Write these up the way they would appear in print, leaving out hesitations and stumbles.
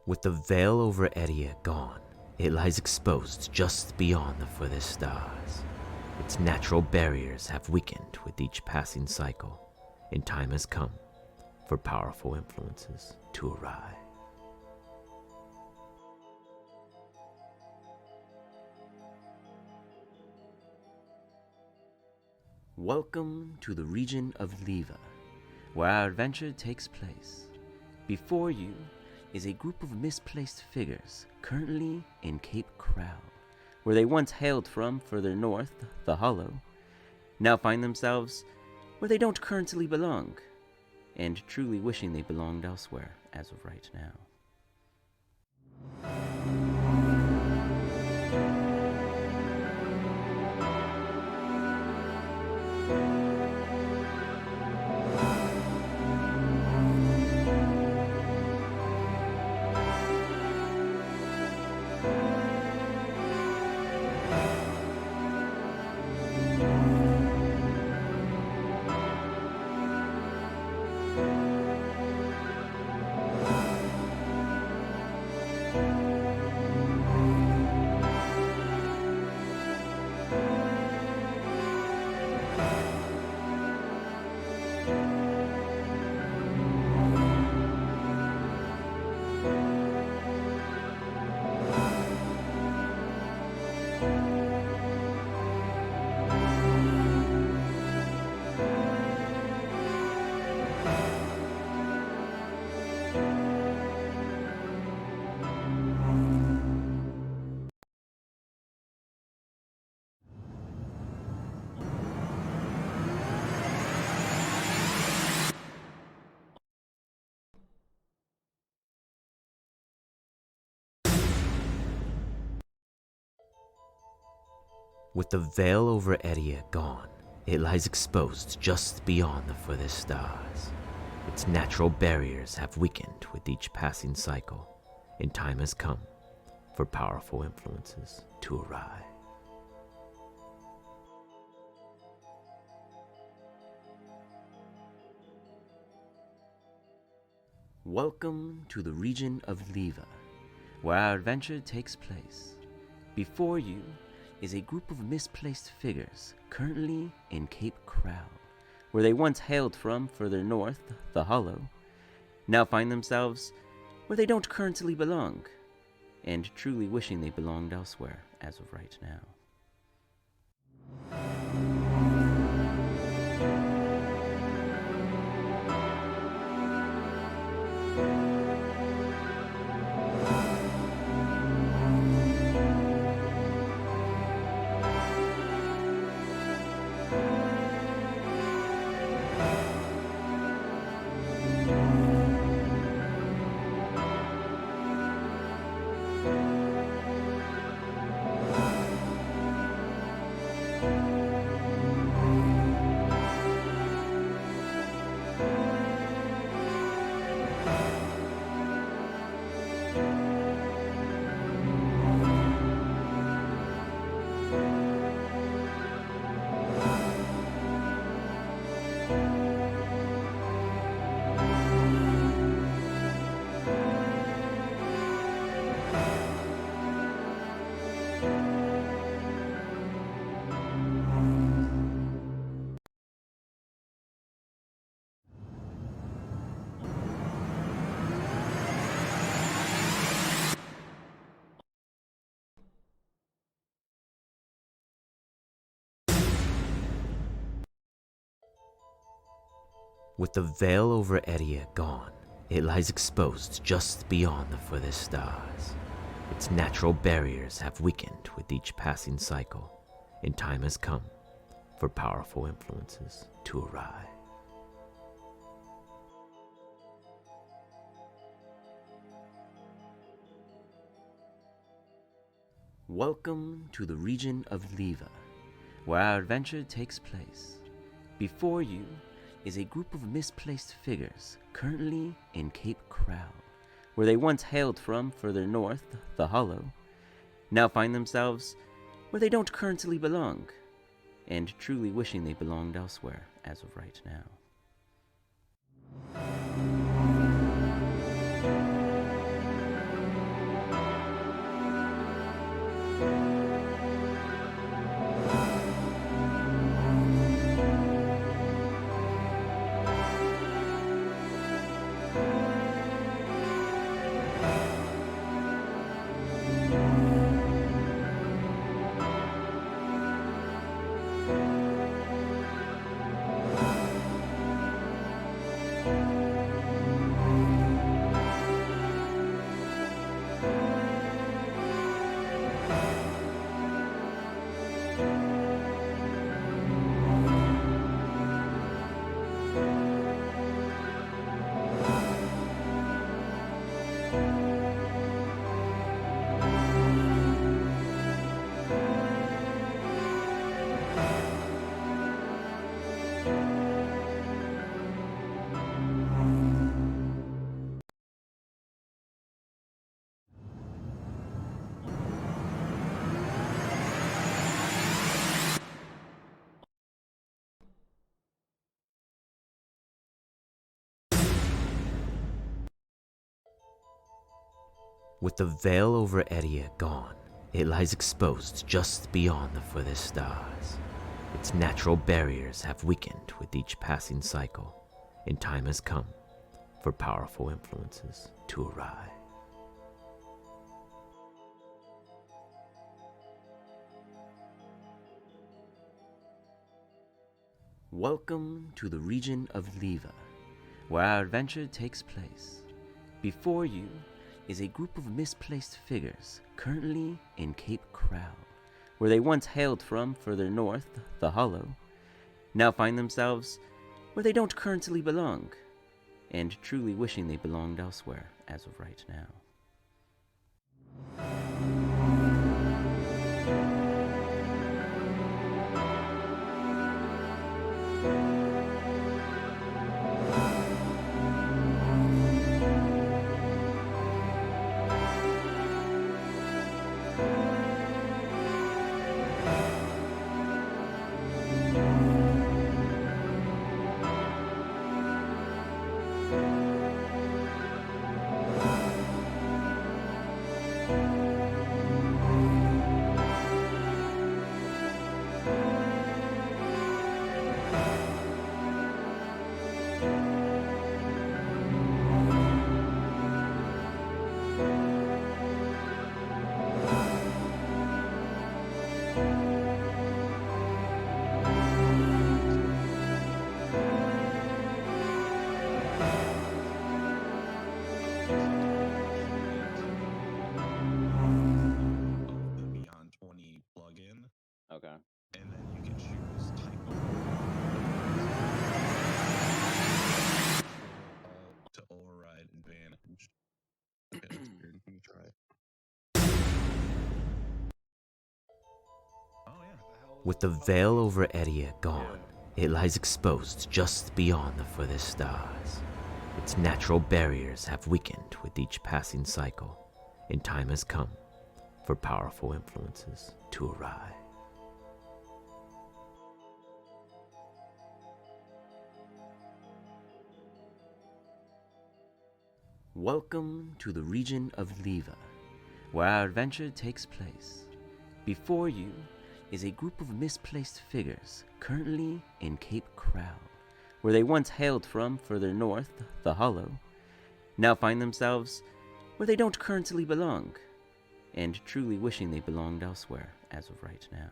With the veil over ERIYA gone, it lies exposed just beyond the furthest stars. Its natural barriers have weakened with each passing cycle, and time has come for powerful influences to arrive. Welcome to the region of ERIYA, where our adventure takes place. Before you is a group of misplaced figures currently in Cape Crown, where they once hailed from further north, the Hollow, now find themselves where they don't currently belong, and truly wishing they belonged elsewhere as of right now. With the veil over ERIYA gone, it lies exposed just beyond the furthest stars. Its natural barriers have weakened with each passing cycle, and time has come for powerful influences to arrive. Welcome to the region of ERIYA, where our adventure takes place. Before you is a group of misplaced figures currently in Cape Crown, where they once hailed from further north, the Hollow, now find themselves where they don't currently belong, and truly wishing they belonged elsewhere as of right now. With the veil over ERIYA gone, it lies exposed just beyond the furthest stars. Its natural barriers have weakened with each passing cycle, and time has come for powerful influences to arrive. Welcome to the region of ERIYA, where our adventure takes place. Before you is a group of misplaced figures currently in Cape Crown, where they once hailed from further north, the Hollow, now find themselves where they don't currently belong, and truly wishing they belonged elsewhere as of right now. With the veil over ERIYA gone, it lies exposed just beyond the furthest stars. Its natural barriers have weakened with each passing cycle, and time has come for powerful influences to arrive. Welcome to the region of ERIYA, where our adventure takes place. Before you is a group of misplaced figures currently in Cape Crow, where they once hailed from further north, the Hollow, now find themselves where they don't currently belong, and truly wishing they belonged elsewhere as of right now. Okay. And then you can choose type of to override advantage. Okay, that's weird. Let me try it. Oh yeah. With the veil over ERIYA gone, it lies exposed just beyond the furthest stars. Its natural barriers have weakened with each passing cycle, and time has come for powerful influences to arrive. Welcome to the region of ERIYA, where our adventure takes place. Before you is a group of misplaced figures currently in Cape Crow, where they once hailed from further north, the Hollow, now find themselves where they don't currently belong, and truly wishing they belonged elsewhere as of right now.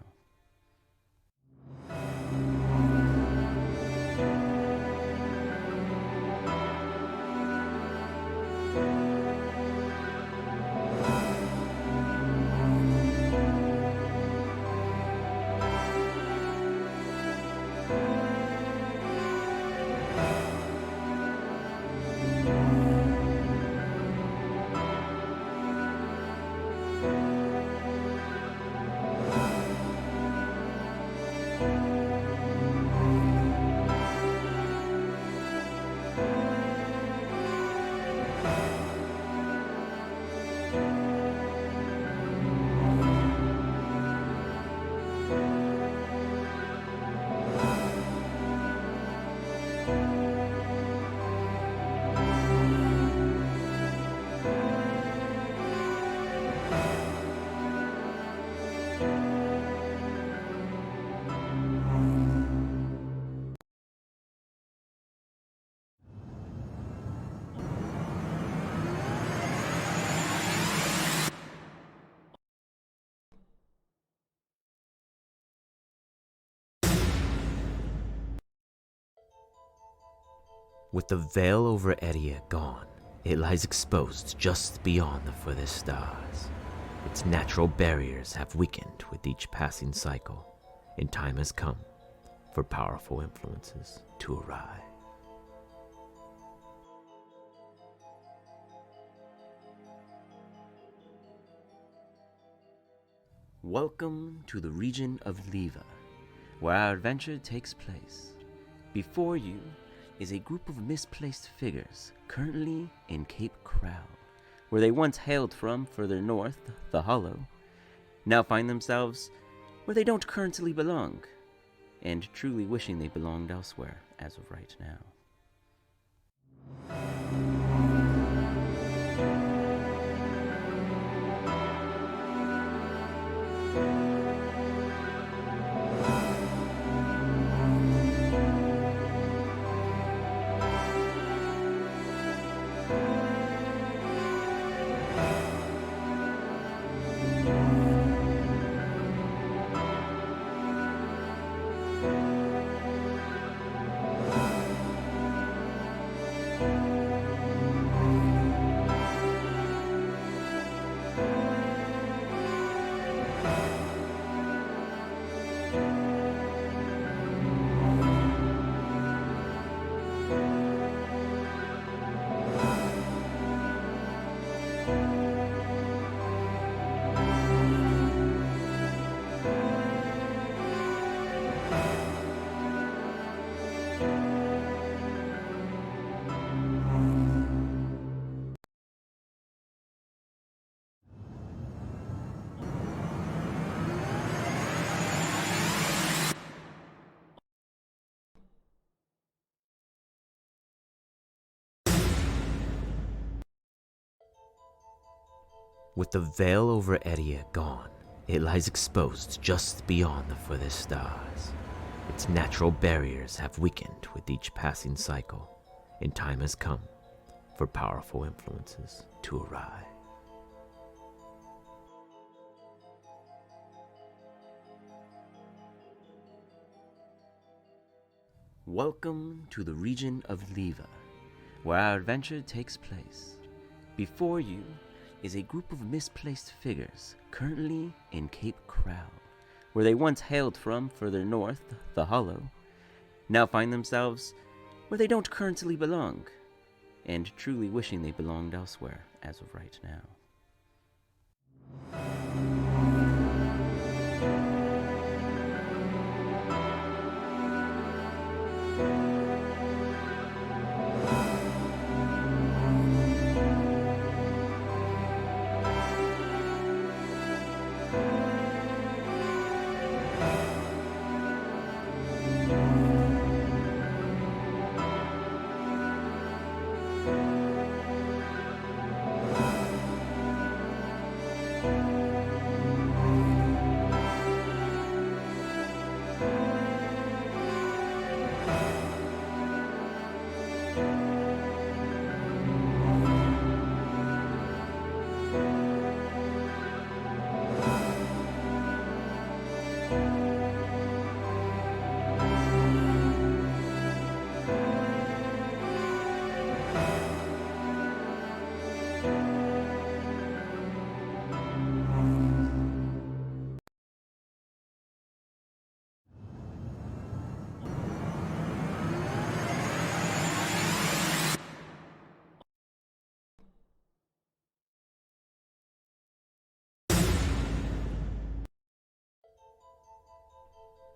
With the veil over ERIYA gone, it lies exposed just beyond the furthest stars. Its natural barriers have weakened with each passing cycle, and time has come for powerful influences to arrive. Welcome to the region of ERIYA, where our adventure takes place. Before you is a group of misplaced figures currently in Cape Crown, where they once hailed from further north, the Hollow, now find themselves where they don't currently belong, and truly wishing they belonged elsewhere as of right now. With the veil over ERIYA gone, it lies exposed just beyond the furthest stars. Its natural barriers have weakened with each passing cycle, and time has come for powerful influences to arrive. Welcome to the region of ERIYA, where our adventure takes place. Before you is a group of misplaced figures currently in Cape Crown, where they once hailed from further north, the Hollow, now find themselves where they don't currently belong, and truly wishing they belonged elsewhere as of right now.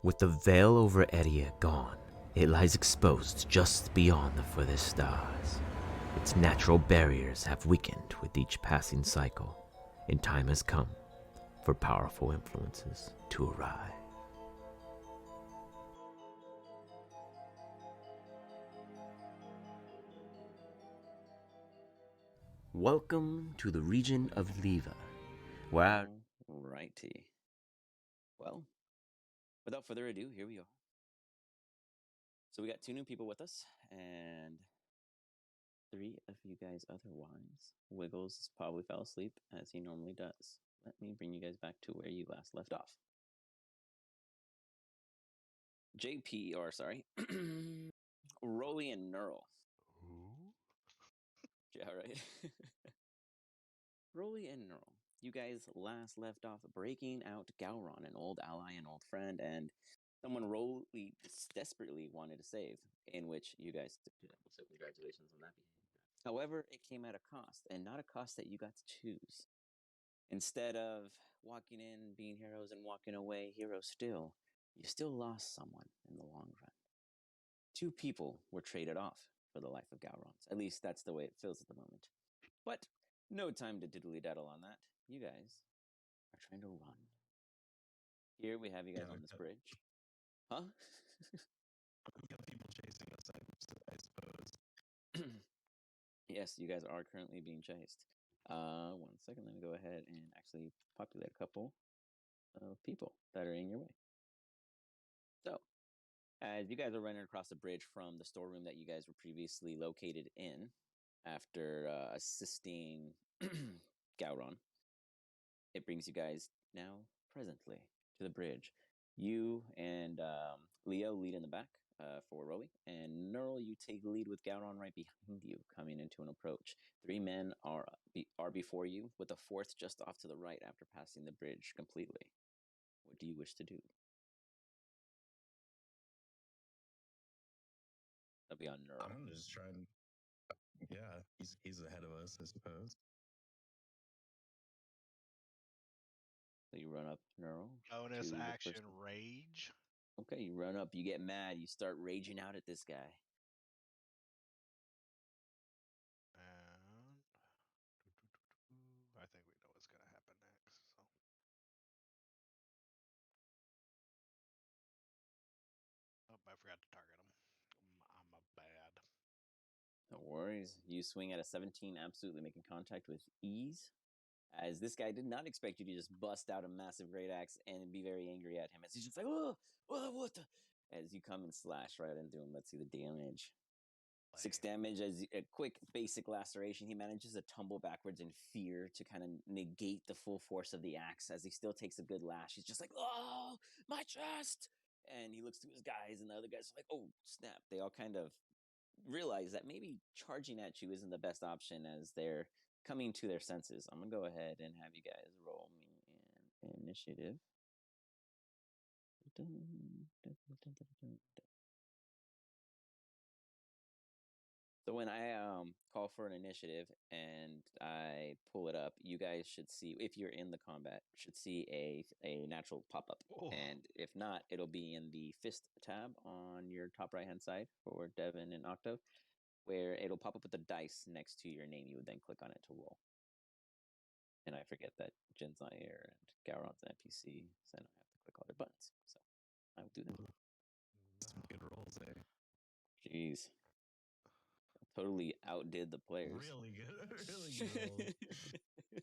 With the veil over ERIYA gone, it lies exposed just beyond the furthest stars. Its natural barriers have weakened with each passing cycle, and time has come for powerful influences to arrive. Welcome to the region of ERIYA, where... Righty. Well, without further ado, here we go. So we got 2 new people with us, and 3 of you guys otherwise. Wiggles probably fell asleep, as he normally does. Let me bring you guys back to where you last left off. JP, or sorry, Rolly and Neural. Yeah, right. Rolly and Neural, you guys last left off breaking out Gowron, an old ally and old friend, and someone Rolly desperately wanted to save, in which you guys did. So congratulations on that behavior. However, it came at a cost, and not a cost that you got to choose. Instead of walking in, being heroes, and walking away, heroes still, you still lost someone in the long run. 2 people were traded off for the life of Gowrons. At least that's the way it feels at the moment. But no time to diddly-daddle on that. You guys are trying to run. Here we have you guys on this bridge. Huh? We got people chasing us, I suppose. Yes, you guys are currently being chased. 1 second, let me go ahead and actually populate a couple of people that are in your way. So, as you guys are running across the bridge from the storeroom that you guys were previously located in after assisting Gowron, it brings you guys now presently to the bridge. You and Leo lead in the back for Roly, and Neural, you take the lead with Gowron right behind you, coming into an approach. 3 men are before you, with a 4th just off to the right after passing the bridge completely. What do you wish to do? That'll be on Neural. I'm just trying. Yeah, he's ahead of us, I suppose. So you run up, Neural. Bonus to the action first- rage. Okay, you run up, you get mad, you start raging out at this guy. And I think we know what's going to happen next. So. Oh, I forgot to target him. I'm a bad. No worries. You swing at a 17, absolutely making contact with ease. As this guy did not expect you to just bust out a massive great axe and be very angry at him. As he's just like, oh, what the? As you come and slash right into him. Let's see the damage. 6 damage as a quick basic laceration. He manages to tumble backwards in fear to kind of negate the full force of the axe. As he still takes a good lash, he's just like, oh, my chest. And he looks to his guys, and the other guys are like, oh, snap. They all kind of realize that maybe charging at you isn't the best option as they're coming to their senses. I'm going to go ahead and have you guys roll me an initiative. So when I call for an initiative and I pull it up, you guys should see, if you're in the combat, should see a natural pop-up. Oh. And if not, it'll be in the fist tab on your top right-hand side for Devin and Octave, where it'll pop up with the dice next to your name. You would then click on it to roll. And I forget that Jin's not here and Gowron's an NPC, so I don't have to click all their buttons. So I will do that. Some good rolls, eh? Jeez. Totally outdid the players. Really good. Really good rolls.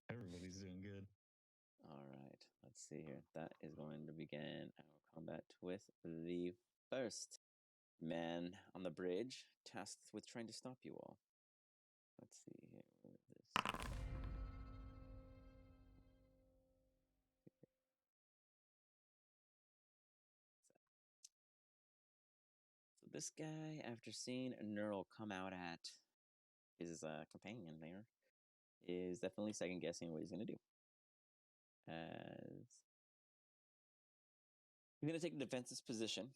Everybody's doing good. All right. Let's see here. That is going to begin our combat with the first man on the bridge, tasked with trying to stop you all. Let's see here. Where is this? So this guy, after seeing Neural come out at his companion there, is definitely second guessing what he's going to do. As he's going to take a defensive position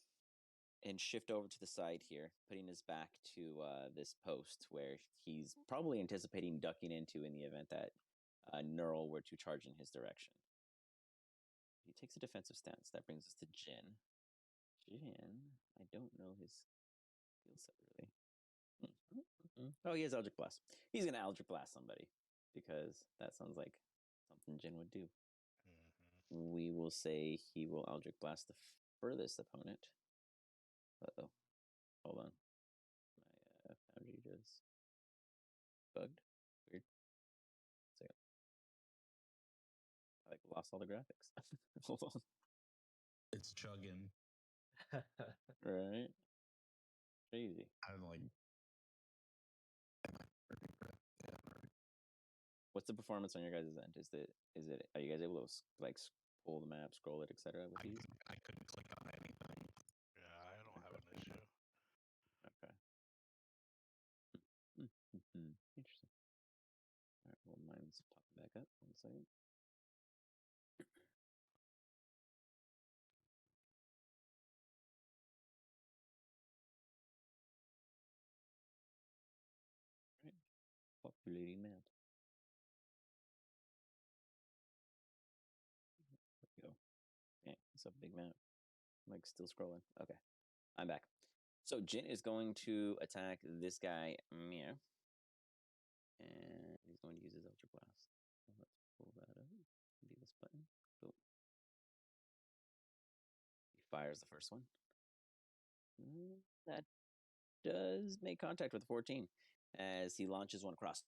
and shift over to the side here, putting his back to this post where he's probably anticipating ducking into in the event that Neural were to charge in his direction. He takes a defensive stance. That brings us to Jin. Jin, I don't know his skill set really. Oh, he has Eldritch Blast. He's going to Eldritch Blast somebody because that sounds like something Jin would do. Mm-hmm. We will say he will Eldritch Blast the furthest opponent. Uh-oh. Hold on. My Foundry just bugged. Weird. So I like lost all the graphics. Hold on. It's chugging. Right. Crazy. I'm like. What's the performance on your guys' end? Is it are you guys able to like pull the map, scroll it, etc. with these? I couldn't click on anything. Yeah, I don't have an issue. Okay. back up. 1 second. Right. Populating map. There we go. Yeah, it's a big map. I'm like still scrolling. Okay, I'm back. So Jin is going to attack this guy, Meow. And he's going to use his Ultra Blast. So let's pull that up. Do this button. Boom. He fires the first one. That does make contact with 14 as he launches one across.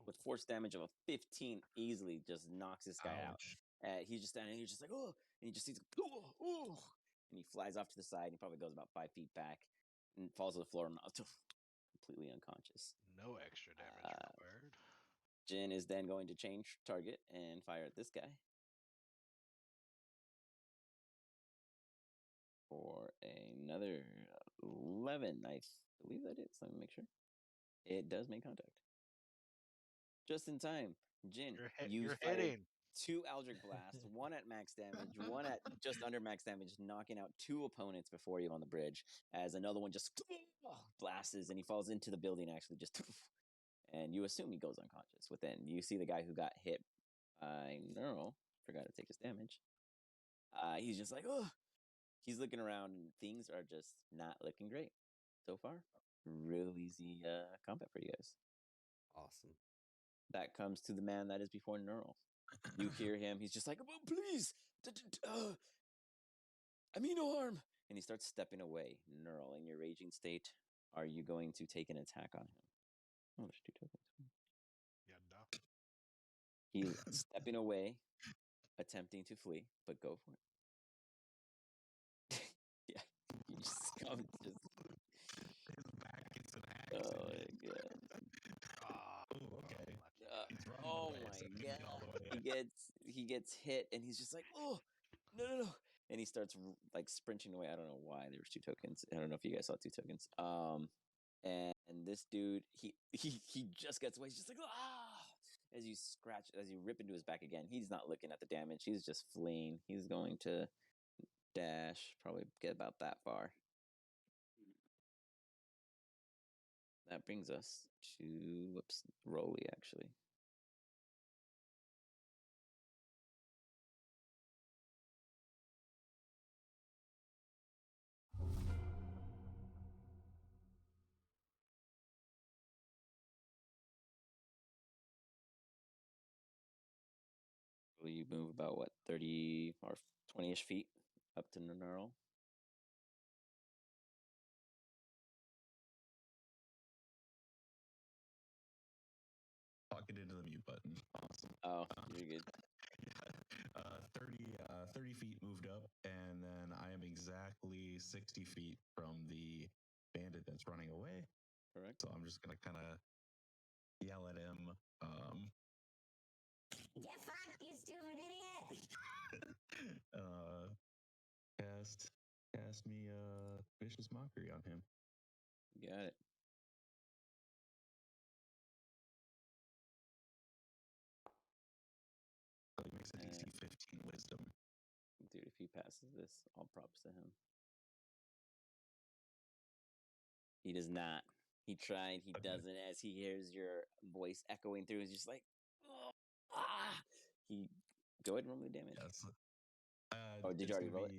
With force damage of a 15, easily just knocks this guy out. Ouch. He's just standing here, just like, oh, and he just sees, oh, oh, and he flies off to the side. He probably goes about 5 feet back and falls to the floor, completely unconscious. No extra damage required. Jin is then going to change target and fire at this guy for another 11. I believe that is. Let me make sure. It does make contact. Just in time, Jin, You're fired hitting. 2 Eldritch Blasts, 1 at max damage, 1 at just under max damage, knocking out 2 opponents before you on the bridge, as another one just blasts and he falls into the building, actually, just and you assume he goes unconscious within. You see the guy who got hit by Neural, forgot to take his damage. He's just like, oh, he's looking around and things are just not looking great so far. Real easy combat for you guys. Awesome. That comes to the man that is before Neural. You hear him. He's just like, oh, please, I mean no harm. And he starts stepping away. Neural, in your raging state, are you going to take an attack on him? Oh, there's 2 tokens. Yeah, duh. He's stepping away, attempting to flee, but go for it. Yeah, you just come. Just... His back gets an axe. Oh my god. Oh, okay. He's running Oh away, my so he can get all the god. way He gets hit, and he's just like, oh no. And he starts like sprinting away. I don't know why there was 2 tokens. I don't know if you guys saw 2 tokens. And this dude, he just gets away. He's just like, as you rip into his back again. He's not looking at the damage. He's just fleeing. He's going to dash, probably get about that far. That brings us to Rolly, actually. You move about 30 or 20-ish feet up to Neural. Talking into the mute button. Awesome. Oh, you're good. 30 feet moved up, and then I am exactly 60 feet from the bandit that's running away. Correct. So I'm just gonna kind of yell at him. Get fucked, you stupid idiot! Cast me vicious mockery on him. Got it. He makes a DC 15 wisdom. Dude, if he passes this, all props to him. He does not. He tried. He doesn't. As he hears your voice echoing through, he's just like, He go ahead and roll me the damage. Yes. Did you already roll it?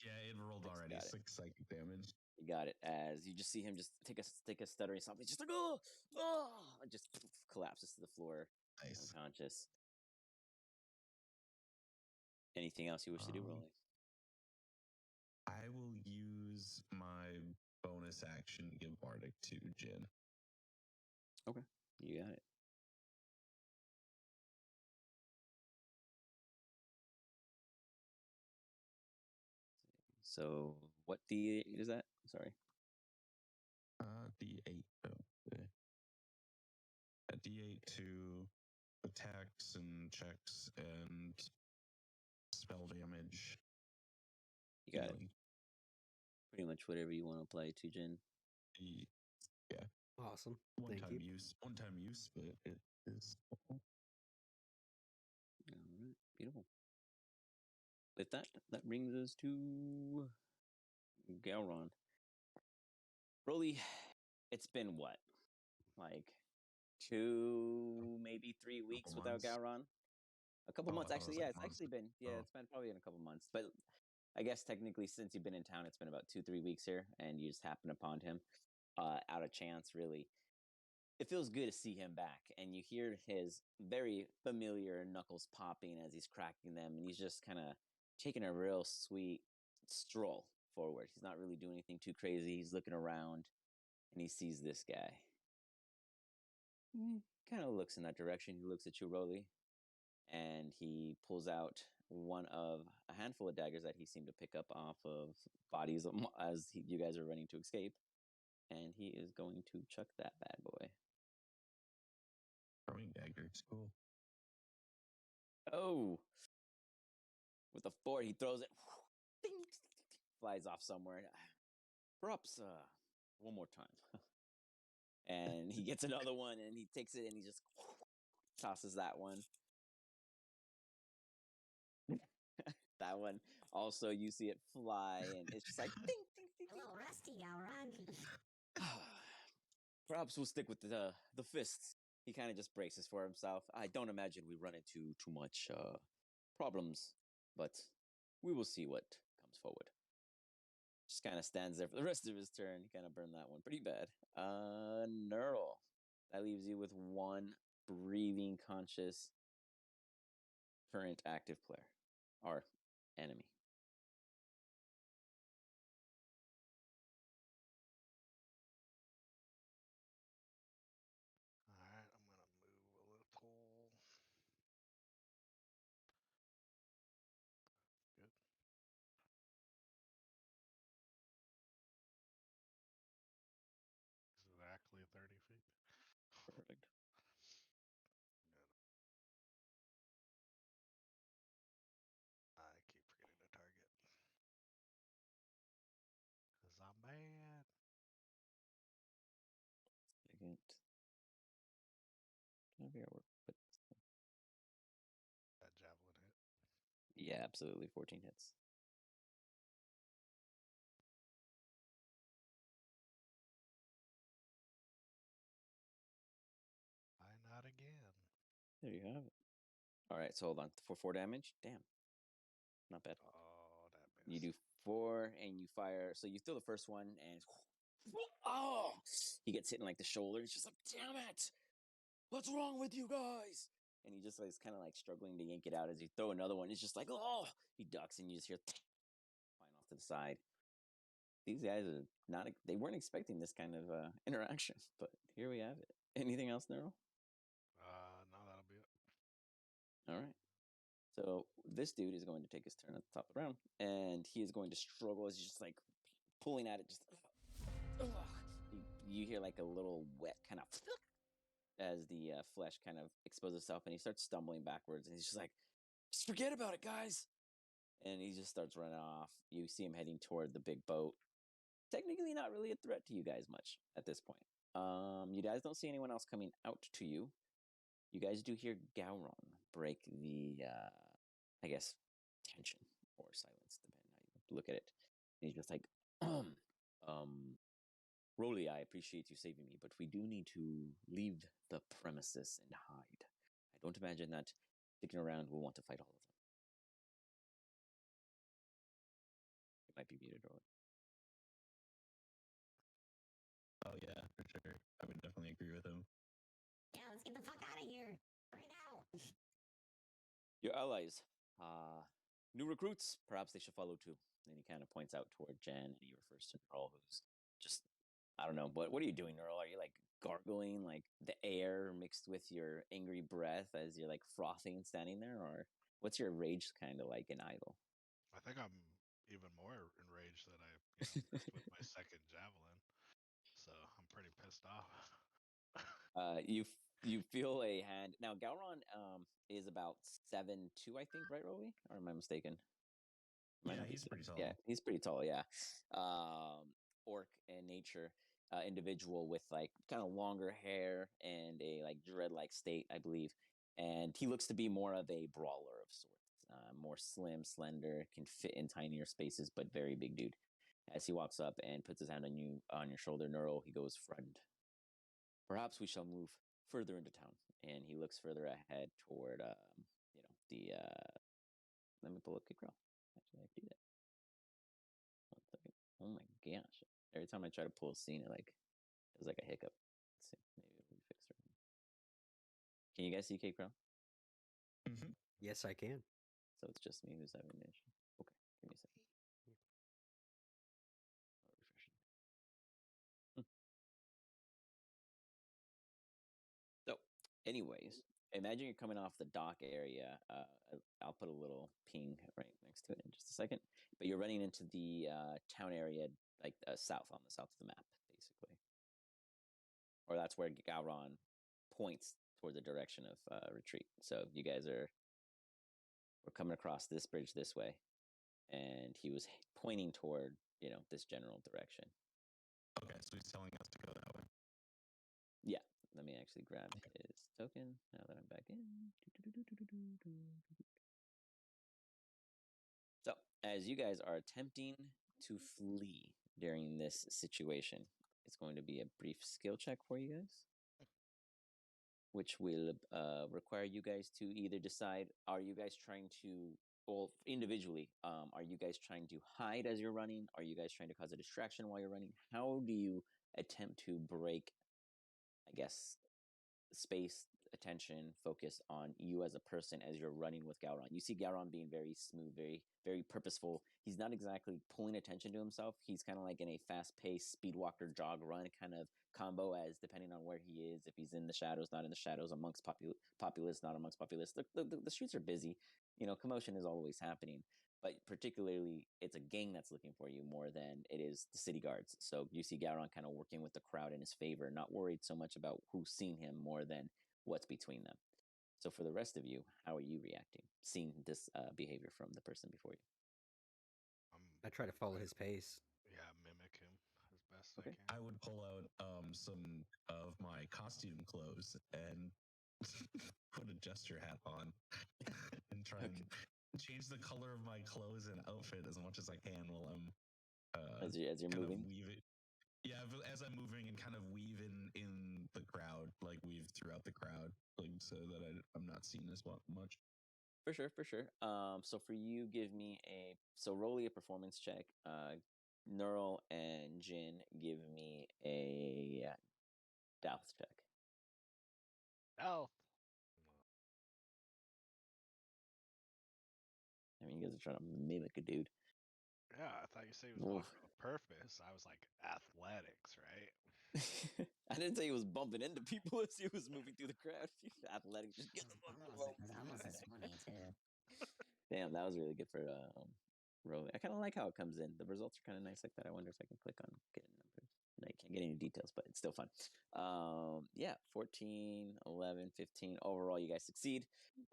Yeah, it rolled already. 6 psychic damage. You got it. As you just see him just take a stuttering stop. He's just like, and just collapses to the floor, Nice. unconscious. Anything else you wish to do, Rolly? I will use my bonus action to give Bardic to Jin. Okay, you got it. So, what D8 is that? Sorry. D8. A D8 to attacks and checks and spell damage. You got it. Pretty much whatever you want to apply to Jin. Yeah. Awesome. One time use, but it is. All right, beautiful. With that brings us to Gowron. Broly, it's been what? Like 2, maybe 3 weeks Couple without months. Gowron? A couple Oh, I months, thought it actually. was Yeah, like it's months. actually been, Oh. it's been probably in a couple months. But I guess technically, since you've been in town, it's been about 2-3 weeks here, and you just happened upon him out of chance, really. It feels good to see him back, and you hear his very familiar knuckles popping as he's cracking them, and he's just kind of taking a real sweet stroll forward. He's not really doing anything too crazy. He's looking around, and he sees this guy. Kind of looks in that direction. He looks at you, Rolly, and he pulls out one of a handful of daggers that he seemed to pick up off of bodies as you guys are running to escape, and he is going to chuck that bad boy. Throwing daggers, cool. Oh, with a 4, he throws it. Ding, flies off somewhere. Props, one more time. And he gets another one, and he takes it, and he just tosses that one. That one also, you see it fly, and it's just like ding, ding, ding, A little rusty, Gowron. ding. Perhaps we'll stick with the fists. He kind of just braces for himself. I don't imagine we run into too much problems, but we will see what comes forward. Just kind of stands there for the rest of his turn. He kind of burned that one pretty bad. Neural. That leaves you with one breathing, conscious, current active player or enemy. All right, I'm gonna move a little. Good. Exactly 30 feet. Perfect. Good. I keep forgetting to target. Because I'm bad. Second. Trying to figure out where to put this thing. That javelin hit. Yeah, absolutely. 14 hits. Why not again? There you have it. All right, so hold on. For 4 damage? Damn. Not bad. Oh, that missed. You do 4 and you fire. So you throw the first one and oh, he gets hit in like the shoulder. He's just like, damn it. What's wrong with you guys? And he just like, is kind of like struggling to yank it out as you throw another one. It's just like, oh, he ducks and you just hear flying off to the side. These guys are not, they weren't expecting this kind of interaction, but here we have it. Anything else, Nero? No, that'll be it. All right. So this dude is going to take his turn at the top of the round, and he is going to struggle as he's just like pulling at it. Just you hear like a little wet kind of as the flesh kind of exposes itself, and he starts stumbling backwards, and he's just like, "Just forget about it, guys!" And he just starts running off. You see him heading toward the big boat. Technically, not really a threat to you guys much at this point. You guys don't see anyone else coming out to you. You guys do hear Gowron break the, I guess, tension or silence, depending how you look at it. And he's just like, Rolly, I appreciate you saving me, but we do need to leave the premises and hide. I don't imagine that sticking around will want to fight all of them. It might be muted, Rolly. Oh yeah, for sure. I would definitely agree with him. Yeah, let's get the fuck out of here. Right now. Your allies, new recruits, perhaps they should follow too. And he kind of points out toward Jen, and he refers to Neural, who's just, I don't know, what are you doing, Neural? Are you like gargling like the air mixed with your angry breath as you're like frothing standing there? Or what's your rage kind of like in idle? I think I'm even more enraged that I missed with my second javelin. So I'm pretty pissed off. You feel a hand. Now, Gowron is about 7'2", I think, right, Rolly? Or am I mistaken? Yeah, he's pretty tall. Yeah, he's pretty tall. Yeah, orc in nature, individual with like kind of longer hair and a like dread-like state, I believe. and he looks to be more of a brawler of sorts, more slim, slender, can fit in tinier spaces, but very big dude. As he walks up and puts his hand on your shoulder, Neural, he goes, "Friend, perhaps we shall move further into town." And he looks further ahead toward, the. Let me pull up Kick Roll. Actually, I can do that. 1 second. Oh my gosh! Every time I try to pull a scene, it was like a hiccup. Let's see. Maybe it'll be fixed right now. Can you guys see Kick Roll? Mm-hmm. Yes, I can. So it's just me who's having an issue. Okay, give me a second. I'll refresh it. So, anyways, imagine you're coming off the dock area. I'll put a little ping right next to it in just a second. But you're running into the town area, like south, on the south of the map, basically. Or that's where Gowron points toward the direction of retreat. So you guys we're coming across this bridge this way, and he was pointing toward this general direction. Okay, so he's telling us to go that way. Yeah, let me actually grab his token now that I'm back in. So, as you guys are attempting to flee during this situation, it's going to be a brief skill check for you guys, which will require you guys to either decide, are you guys trying to, well, individually, are you guys trying to hide as you're running? Are you guys trying to cause a distraction while you're running? How do you attempt to break, I guess, space, attention, focus on you as a person as you're running with Gowron? You see Gowron being very smooth, very, very purposeful. He's not exactly pulling attention to himself. He's kind of like in a fast-paced speed walker, jog, run kind of combo, as depending on where he is, if he's in the shadows, not in the shadows, amongst populace, not amongst populace. The streets are busy. Commotion is always happening. But particularly, it's a gang that's looking for you more than it is the city guards. So you see Gowron kind of working with the crowd in his favor, not worried so much about who's seen him more than what's between them. So for the rest of you, how are you reacting, seeing this behavior from the person before you? I try to follow his pace. Yeah, mimic him as best Okay. I can. I would pull out some of my costume clothes and put a gesture hat on and try and change the color of my clothes and outfit as much as I can while I'm As you're kind moving? of weave it. Yeah, as I'm moving and kind of weave in the crowd, like weave throughout the crowd, like so that I'm not seen as much. For sure. So for you, roll a performance check. Neural and Jin, give me a Dallas check. Health. I mean, you guys are trying to mimic a dude. Yeah, I thought you said he was walking with purpose. I was like, athletics, right? I didn't say he was bumping into people as he was moving through the crowd. Athletic, just get the fuck Almost, almost as funny too. Damn, that was really good for rolling. I kind of like how it comes in. The results are kind of nice like that. I wonder if I can click on getting numbers. I can't get any details, but it's still fun. 14, 11, 15. Overall, you guys succeed.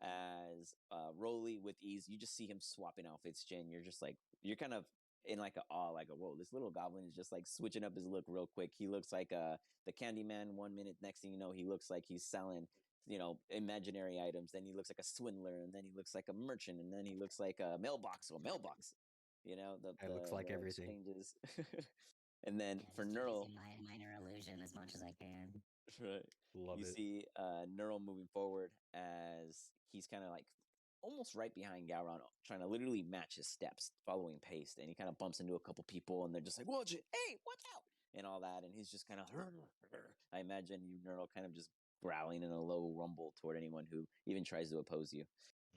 As Rolly with ease, you just see him swapping outfits, Jen. You're kind of in like a awe, like, whoa, this little goblin is just like switching up his look real quick. He looks like the Candyman 1 minute. Next thing you know, he looks like he's selling imaginary items. Then he looks like a swindler, and then he looks like a merchant, and then he looks like a mailbox. It looks like everything. Exchanges. And then Yeah, for just trying to Neural, see minor illusion as much as I can. right, Love you it. see Neural moving forward as he's kind of like almost right behind Gowron, trying to literally match his steps, following pace. And he kind of bumps into a couple people, and they're just like, "Watch it, hey, watch out!" and all that. And he's just kind of, I imagine you, Neural, kind of just growling in a low rumble toward anyone who even tries to oppose you.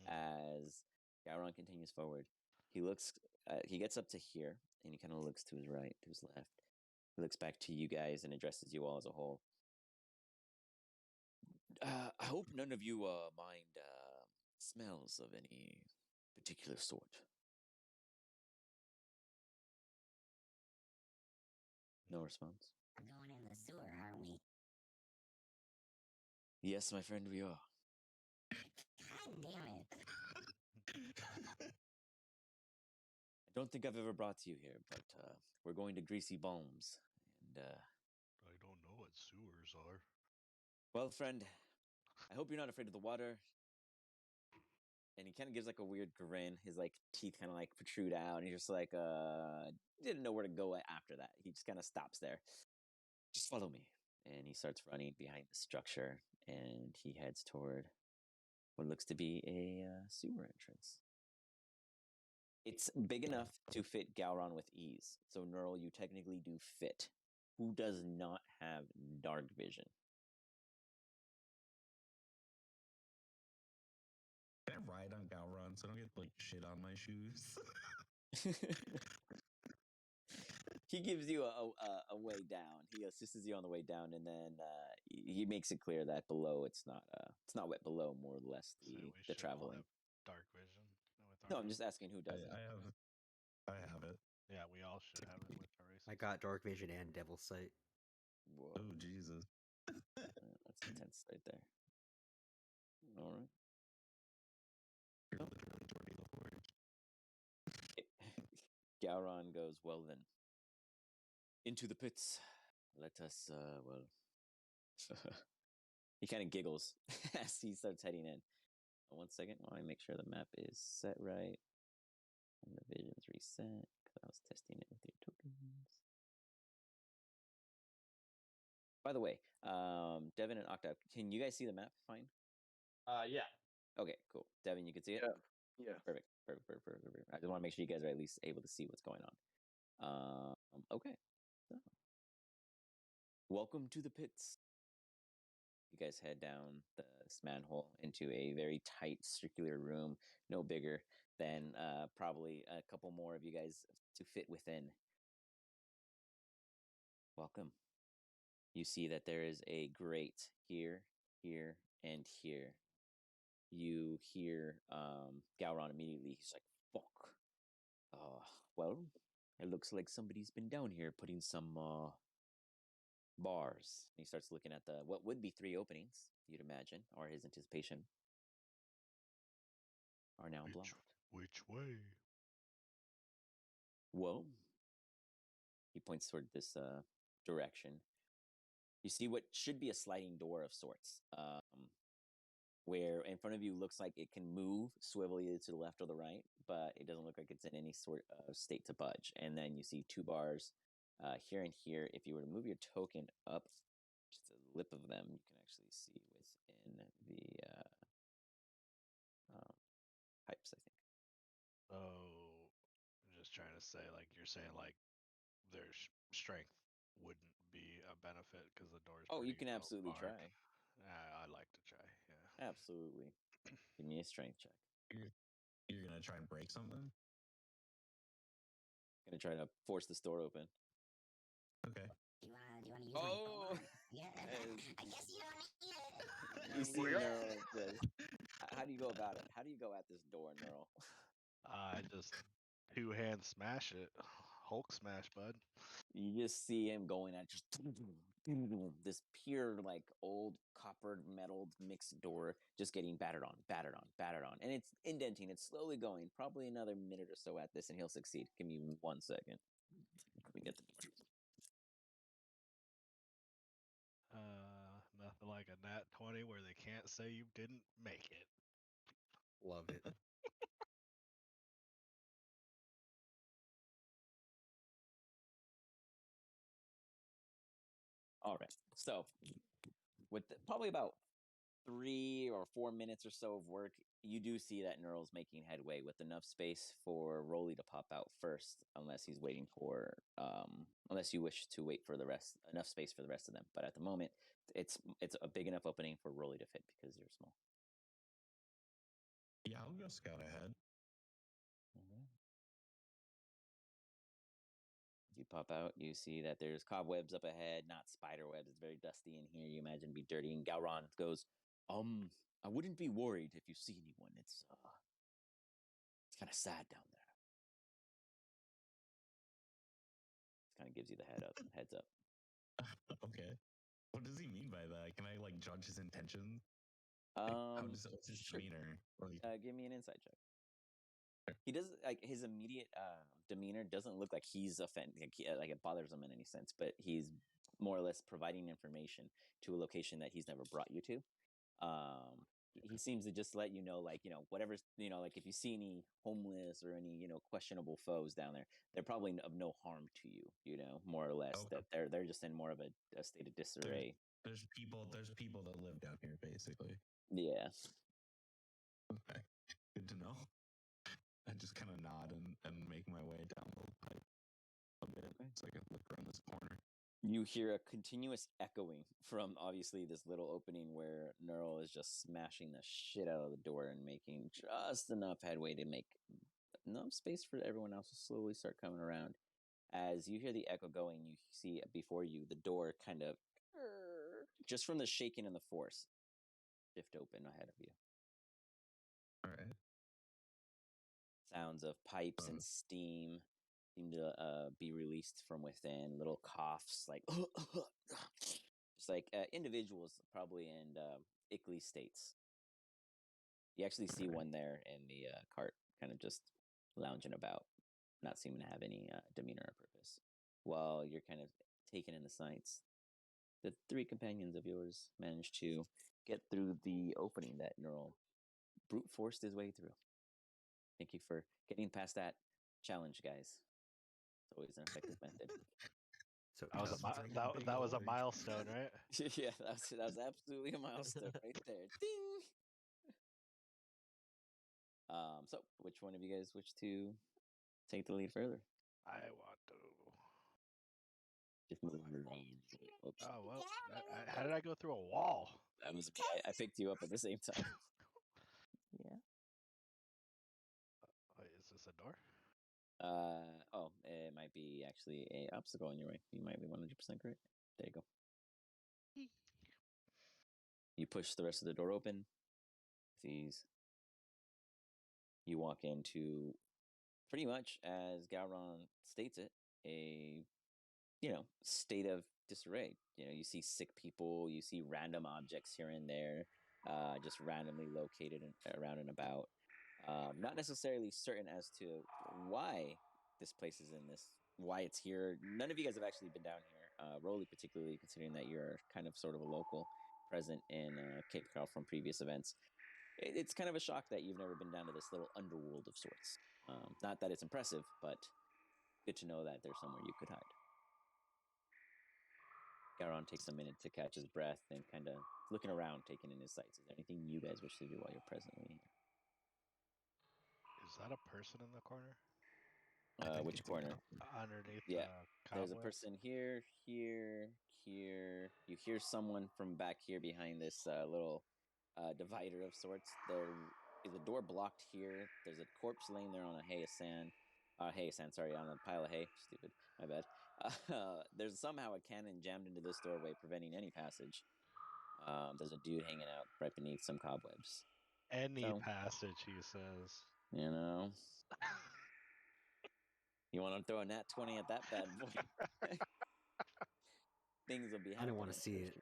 As Gowron continues forward, he gets up to here, and he kind of looks to his right, to his left. He looks back to you guys and addresses you all as a whole. I hope none of you mind smells of any particular sort. No response. We're going in the sewer, aren't we? Yes, my friend, we are. God damn it. I don't think I've ever brought you here, but we're going to Greasy Bones. And, I don't know what sewers are. well, friend, I hope you're not afraid of the water. and he kind of gives like a weird grin. His like teeth kind of like protrude out, and he's just like didn't know where to go after that. He just kind of stops there. Just follow me, and he starts running behind the structure, and he heads toward what looks to be a sewer entrance. It's big enough to fit Gowron with ease. So Neural, you technically do fit. Who does not have dark vision? Can I ride on Galron so I don't get like shit on my shoes? He gives you a way down. He assists you on the way down, and then he makes it clear that below it's not wet below, more or less So we the should all traveling. have dark vision with our No, I'm just asking who I, doesn't. I have it. Yeah, we all should have it with our races. I got dark vision and devil sight. Whoa, Oh Jesus! that's intense right there. All right. You're literally Jordy LaForge. Gowron goes, well then, into the pits. Let us, well. He kind of giggles as he starts heading in. 1 second, I want to make sure the map is set right. And the vision's reset, because I was testing it with your tokens. By the way, Devin and Octave, can you guys see the map fine? Yeah. Okay, cool. Devin, you can see it? Yeah. Perfect. I just want to make sure you guys are at least able to see what's going on. Okay. So, welcome to the pits. You guys head down this manhole into a very tight circular room, no bigger than probably a couple more of you guys to fit within. Welcome. You see that there is a grate here, here, and here. You hear Gowron immediately. He's like, fuck. Well, it looks like somebody's been down here putting some bars. And he starts looking at the what would be 3 openings, you'd imagine, or his anticipation, are now blocked. Which way? Well, he points toward this direction. You see what should be a sliding door of sorts, where in front of you looks like it can move, swivel either to the left or the right, but it doesn't look like it's in any sort of state to budge. And then you see 2 bars here and here. If you were to move your token up just a lip of them, you can actually see within the pipes, I think. So, I'm just trying to say, like, you're saying, like, their strength wouldn't be a benefit because the door's Oh, you pretty can absolutely well barred. try. I'd like to try, yeah. Absolutely. Give me a strength check. You're gonna try and break something? Gonna try to force this door open. Okay. Do you wanna use Oh! my crowbar? Yeah, I guess you don't need it. You see Neural says, how do you go about it? How do you go at this door, Neural? I just 2-hand smash it. Hulk smash, bud. You just see him going at just this pure, like, old coppered metal mixed door just getting battered on. And it's indenting. It's slowly going. Probably another minute or so at this, and he'll succeed. Give me 1 second. Let me get the Nothing like a nat 20 where they can't say you didn't make it. Love it. All right. So, with probably about 3 or 4 minutes or so of work, you do see that Neural's making headway with enough space for Rolly to pop out first, unless he's waiting for, unless you wish to wait for the rest, enough space for the rest of them. But at the moment, it's a big enough opening for Rolly to fit because you're small. Yeah, I'll go scout ahead. You pop out, you see that there's cobwebs up ahead, not spider webs. It's very dusty in here. You imagine it'd be dirty. And Gowron goes, I wouldn't be worried if you see anyone. It's kind of sad down there. It kind of gives you the heads up. Okay. What does he mean by that? Can I like judge his intentions? What's his Sure. demeanor? Give me an insight check. He doesn't like his immediate demeanor doesn't look like he's offended, like it bothers him in any sense, but he's more or less providing information to a location that he's never brought you to. he seems to just let you know, like, whatever's, like if you see any homeless or any, questionable foes down there, they're probably of no harm to you, more or less. Okay. That they're just in more of a state of disarray. There's people that live down here, basically. Yeah. Okay, good to know. I just kind of nod and make my way down the pipe a bit so I can look around this corner. You hear a continuous echoing from obviously this little opening where Neural is just smashing the shit out of the door and making just enough headway to make enough space for everyone else to slowly start coming around. As you hear the echo going, you see before you the door kind of, just from the shaking and the force, shift open ahead of you. All right. Sounds of pipes and steam seem to be released from within. Little coughs, like just like individuals, probably in ickly states. You actually see one there in the cart, kind of just lounging about, not seeming to have any demeanor or purpose. While you're kind of taken in the sights, the three companions of yours manage to get through the opening that Neural brute forced his way through. Thank you for getting past that challenge, guys. It's always an effective method. So That was a milestone, right? Yeah, that was absolutely a milestone right there. Ding. So which one of you guys wish to take the lead further? I want to. Just move around. Oops. Oh well, how did I go through a wall? That was me. I picked you up at the same time. Yeah. Wait, is this a door? Oh, it might be actually a obstacle in your way. You might be 100% correct. There you go. You push the rest of the door open with ease. You walk into, pretty much as Gowron states it, a state of disarray. You see sick people, you see random objects here and there, just randomly located around and about. Not necessarily certain as to why this place is in this, why it's here. None of you guys have actually been down here. Rolly, particularly, considering that you're kind of sort of a local present in Cape Coral from previous events. It's kind of a shock that you've never been down to this little underworld of sorts. Not that it's impressive, but good to know that there's somewhere you could hide. Garon takes a minute to catch his breath and kind of looking around, taking in his sights. Is there anything you guys wish to do while you're presently here? Is that a person in the corner? Which corner? Underneath Yeah, the there's a cobwebs? person here, here, here. You hear someone from back here behind this little divider of sorts. There is a door blocked here. There's a corpse laying there on a sorry, on a pile of hay. Stupid, my bad. There's somehow a cannon jammed into this doorway, preventing any passage. There's a dude hanging out right beneath some cobwebs. Any So, passage, he says. you know, you want to throw a nat 20 at that bad boy. Things will be happening. I don't want to see it.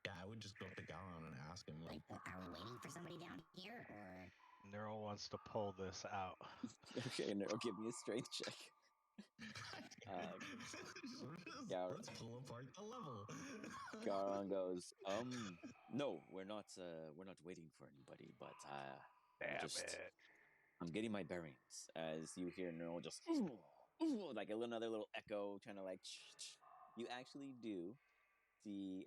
Yeah, I would just go up to Gowron and ask him. Like, are we waiting for somebody down here, or? Neural wants to pull this out. Okay, Nero, give me a strength check. Let's pull apart the level. Garon goes, no, we're not waiting for anybody, but Damn it. I'm getting my bearings. As you hear Neural just like another little echo, trying to like. You actually do see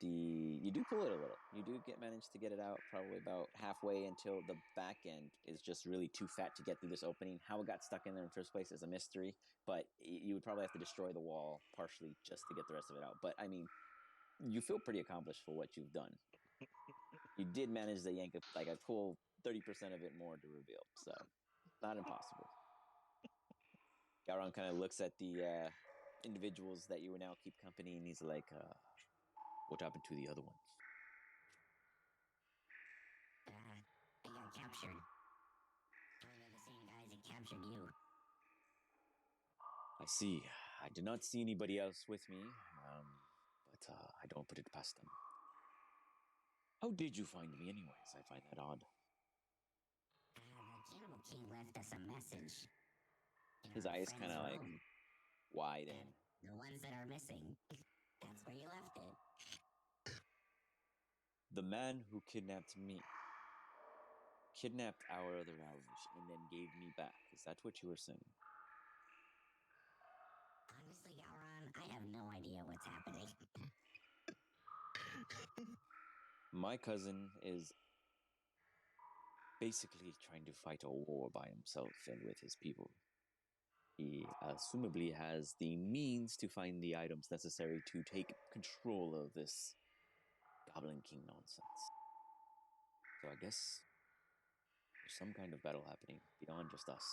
you do pull it a little. You do manage to get it out probably about halfway until the back end is just really too fat to get through this opening. How it got stuck in there in the first place is a mystery, but you would probably have to destroy the wall partially just to get the rest of it out. But I mean, you feel pretty accomplished for what you've done. You did manage to yank like a cool 30% of it more to reveal, so not impossible. Garon kind of looks at the individuals that you will now keep company, and he's like, what happened to the other ones? They got captured. Probably the same guys that captured you. I see. I did not see anybody else with me, but I don't put it past them. How did you find me anyways? I find that odd. The Cannibal King left us a message. His eyes kind of like widen. The ones that are missing. That's where you left it. The man who kidnapped me kidnapped our other allies and then gave me back. Is that what you were saying? Honestly, Gowron, I have no idea what's happening. My cousin is basically trying to fight a war by himself and with his people. He assumably has the means to find the items necessary to take control of this Goblin King nonsense. So I guess there's some kind of battle happening beyond just us.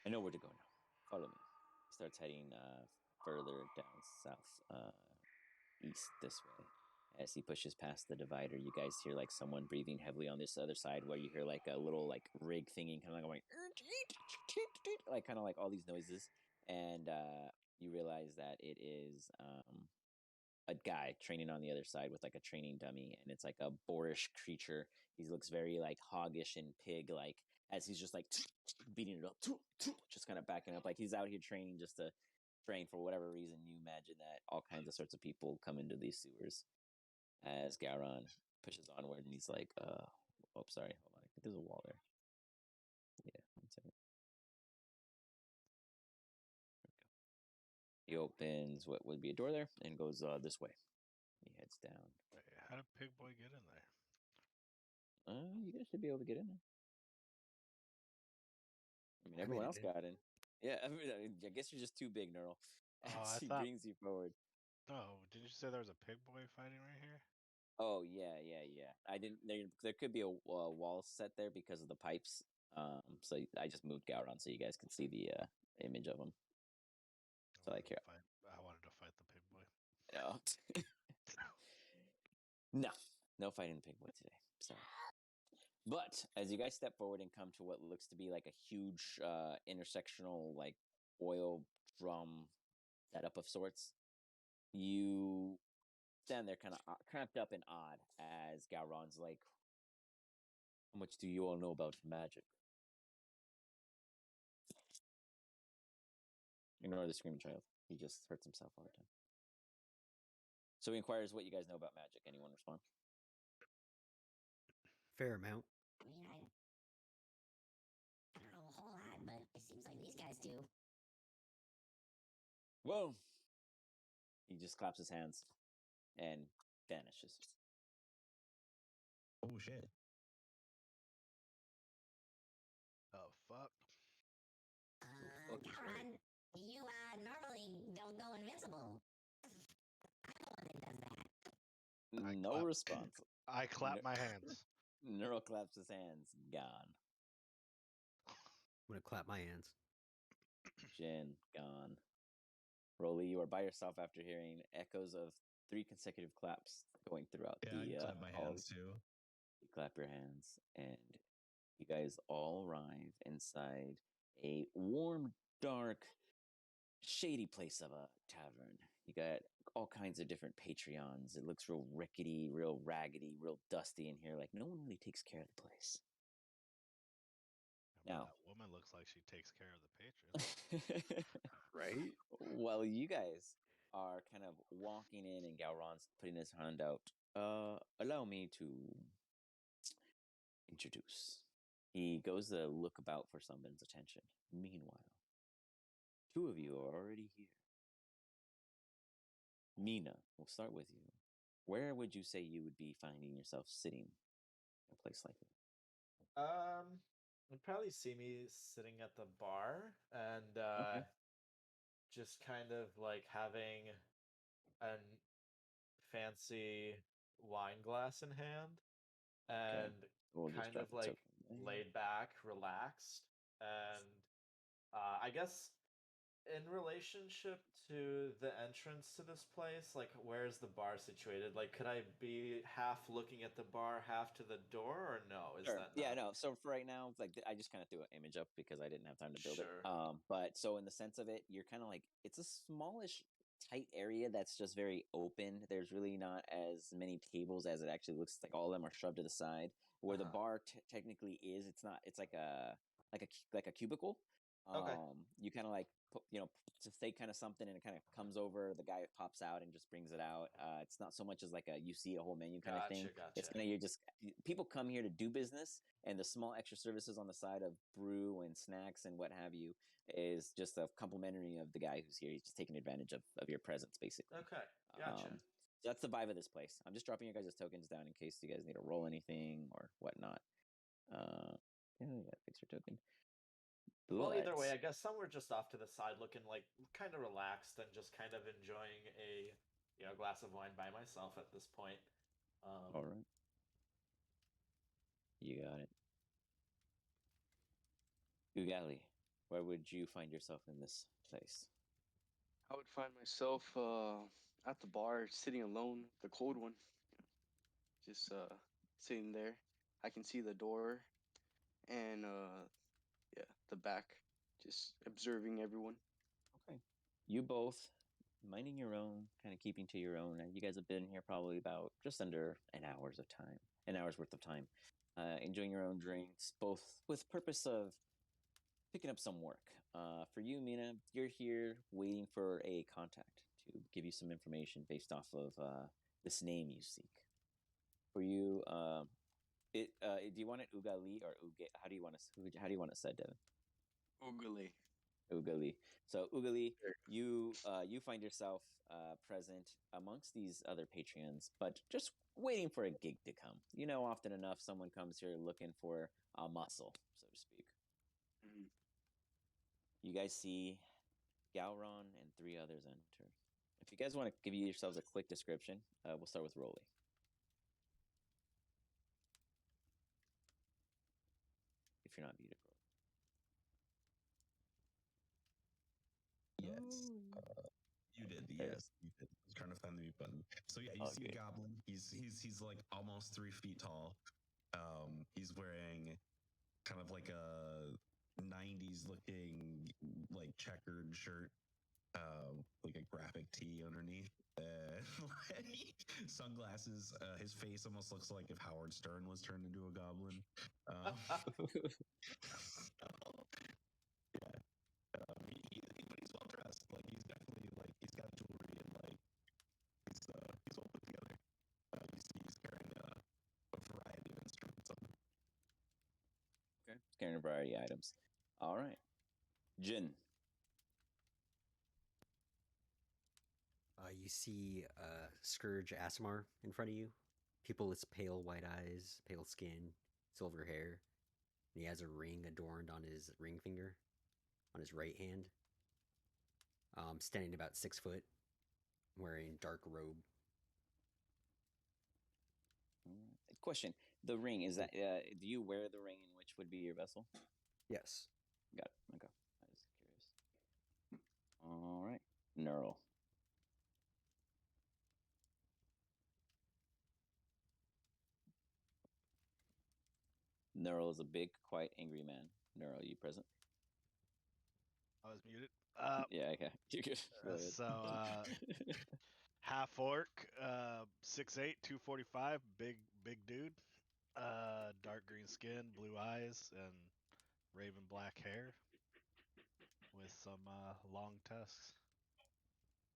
I know where to go now. Follow me. He starts heading further down south, east this way. As he pushes past the divider, you guys hear like someone breathing heavily on this other side, where you hear like a little like rig thingy kind of like going like kind of like all these noises, and you realize that it is a guy training on the other side with like a training dummy, and it's like a boorish creature. He looks very like hoggish and pig like, as he's just like beating it up, just kind of backing up, like he's out here training just to train for whatever reason. You imagine that all kinds of sorts of people come into these sewers as Gowron pushes onward, and he's like, oh, sorry, hold on, I think there's a wall there. Yeah, 1 second. He opens what would be a door there and goes this way. He heads down. Wait, how did Pig Boy get in there? You guys should be able to get in there. I mean, I everyone made else it in. got in. Yeah, I guess you're just too big, Neural. Oh, As I he thought. brings you forward. No, didn't you say there was a Pig Boy fighting right here? Oh yeah. I didn't. There could be a wall set there because of the pipes. So I just moved Gowron so you guys can see the image of him. So I like here, wanted to fight the Pig Boy. no, no fighting the pig boy today. Sorry. But as you guys step forward and come to what looks to be like a huge intersectional like oil drum setup of sorts, you stand there kind of cramped up and odd as Gowron's like, "How much do you all know about magic?" Ignore the screaming child. He just hurts himself all the time. So he inquires what you guys know about magic. Anyone respond? Fair amount. I mean, I don't know a whole lot, but it seems like these guys do. Whoa! He just claps his hands and vanishes. Oh shit. Oh fuck! Oh, he's right. Gowron, you normally don't go invincible. I'm the one that does that. No response. I clap my hands. Neural claps his hands. Gone. I'm gonna clap my hands. Jin, gone. Rolly, you are by yourself after hearing echoes of 3 consecutive claps going throughout Yeah, the I clap my halls. hands too. You clap your hands, and you guys all arrive inside a warm, dark, shady place of a tavern. You got all kinds of different Patreons. It looks real rickety, real raggedy, real dusty in here. Like no one really takes care of the place. Well, Now, that woman looks like she takes care of the patrons. Right? well, you guys are kind of walking in, and Gowron's putting his hand out. Allow me to introduce. He goes to look about for someone's attention. Meanwhile, 2 of you are already here. Mina, we'll start with you. Where would you say you would be finding yourself sitting in a place like that? You'd probably see me sitting at the bar and Okay. just kind of like having an fancy wine glass in hand Okay. and We'll just kind drop of the like token there. laid back, relaxed, and I guess in relationship to the entrance to this place, like where's the bar situated? Like, could I be half looking at the bar, half to the door, or no? Is Sure. that Yeah, not? no. So for right now, like I just kind of threw an image up because I didn't have time to build it. Sure. But so in the sense of it, you're kind of like it's a smallish, tight area that's just very open. There's really not as many tables as it actually looks like. All of them are shoved to the side. Where the Uh-huh. bar technically is, it's not. It's like a cubicle. Okay. You kind of like just say kind of something, and it kind of comes over. The guy pops out and just brings it out. It's not so much as like you see a whole menu kind of thing. It's Gotcha. kind of people come here to do business, and the small extra services on the side of brew and snacks and what have you is just a complimentary of the guy who's here. He's just taking advantage of your presence, basically. Okay, gotcha. So that's the vibe of this place. I'm just dropping your guys' tokens down in case you guys need to roll anything or whatnot. Yeah, fix your token. Well, either way, But- I guess some were just off to the side, looking like kind of relaxed and just kind of enjoying a glass of wine by myself at this point. All right. You got it. Ugali, where would you find yourself in this place? I would find myself at the bar, sitting alone, the cold one, just sitting there. I can see the door and yeah, the back, just observing everyone. Okay. You both minding your own, kind of keeping to your own. You guys have been here probably about just under an hour's worth of time. Enjoying your own drinks, both with purpose of picking up some work. For you, Mina, you're here waiting for a contact to give you some information based off of this name you seek. For you, do you want it Ugali or Uge? How do you want it said, Devin? Oogly. Ugali. So Ugali, you find yourself present amongst these other patrons, but just waiting for a gig to come. You know, often enough, someone comes here looking for a muscle, so to speak. Mm-hmm. You guys see Galron and 3 others enter. If you guys want to give yourselves a quick description, we'll start with Rolly. If you're not muted, Rolly. Yes. You did. Yes, you did. I was trying to find the mute button. So yeah, you see a goblin. He's like almost 3 feet tall. He's wearing kind of like a 90s looking like checkered shirt, like a graphic tee underneath. Sunglasses. His face almost looks like if Howard Stern was turned into a goblin. But he's well dressed. Like he's definitely like he's got jewelry and like he's well put together. You see, he's carrying a variety of instruments on him. Okay, he's carrying a variety of items. All right, Jin. You see Scourge Asimar in front of you. People with pale white eyes, pale skin, silver hair. And he has a ring adorned on his ring finger, on his right hand. Standing about 6 foot, wearing dark robe. Question: the ring is that? Do you wear the ring in which would be your vessel? Yes. Got it. Okay, I was curious. All right, Neural. Neural is a big, quite angry man. Neural, you present? I was muted. Yeah, okay. You're good. Go ahead. So half orc, 6'8", 245, big dude. Dark green skin, blue eyes, and raven black hair with some long tusks.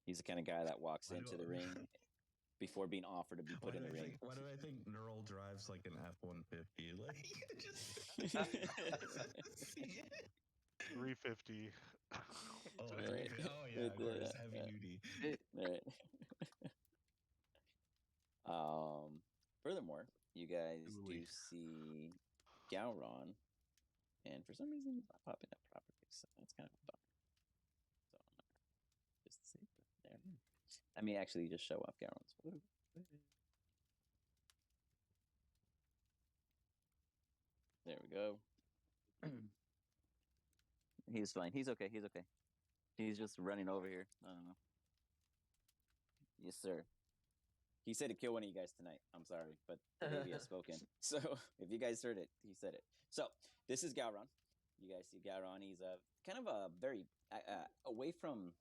He's the kind of guy that walks into the ring before being offered to be put in the ring. Why do I think Neural drives like an F-150? Like, just 350. Oh, Right. oh yeah, of course, heavy duty. Right. Furthermore, you guys do see Gowron, and for some reason he's not popping up properly, so that's kind of a bummer. So I'm not just to see there. I mean, actually, just show off Gowron's photo. There we go. He's fine. He's okay. He's okay. He's just running over here. I don't know. Yes, sir. He said to kill one of you guys tonight. I'm sorry, but the baby has spoken. So if you guys heard it, he said it. So this is Gowron. You guys see Gowron. He's a kind of a very away from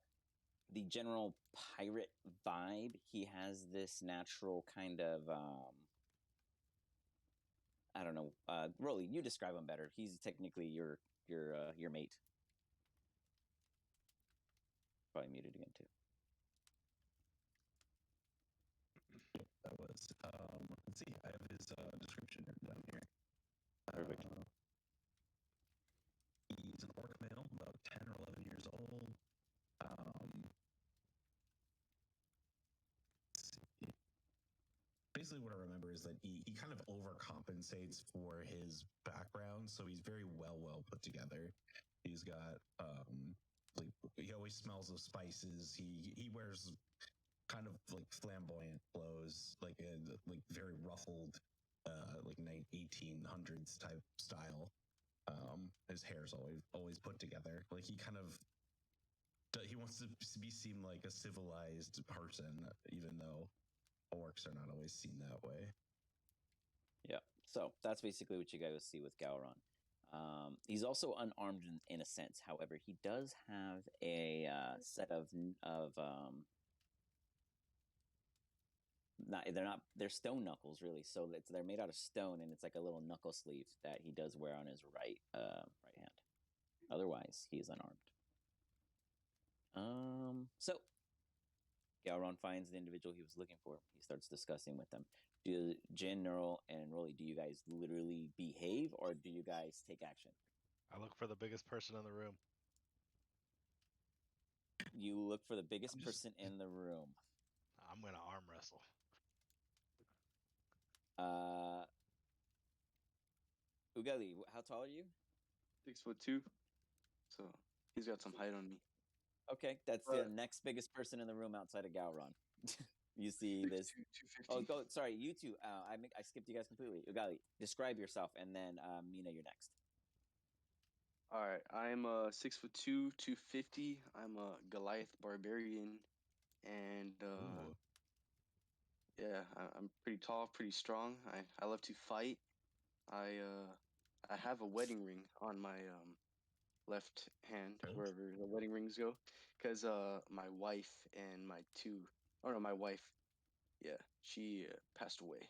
the general pirate vibe. He has this natural kind of I don't know. Rolly, you describe him better. He's technically your mate. probably muted again too. That was. Let's see. I have his description written down here. Perfect. He's an orc male, about 10 or 11 years old. Basically, what I remember is that he kind of overcompensates for his background, so he's very well put together. He's got like he always smells of spices. He wears kind of like flamboyant clothes, like very ruffled, like 1800s type style. His hair's always put together. Like he kind of he wants to be seen like a civilized person, even though orcs are not always seen that way. Yeah. So that's basically what you guys see with Gowron. He's also unarmed in a sense. However, he does have a set of they're stone knuckles really. So they're made out of stone, and it's like a little knuckle sleeve that he does wear on his right hand. Otherwise, he is unarmed. So Gowron finds the individual he was looking for. He starts discussing with them. Do Jin, Neural, and Rolly, do you guys literally behave, or do you guys take action? I look for the biggest person in the room. You look for the biggest person in the room. I'm gonna arm wrestle. Ugali, how tall are you? 6'2". So he's got some height on me. Okay, that's the next biggest person in the room outside of Gowron. You see this. 250. Oh, go. Sorry, you two. I skipped you guys completely. Ugali, describe yourself, and then Mina, you're next. All right, I'm 6'2", 250. I'm a Goliath barbarian, and yeah, I'm pretty tall, pretty strong. I love to fight. I have a wedding ring on my left hand, wherever the wedding rings go, because my wife and my wife, yeah, she passed away,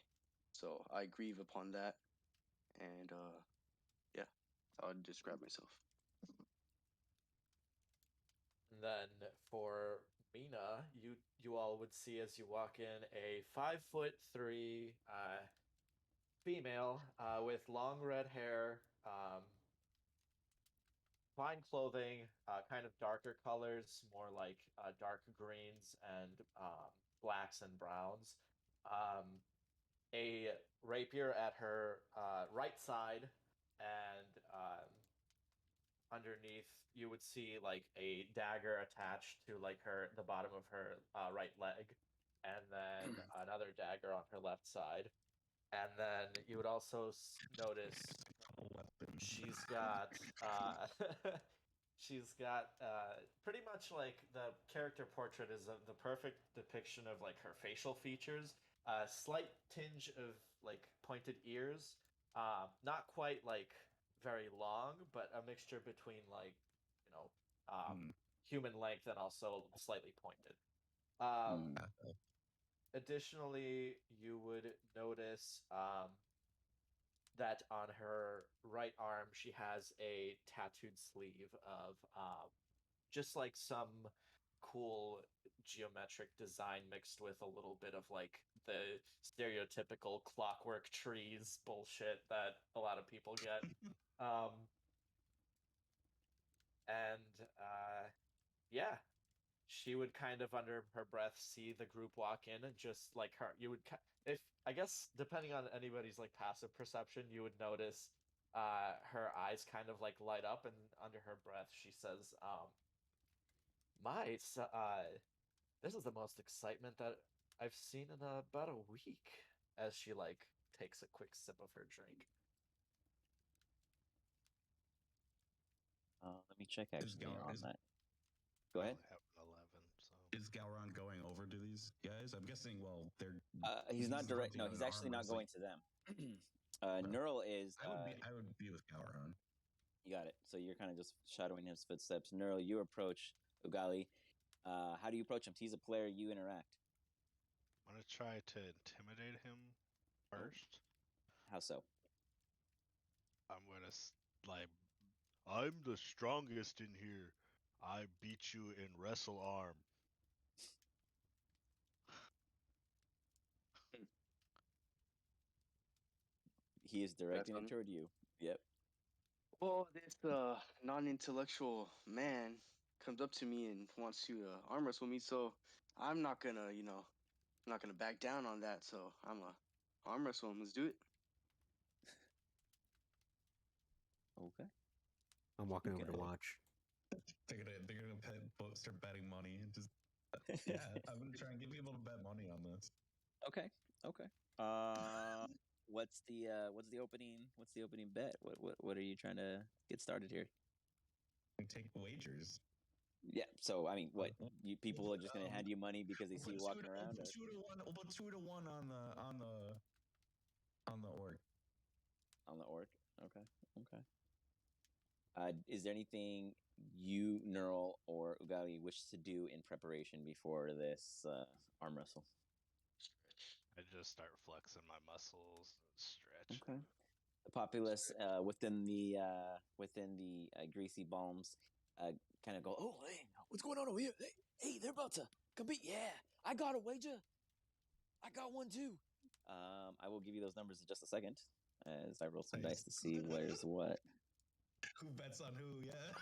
so I grieve upon that, and yeah, I would describe myself. And then for Mina, you all would see as you walk in a 5'3" female with long red hair, fine clothing, kind of darker colors, more like dark greens and blacks and browns. A rapier at her right side, and underneath you would see like a dagger attached to like the bottom of her right leg, and then another dagger on her left side, and then you would also notice she's got she's got pretty much like the character portrait is the perfect depiction of like her facial features, a slight tinge of like pointed ears, not quite like very long, but a mixture between like, you know, human length and also slightly pointed. Additionally, you would notice that on her right arm she has a tattooed sleeve of just like some cool geometric design mixed with a little bit of like the stereotypical clockwork trees bullshit that a lot of people get. And yeah, she would kind of under her breath see the group walk in, and just like her, you would, if I guess depending on anybody's like passive perception, you would notice her eyes kind of like light up, and under her breath she says, this is the most excitement that I've seen in about a week," as she like takes a quick sip of her drink. Let me check actually on that. Go ahead. I have an 11. So is Gowron going over to these guys? I'm guessing. Well, they're. He's not direct. No, hunting he's an actually arm not going to them. Neural is. I would be with Gowron. You got it. So you're kind of just shadowing his footsteps. Neural, you approach Ugali. How do you approach him? He's a player. You interact. I'm gonna try to intimidate him first. How so? I'm gonna like, I'm the strongest in here. I beat you in wrestle arm. He is directing it toward you. Yep. Well, this non-intellectual man comes up to me and wants to arm wrestle me, so I'm not gonna, I'm not gonna back down on that. So I'm a arm wrestle him. Let's do it. Okay. I'm walking over to Okay. watch. They're gonna start betting money and just yeah. I'm gonna try and get people to bet money on this. Okay. Okay. What's the opening bet? What are you trying to get started here? And take wagers. Yeah. So I mean, what people are just gonna hand you money because they see you walking around? We'll put 2 to 1 on the orc. On the orc. Okay. Okay. Is there anything you, Neural, or Ugali wish to do in preparation before this arm wrestle? I just start flexing my muscles, stretch. Okay. The populace within the greasy balms kind of go, oh, hey, what's going on over here? Hey, they're about to compete. Yeah, I got a wager. I got one too. I will give you those numbers in just a second as I roll some dice to see where's what. Who bets on who? Yeah.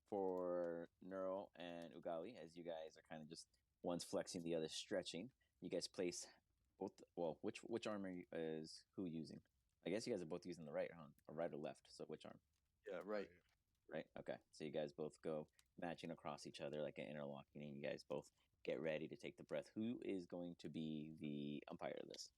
For Neural and Ugali, as you guys are kind of just one's flexing, the other stretching. You guys place both. Well, which arm is who using? I guess you guys are both using the right arm, or right or left. So which arm? Yeah, right. Right. Okay. So you guys both go matching across each other like an interlocking, and you guys both get ready to take the breath. Who is going to be the umpire of this?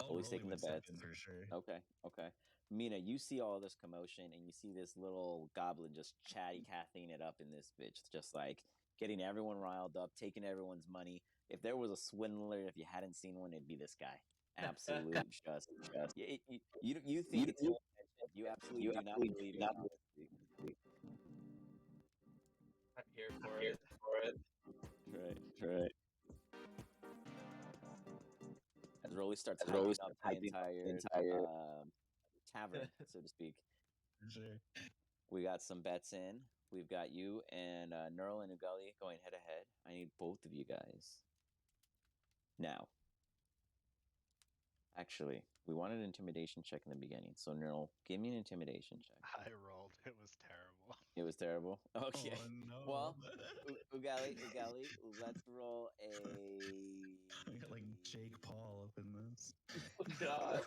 Always taking the bets. For sure. Okay. Okay. Mina, you see all this commotion and you see this little goblin just chatty Cathying it up in this bitch, just like getting everyone riled up, taking everyone's money. If there was a swindler, if you hadn't seen one, it'd be this guy. Absolute just. You think it's your intention. You absolutely do not believe it. I'm here for it. Right. As Rolly starts hyping up the entire tavern, so to speak. For sure. We got some bets in. We've got you and Neural and Ugali going head to head. I need both of you guys. Now, actually, we wanted an intimidation check in the beginning. So, Neural, give me an intimidation check. I rolled. It was terrible. It was terrible. Okay. Oh, no. Well, Ugali, let's roll a. I got like Jake Paul up in this. Oh, God.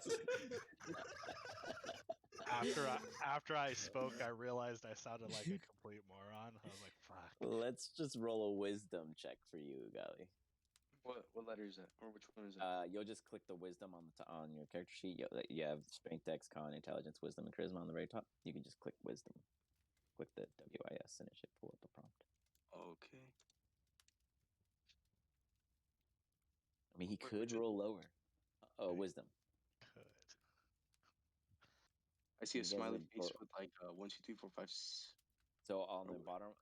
After I spoke, I realized I sounded like a complete moron. I was like, "Fuck." Let's just roll a wisdom check for you, Ugali. What letter is that, or which one is that? You'll just click the wisdom on your character sheet. You have strength, dex, con, intelligence, wisdom, and charisma on the very top. You can just click wisdom. Click the WIS and it should pull up a prompt. Okay. I mean, he could roll lower. Oh, wisdom. Could. I see a You guys smiley are face both- with like 1, 2, 3, 4, 5. So on the bottom,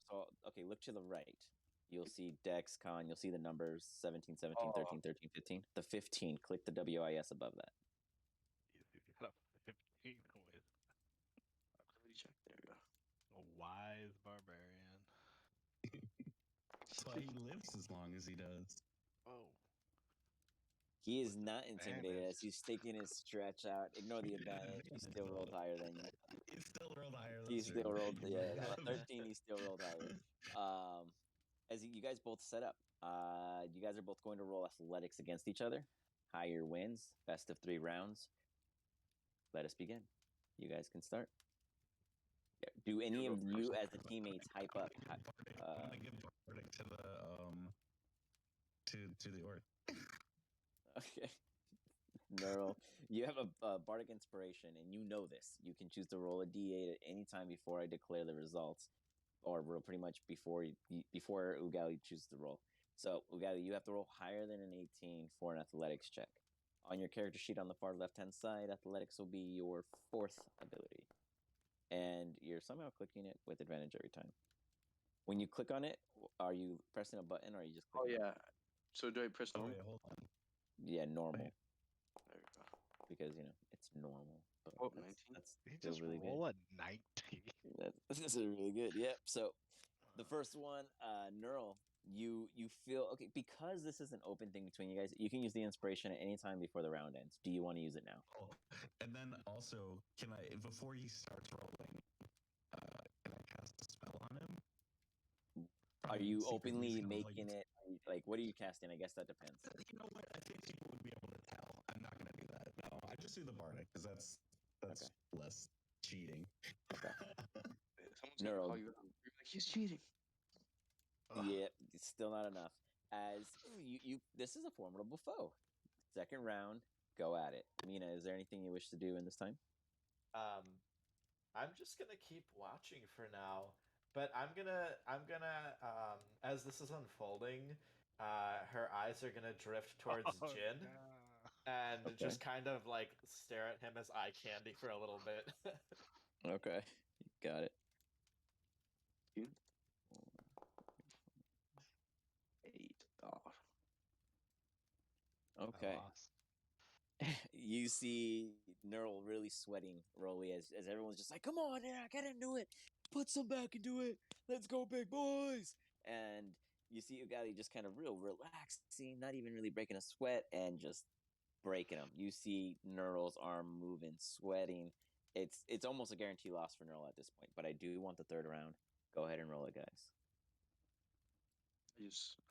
okay, look to the right. You'll see dex, con. You'll see the numbers 17, 17, 13, 13, 15. The 15. Click the WIS above that. You got a 15 with Check. There we go. a wise barbarian. That's why he lives as long as he does. Oh. He is not intimidated advantage. as he's taking his stretch out. Ignore the advantage. He still rolled higher than you. He still rolled higher. He still rolled, yeah, Yeah. 13. He still rolled higher. As you guys both set up, you guys are both going to roll athletics against each other. Higher wins. Best of 3 rounds. Let us begin. You guys can start. Do any of you as the teammates hype up? I'm gonna give Bardic to the to the orc. Okay. Neural, you have a bardic inspiration, and you know this. You can choose to roll a d8 at any time before I declare the results, or roll pretty much before Ugali chooses to roll. So, Ugali, you have to roll higher than an 18 for an athletics check. On your character sheet on the far left-hand side, athletics will be your 4th ability. And you're somehow clicking it with advantage every time. When you click on it, are you pressing a button, or are you just clicking Oh, yeah. So do I press Oh normal? wait, hold on. Yeah, normal. Wait. There we go. because it's normal. But Oh, that's 19. that's He still just really good. roll a 19. This is really good. Yep. So the first one, Neural, you feel okay because this is an open thing between you guys. You can use the inspiration at any time before the round ends. Do you want to use it now? Oh, and then also, can I, before he starts rolling, can I cast a spell on him? Are Probably you secretly openly sound making it? Like, what are you casting? I guess that depends. You know what? I think people would be able to tell. I'm not going to do that. No, I just do the bardic because that's Okay. less cheating. Okay. Someone's gonna Neural. call you out. You're like, he's cheating. Yeah, it's still not enough. As you, this is a formidable foe. Second round, go at it. Mina, is there anything you wish to do in this time? I'm just gonna keep watching for now, but I'm gonna as this is unfolding, her eyes are gonna drift towards Oh, Jin no. and Okay. just kind of like stare at him as eye candy for a little bit. Okay, got it. 8. Oh, Okay. I lost. You see Neural really sweating Rolly as everyone's just like, come on, yeah, get into it. Put some back into it. Let's go, big boys. And you see Ugali just kind of real relaxing, not even really breaking a sweat and just breaking him. You see Neural's arm moving, sweating. It's almost a guarantee loss for Neural at this point, but I do want the third round. Go ahead and roll it, guys.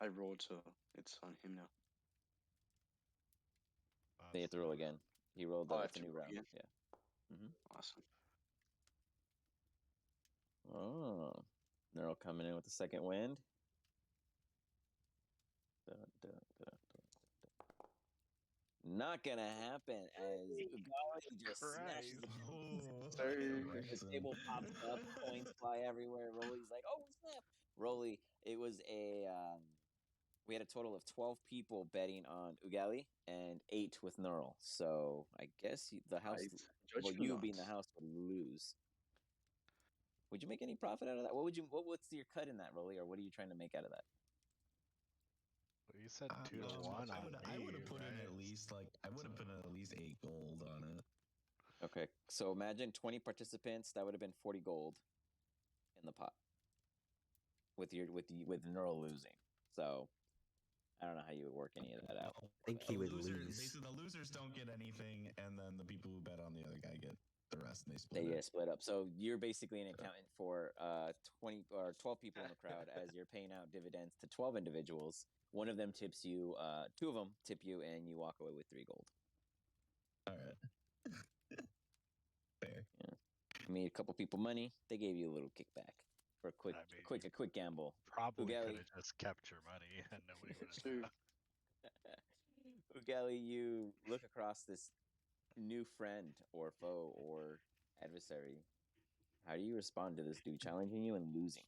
I rolled, so it's on him now. They have to roll again. He rolled Oh, I it's have a to new roll round. again? Yeah. Awesome. Oh. Neural coming in with the second wind. Dun, dun, dun, dun. Not gonna happen as Ugali just smashes Christ. the table pops up, coins fly everywhere. Rolly's like, "Oh snap!" Rolly, it was we had a total of 12 people betting on Ugali and 8 with Neural. So I guess the house, Right. well, Judgment you being the knots. house would lose. Would you make any profit out of that? What's your cut in that, Rolly, or what are you trying to make out of that? You said 2-1 on I me, would have put in right? at least I would have put in at least 8 gold on it. Okay, so imagine 20 participants. That would have been 40 gold in the pot with Neural losing. So I don't know how you would work any of that out. I think he would lose. Basically, the losers don't get anything, and then the people who bet on the other guy get the rest, and they split They it. get split up. So you're basically an accountant for 20 or 12 people in the crowd as you're paying out dividends to 12 individuals. One of them tips you, 2 of them tip you, and you walk away with 3 gold. All right. Fair. Yeah. You made a couple people money. They gave you a little kickback for a quick gamble. Probably Ugali. could have just kept your money and nobody would have True. known. Ugali, you look across this new friend or foe or adversary. How do you respond to this dude challenging you and losing?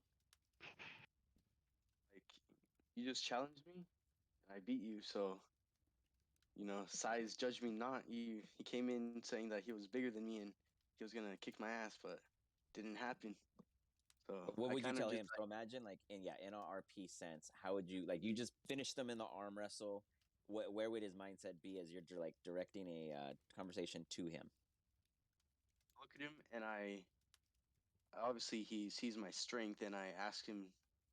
Like, you just challenged me, and I beat you, so size judge me not. He came in saying that he was bigger than me and he was gonna kick my ass, but didn't happen. So What I would you kind of tell just him? So imagine, like, in a RP sense, how would you, like, you just finished them in the arm wrestle? Where would his mindset be as you're like directing a conversation to him? look at him, and I obviously he sees my strength, and I ask him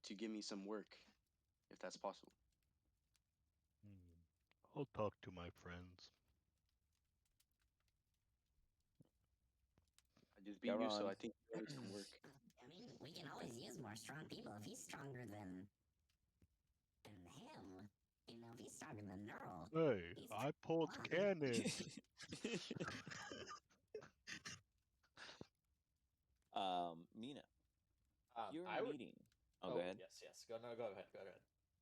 to give me some work, if that's possible. I'll talk to my friends. I just beat you, so Garon. I think you owe me some work. I mean, we can always use more strong people. If he's stronger than him, if he's stronger than Neural. Hey, I pulled cannons. Mina, you're I would. meeting. Go ahead. Yes. Go ahead.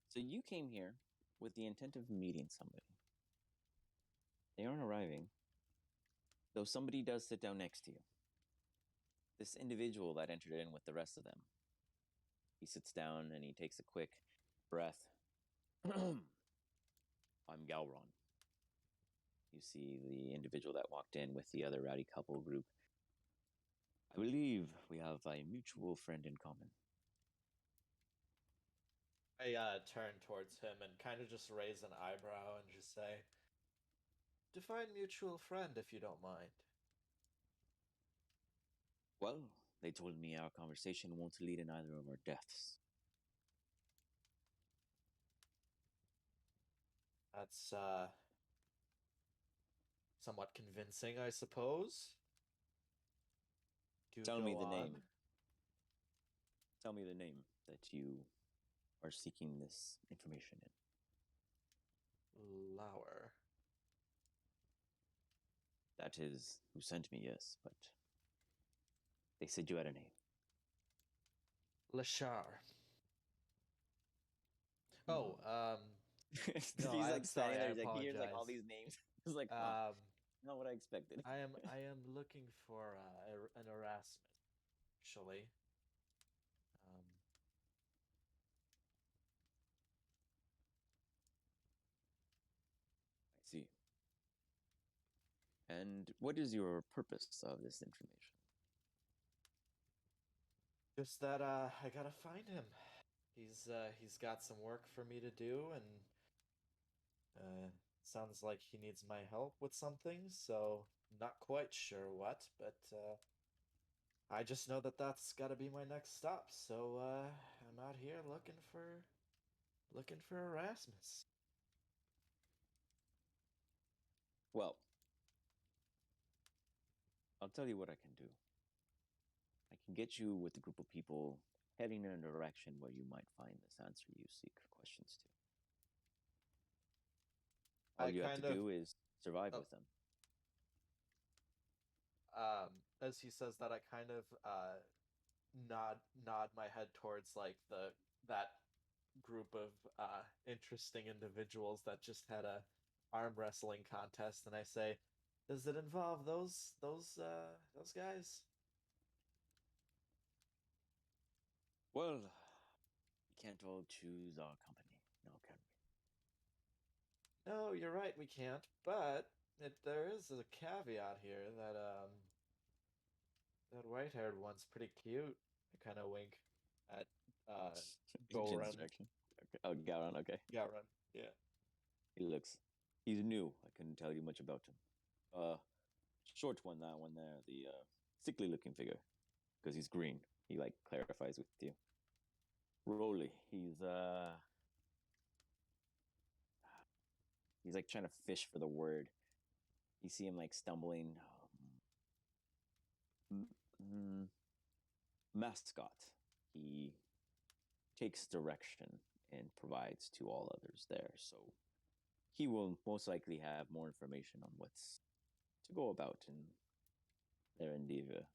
So you came here with the intent of meeting somebody. They aren't arriving, though somebody does sit down next to you. This individual that entered in with the rest of them. He sits down and he takes a quick breath. I'm Galron. You see the individual that walked in with the other rowdy couple group. I believe we have a mutual friend in common. I turn towards him and kind of just raise an eyebrow and just say, define mutual friend if you don't mind. Well, they told me our conversation won't lead in either of our deaths. That's somewhat convincing, I suppose. Do Tell go me the on. name. Tell me the name that you are seeking this information in. Lauer. That is who sent me, yes, but they said you had a name. Lashar. Oh, He's no, like I'm sorry, standing there. I He's like, he hears like all apologize. these names. It's like, huh, not what I expected. I am looking for an Erasmus, actually. I see. And what is your purpose of this information? Just that I gotta find him. He's got some work for me to do, and sounds like he needs my help with something. So not quite sure what, but I just know that that's got to be my next stop. So I'm out here looking for Erasmus. Well, I'll tell you what I can do. I can get you with a group of people heading in a direction where you might find this answer you seek questions to. All I you have kind to of- do is survive oh. with them. As he says that, I kind of nod my head towards like that group of interesting individuals that just had a arm wrestling contest, and I say, "Does it involve those guys?" Well, we can't all choose our company, no, can we? No, you're right, we can't. But there is a caveat here that that white-haired one's pretty cute. I kind of wink at Jin's Goran. direction. Okay. Oh, Gowron, okay. Gowron, yeah. He's new. I couldn't tell you much about him. Short one, that one there, the sickly looking figure, because he's green. He like clarifies with you. Roly, he's like trying to fish for the word. You see him like stumbling. Mascot. He takes direction and provides to all others there. So he will most likely have more information on what's to go about in their endeavor.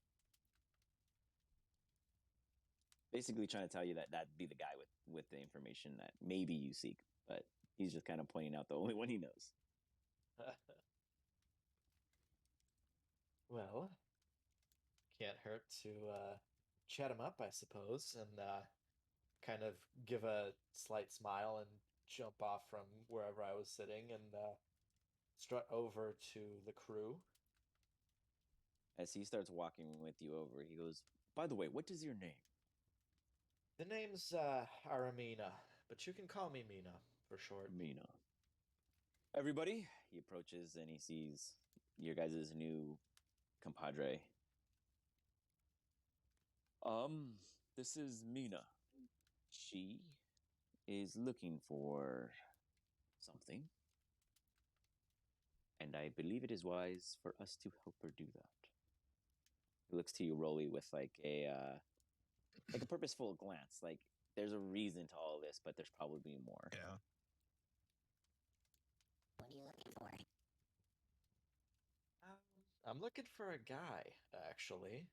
Basically trying to tell you that that'd be the guy with the information that maybe you seek, but he's just kind of pointing out the only one he knows. Well, can't hurt to chat him up, I suppose, and kind of give a slight smile and jump off from wherever I was sitting and strut over to the crew. As he starts walking with you over, he goes, "By the way, what is your name?" The name's Aramina, but you can call me Mina for short. Mina. Everybody, he approaches and he sees your guys' new compadre. This is Mina. She is looking for something, and I believe it is wise for us to help her do that. He looks to you, Rolly, with like a purposeful glance. Like there's a reason to all this, but there's probably more. Yeah. What are you looking for? I'm looking for a guy, actually.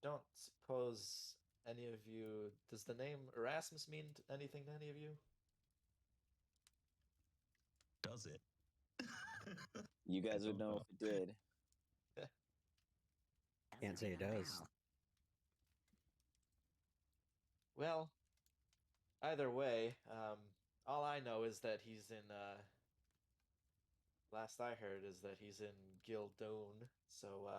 Don't suppose any of you. Does the name Erasmus mean anything to any of you? Does it? You guys would know if it did. Can't say it does. Well, either way, all I know is that he's in. Last I heard is that he's in Gildone. So,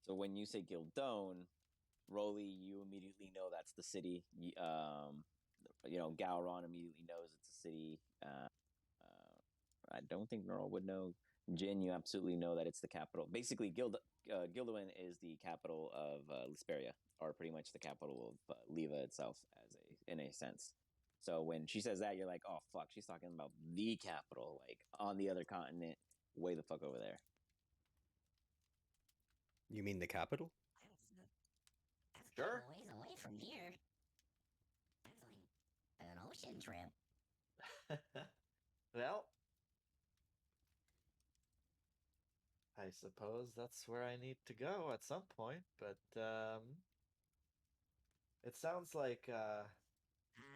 So when you say Gildone, Rolly, you immediately know that's the city. You know, Gowron immediately knows it's a city. I don't think Neural would know. Jin, you absolutely know that it's the capital. Basically, Gildoin is the capital of Lisperia, or pretty much the capital of Leva itself, in a sense. So when she says that, you're like, oh fuck, she's talking about the capital, like on the other continent, way the fuck over there. You mean the capital? That's Sure. a ways away from here. That's like an ocean trip. Well, I suppose that's where I need to go at some point, but it sounds like We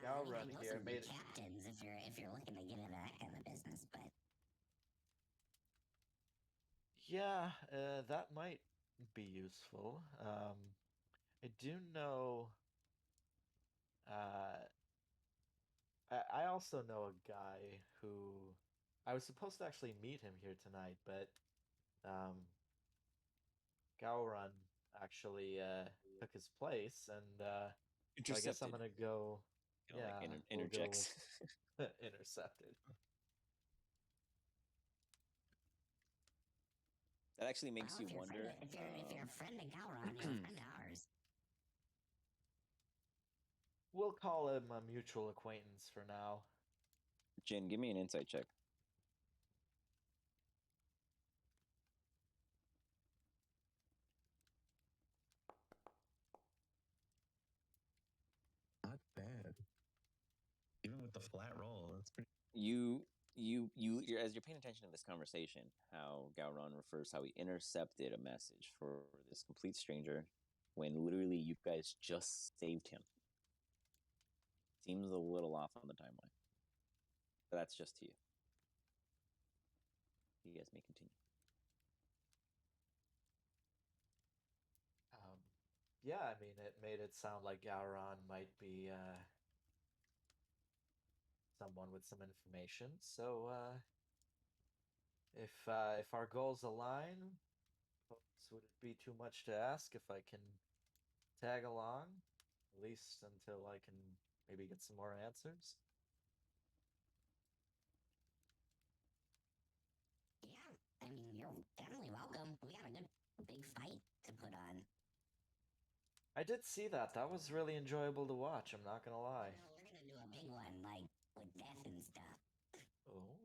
Galrun could know here some made good captains if you're looking to get into that kind of business, but yeah, that might be useful. I do know. Uh, I also know a guy who I was supposed to actually meet him here tonight, but um, Gowron actually took his place, and so I guess I'm Intercepted. gonna go. Kind of Yeah, like we'll go interjects. with intercepted. That actually makes well, you if you're, wonder. if you're a friend of Gowron, you're a friend of ours. We'll call him a mutual acquaintance for now. Jin, give me an insight check. Not bad. Even with the flat roll, that's pretty. You're, as you're paying attention to this conversation, how Gowron refers how he intercepted a message for this complete stranger when literally you guys just saved him. Seems a little off on the timeline. But that's just to you. You guys may continue. Yeah, I mean, it made it sound like Gowron might be someone with some information. So if our goals align, folks, would it be too much to ask if I can tag along, at least until I can maybe get some more answers? Yeah, I mean, you're definitely welcome. We got a good big fight to put on. I did see that. That was really enjoyable to watch. I'm not gonna lie. You know, we're gonna do a big one, like with death and stuff. Oh.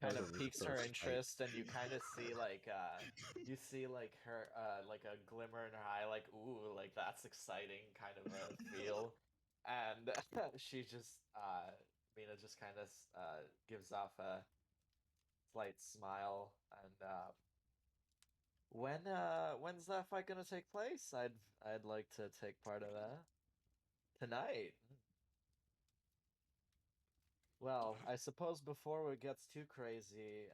That Kind was of a really piques her close fight. interest, and you kind of see like you see like her like a glimmer in her eye, like ooh, like that's exciting kind of a feel, and she just Mina just kind of gives off a slight smile, and when's that fight gonna take place? I'd like to take part of that tonight. Well, I suppose before it gets too crazy,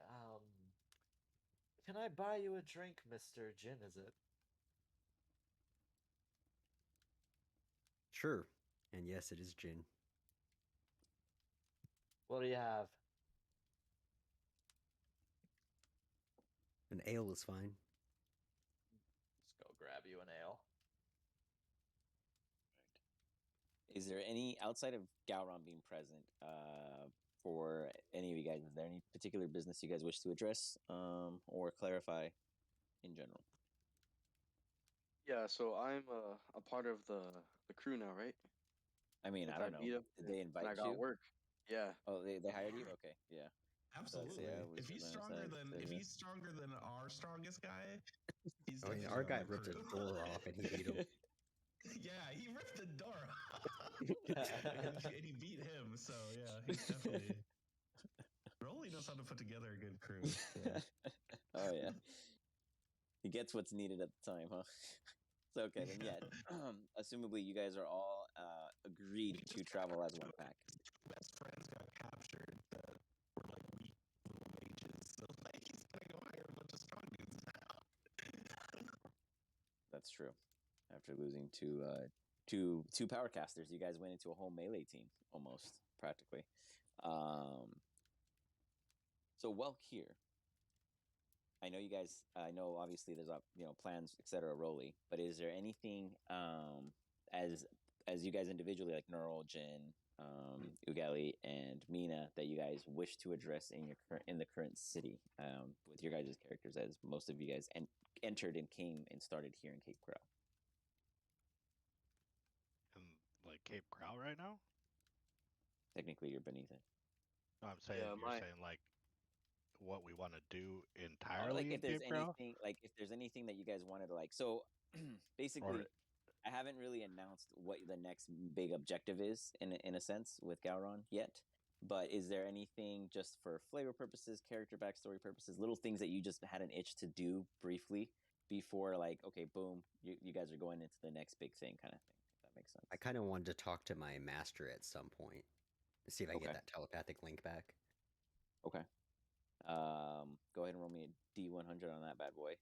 can I buy you a drink, Mr. Jin, is it? Sure. And yes, it is gin. What do you have? An ale is fine. Just go grab you an ale. Is there any, outside of Gowron being present, for any of you guys, is there any particular business you guys wish to address or clarify in general? Yeah, so I'm a part of the crew now, right? I mean, I With don't know. Ibita, Did they and invite I got you? work. Yeah. Oh, they hired you? Okay, yeah. Absolutely. Yeah, I was if he's gonna stronger say, than so, if yeah. he's stronger than our strongest guy, he's I mean, definitely our on guy the ripped a crew. door off and he beat him. Yeah, he ripped the door off. and he beat him, so yeah, he's definitely. Rolly knows how to put together a good crew. So. Oh yeah, he gets what's needed at the time, huh? So okay, then yeah. Assumably, you guys are all agreed to travel as one pack. Best friends got captured that were like weak little mages, so like he's gonna go hire a bunch of strong dudes now. That's true. After losing two power casters, you guys went into a whole melee team almost practically. So Welk here. I know you guys. I know obviously there's plans, etc. Roly, but is there anything as as you guys individually, like Neural, Jin, Ugali, and Mina, that you guys wish to address in the current city with your guys' characters, as most of you guys entered and came and started here in Cape Crow. In like Cape Crow right now? Technically, you're beneath it. No, I'm saying you're saying like what we want to do entirely Like if in there's Cape Crow? anything that you guys wanted to like. So basically, I haven't really announced what the next big objective is in a sense with Gowron yet. But is there anything just for flavor purposes, character backstory purposes, little things that you just had an itch to do briefly before, like, okay, boom, you guys are going into the next big thing, kind of thing? If that makes sense. I kind of wanted to talk to my master at some point and see if I can Okay. get that telepathic link back. Okay. Go ahead and roll me a D100 on that bad boy.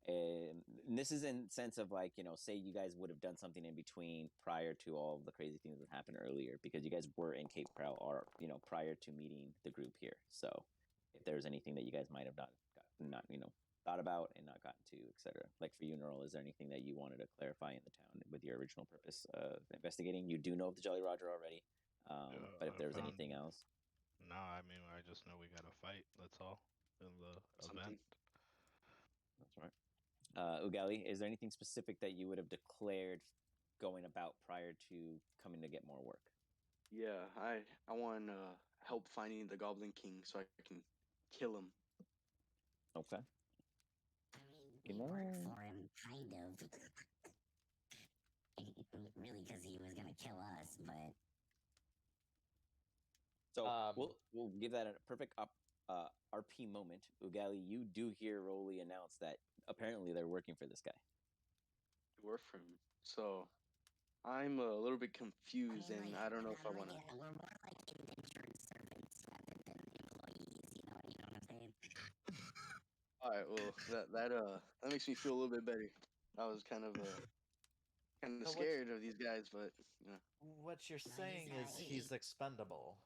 And this is in sense of like, say you guys would have done something in between prior to all of the crazy things that happened earlier, because you guys were in Cape Crow or, prior to meeting the group here. So if there's anything that you guys might have not thought about and not gotten to, etc. Like for you, Neural, is there anything that you wanted to clarify in the town with your original purpose of investigating? You do know of the Jolly Roger already. But if there's anything else. No, I mean, I just know we got to fight. That's all in the event. That's right. Ugali, is there anything specific that you would have declared going about prior to coming to get more work? Yeah, I want help finding the Goblin King so I can kill him. Okay. I mean, we work for him, kind of. Really, because he was gonna kill us, but. So we'll give that a perfect RP moment. Ugali, you do hear Rolly announce that apparently they're working for this guy. Work for him. So I'm a little bit confused, and I don't know if I want to. We're more like indentured servants rather than employees. You know what I'm saying? All right, well that makes me feel a little bit better. I was kind of scared of these guys, but What you're saying is he's expendable.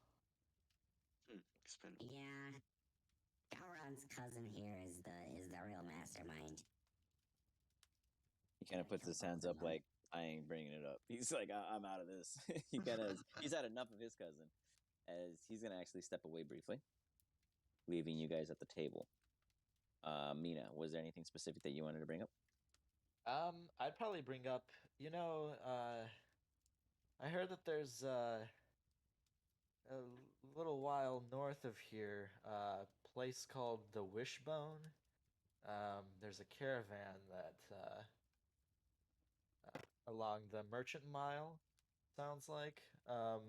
Expendable. Yeah. Gowron's cousin here is the real mastermind. He kind of puts his hands up like, I ain't bringing it up. He's like, I'm out of this. He's had enough of his cousin, as he's going to actually step away briefly, leaving you guys at the table. Mina, was there anything specific that you wanted to bring up? I'd probably bring up, I heard that there's a little while north of here, a place called the Wishbone. There's a caravan that along the Merchant Mile, sounds like. I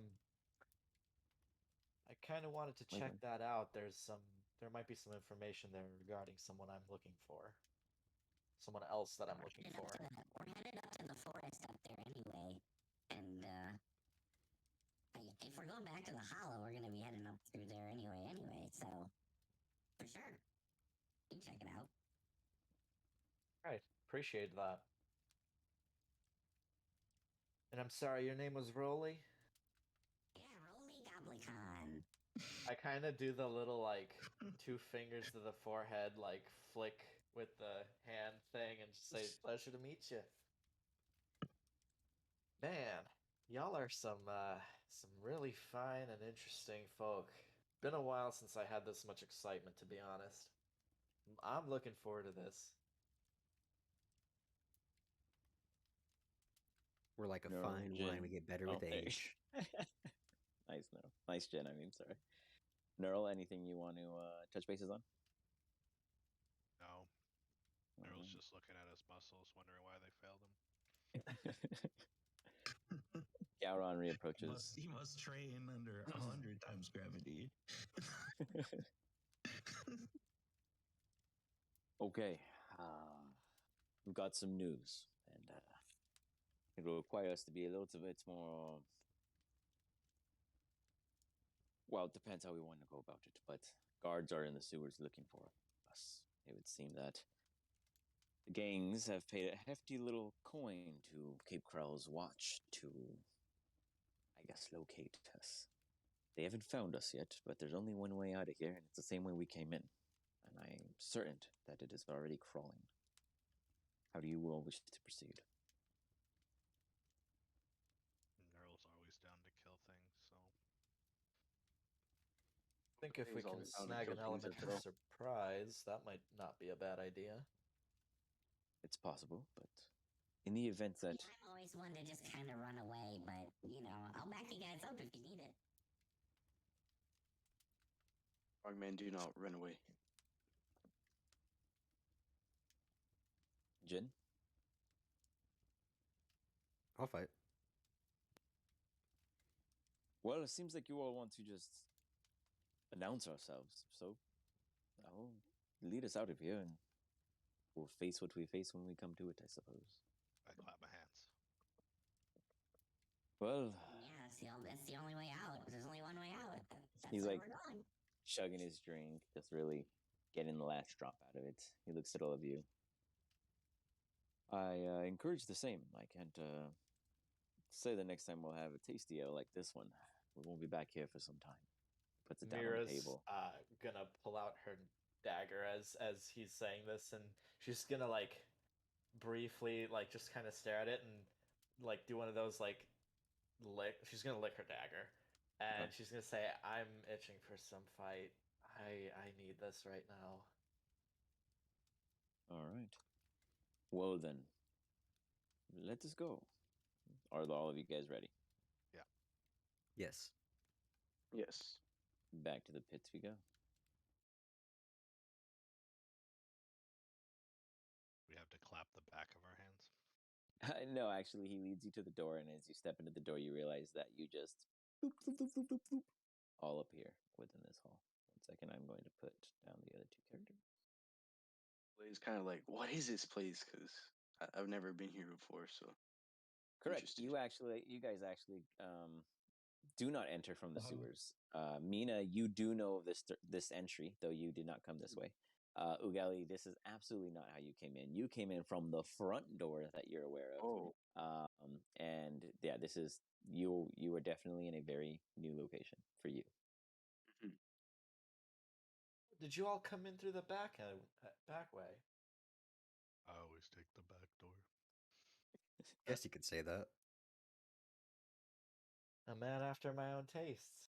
kind of wanted to check that out. There might be some information there regarding someone I'm looking for. Someone else that I'm looking for. We're headed up to the forest up there anyway, and if we're going back to the Hollow, we're gonna be heading up through there anyway. So for sure, you can check it out. Right, appreciate that. And I'm sorry, your name was Rolly? Yeah, Rolly Goblicon. I kind of do the little, like, 2 fingers to the forehead, like, flick with the hand thing and just say, pleasure to meet you. Man, y'all are some really fine and interesting folk. Been a while since I had this much excitement, to be honest. I'm looking forward to this. We're like a fine wine. We get better with age. Nice, Neural. Nice, Jen. I mean, sorry. Neural, anything you want to touch bases on? No. Neural's just looking at his muscles, wondering why they failed him. Gowron reapproaches. He must train under 100 times gravity. Okay. We've got some news, and it will require us to be a little bit more. Well, it depends how we want to go about it, but guards are in the sewers looking for us. It would seem that the gangs have paid a hefty little coin to Cape Crow's watch to, I guess, locate us. They haven't found us yet, but there's only one way out of here, and it's the same way we came in. And I'm certain that it is already crawling. How do you all wish to proceed? I think if we Plays all can the time to snag kill an things element that of throw. surprise, that might not be a bad idea. It's possible, but in the event that I'm always one to just kind of run away, but, I'll back you guys up if you need it. Frogmen do not run away. Jin, I'll fight. well, it seems like you all want to just announce ourselves, so I'll lead us out of here, and we'll face what we face when we come to it, I suppose. I clap my hands. Well, Yeah, that's the only way out. There's only one way out. That's He's where like- we're going. chugging his drink, just really getting the last drop out of it. He looks at all of you. I encourage the same. I can't say the next time we'll have a tasty ale like this one. We won't be back here for some time. Puts it down on the Mira's table. gonna pull out her dagger as he's saying this, and she's gonna like briefly like just kind of stare at it and like do one of those like lick. She's gonna lick her dagger, and she's gonna say, "I'm itching for some fight. I need this right now." All right. Well then, let us go. Are all of you guys ready? Yes. Yes. Back to the pits we go. We have to clap the back of our hands. No, actually, he leads you to the door, and as you step into the door, you realize that you just bloop, bloop, bloop, bloop, bloop, bloop, all up here within this hall. 1 second, I'm going to put down the other 2 characters. It's kind of like, what is this place? Because I've never been here before, so. Correct. Interested. You guys actually do not enter from the Oh. sewers. Mina, you do know of this entry, though you did not come this way. Ugali, this is absolutely not how you came in. You came in from the front door that you're aware of. Oh, And yeah, this is you. You are definitely in a very new location for you. Did you all come in through the back way? I always take the back door. Guess you could say that. A man after my own tastes.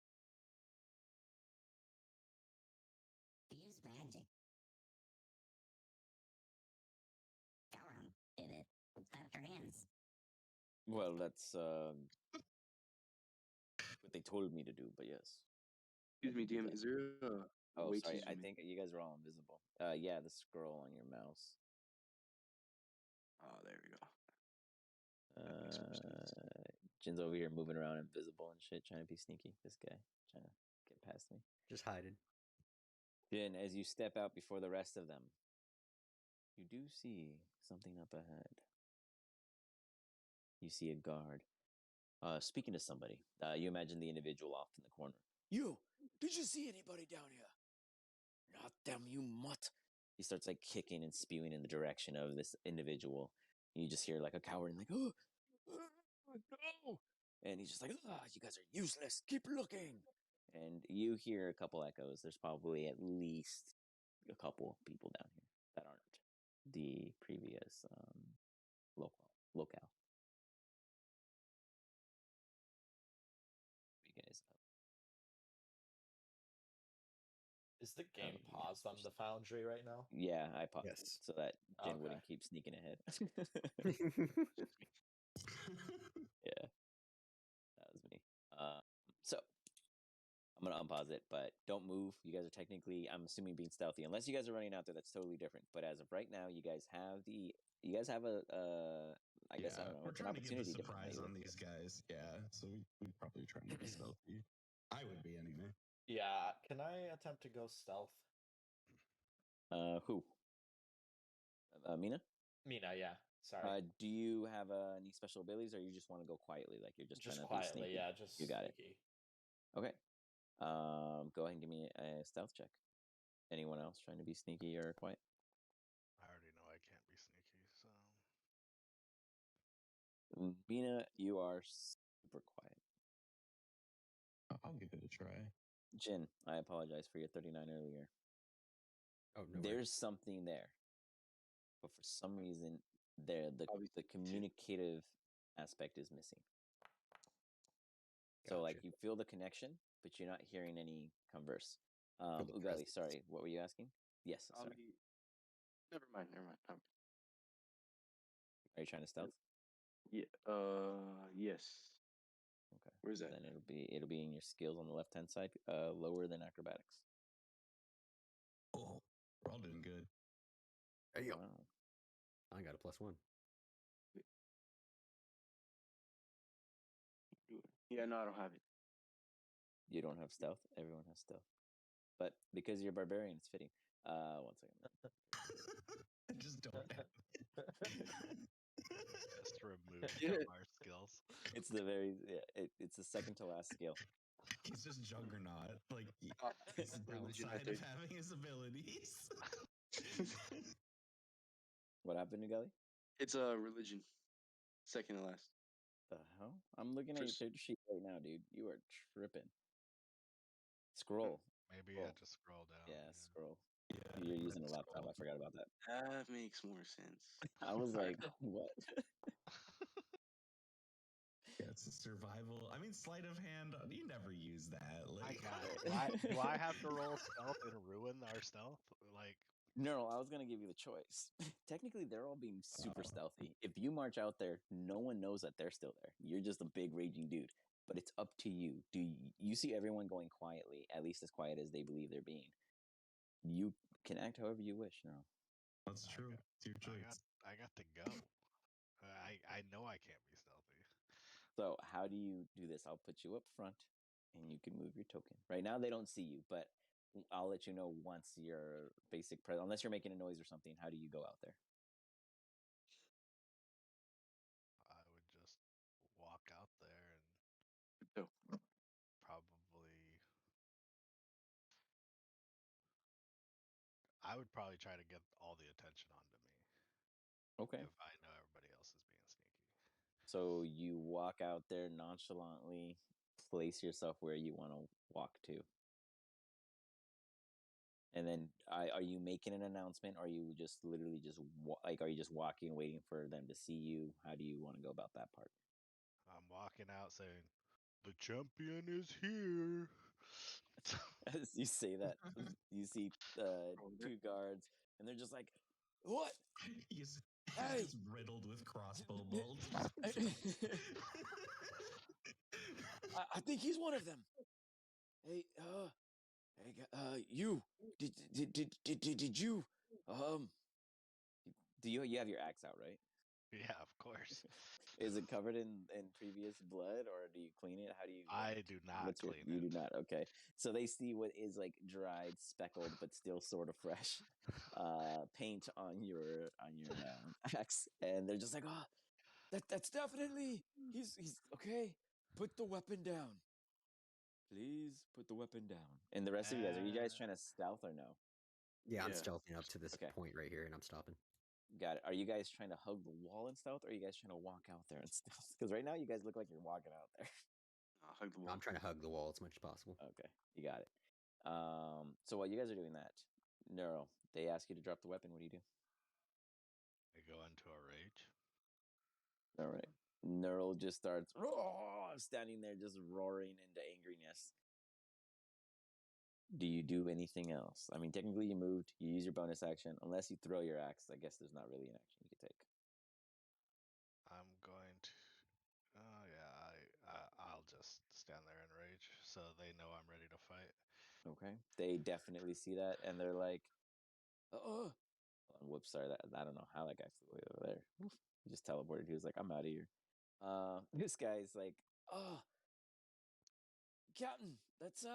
Use magic. Gauron did it. Clap your hands. Well, that's what they told me to do. But yes. excuse me, DM. Is there a Oh, way sorry. to I zoom in? think you guys are all invisible. Yeah, the scroll on your mouse. Oh, there we go. That makes more sense. Jin's over here moving around invisible and shit, trying to be sneaky. This guy trying to get past me. Just hiding. Jin, as you step out before the rest of them, you do see something up ahead. You see a guard speaking to somebody. You imagine the individual off in the corner. You, did you see anybody down here? Not them, you mutt. He starts like kicking and spewing in the direction of this individual. You just hear like a coward like, oh, no. And he's just like, you guys are useless. Keep looking. And you hear a couple echoes. There's probably at least a couple people down here that aren't the previous locale. You guys up. Is the game yeah, paused on the foundry right now? Yeah, I paused it Yes. so that Jen Okay. wouldn't keep sneaking ahead. Yeah, that was me. So I'm gonna unpause it, but don't move. You guys are technically, I'm assuming, being stealthy. Unless you guys are running out there, that's totally different. But as of right now, you guys have I guess I don't know. We're It's an trying to give the opportunity to surprise on these guys. Yeah, so we'd probably try to be stealthy. I would be anyway. Yeah. Can I attempt to go stealth? Who? Mina? Mina, yeah. Sorry. Do you have any special abilities, or you just want to go quietly, like you're just trying to quietly, be sneaky? yeah. Just You got it. sneaky. Okay. Go ahead and give me a stealth check. Anyone else trying to be sneaky or quiet? I already know I can't be sneaky, so Mina, you are super quiet. I'll give it a try. Jin, I apologize for your 39 earlier. Oh, no. There's something there, but for some reason, the Obviously, communicative aspect is missing. So, like, Gotcha. you feel the connection, but you're not hearing any converse. the Ugali, presence. sorry, what were you asking? Yes, I'll sorry. be. Never mind. Are you trying to stealth? Yeah. Yes. Okay. Where's that? Then it'll be in your skills on the left hand side, lower than acrobatics. Oh, we're all doing good. There you go. Wow. I got a +1. Yeah, no, I don't have it. You don't have stealth. Everyone has stealth, but because you're barbarian, it's fitting. 1 second. I just don't have Just removed Yeah. from our skills. It's the very it's the second to last skill. He's just juggernaut. Like Religion, it's the I downside think. of having his abilities. What happened, Ugali? It's a religion. Second to last. The hell? I'm looking at your First. character sheet right now, dude. You are tripping. Scroll. Maybe Scroll. just scroll down. Yeah, scroll. Yeah, You're using a let's laptop. scroll. I forgot about that. That makes more sense. I was like, what? Yeah, it's a survival. I mean, sleight of hand. You never use that. My Like, God, do I have to roll stealth and ruin our stealth? Like, No, I was gonna give you the choice. Technically, they're all being super stealthy. If you march out there, no one knows that they're still there. You're just a big raging dude. But it's up to you. You see everyone going quietly, at least as quiet as they believe they're being? You can act however you wish. No. that's I true. got- It's your choice. I got to go. I know I can't be stealthy. So how do you do this? I'll put you up front, and you can move your token. Right now, they don't see you, but I'll let you know once your basic unless you're making a noise or something. How do you go out there? I would just walk out there and So, probably. I would probably try to get all the attention onto me Okay. if I know everybody else is being sneaky. So you walk out there nonchalantly, place yourself where you want to walk to. And then are you making an announcement, or are you just literally just like, are you just walking, waiting for them to see you? How do you want to go about that part? I'm walking out saying, "The champion is here." As you say that, you see two guards, and they're just like, "What? He's Hey!" just riddled with crossbow bolts. I think he's one of them. Hey, you did you do you have your axe out, right? Yeah, of course. Is it covered in previous blood, or do you clean it? How do you like? I do not What's your? clean You it. do not. Okay, so they see what is like dried, speckled, but still sort of fresh, paint on your axe, and they're just like, oh, that's definitely he's okay. Put the weapon down, please. Put the weapon down. And the rest of you guys, are you guys trying to stealth or no? Yeah, I'm Yeah. stealthing up to this Okay. point right here, and I'm stopping. Got it. Are you guys trying to hug the wall in stealth, or are you guys trying to walk out there in stealth? Because right now you guys look like you're walking out there. hug the wall. I'm trying to hug the wall as much as possible. Okay, you got it. So while you guys are doing that, Neuro, they ask you to drop the weapon. What do you do? I go into a rage. All right. Neural just starts standing there, just roaring into angriness. Do you do anything else? I mean, technically you moved. You use your bonus action. Unless you throw your axe, I guess there's not really an action you could take. I'm going to. Oh yeah, I'll just stand there in rage, so they know I'm ready to fight. Okay. They definitely see that, and they're like, "Oh, whoops, sorry. That I don't know how that guy flew way over there. Oof. He just teleported. He was like, I'm out of here." This guy's like, "Oh, Captain, let's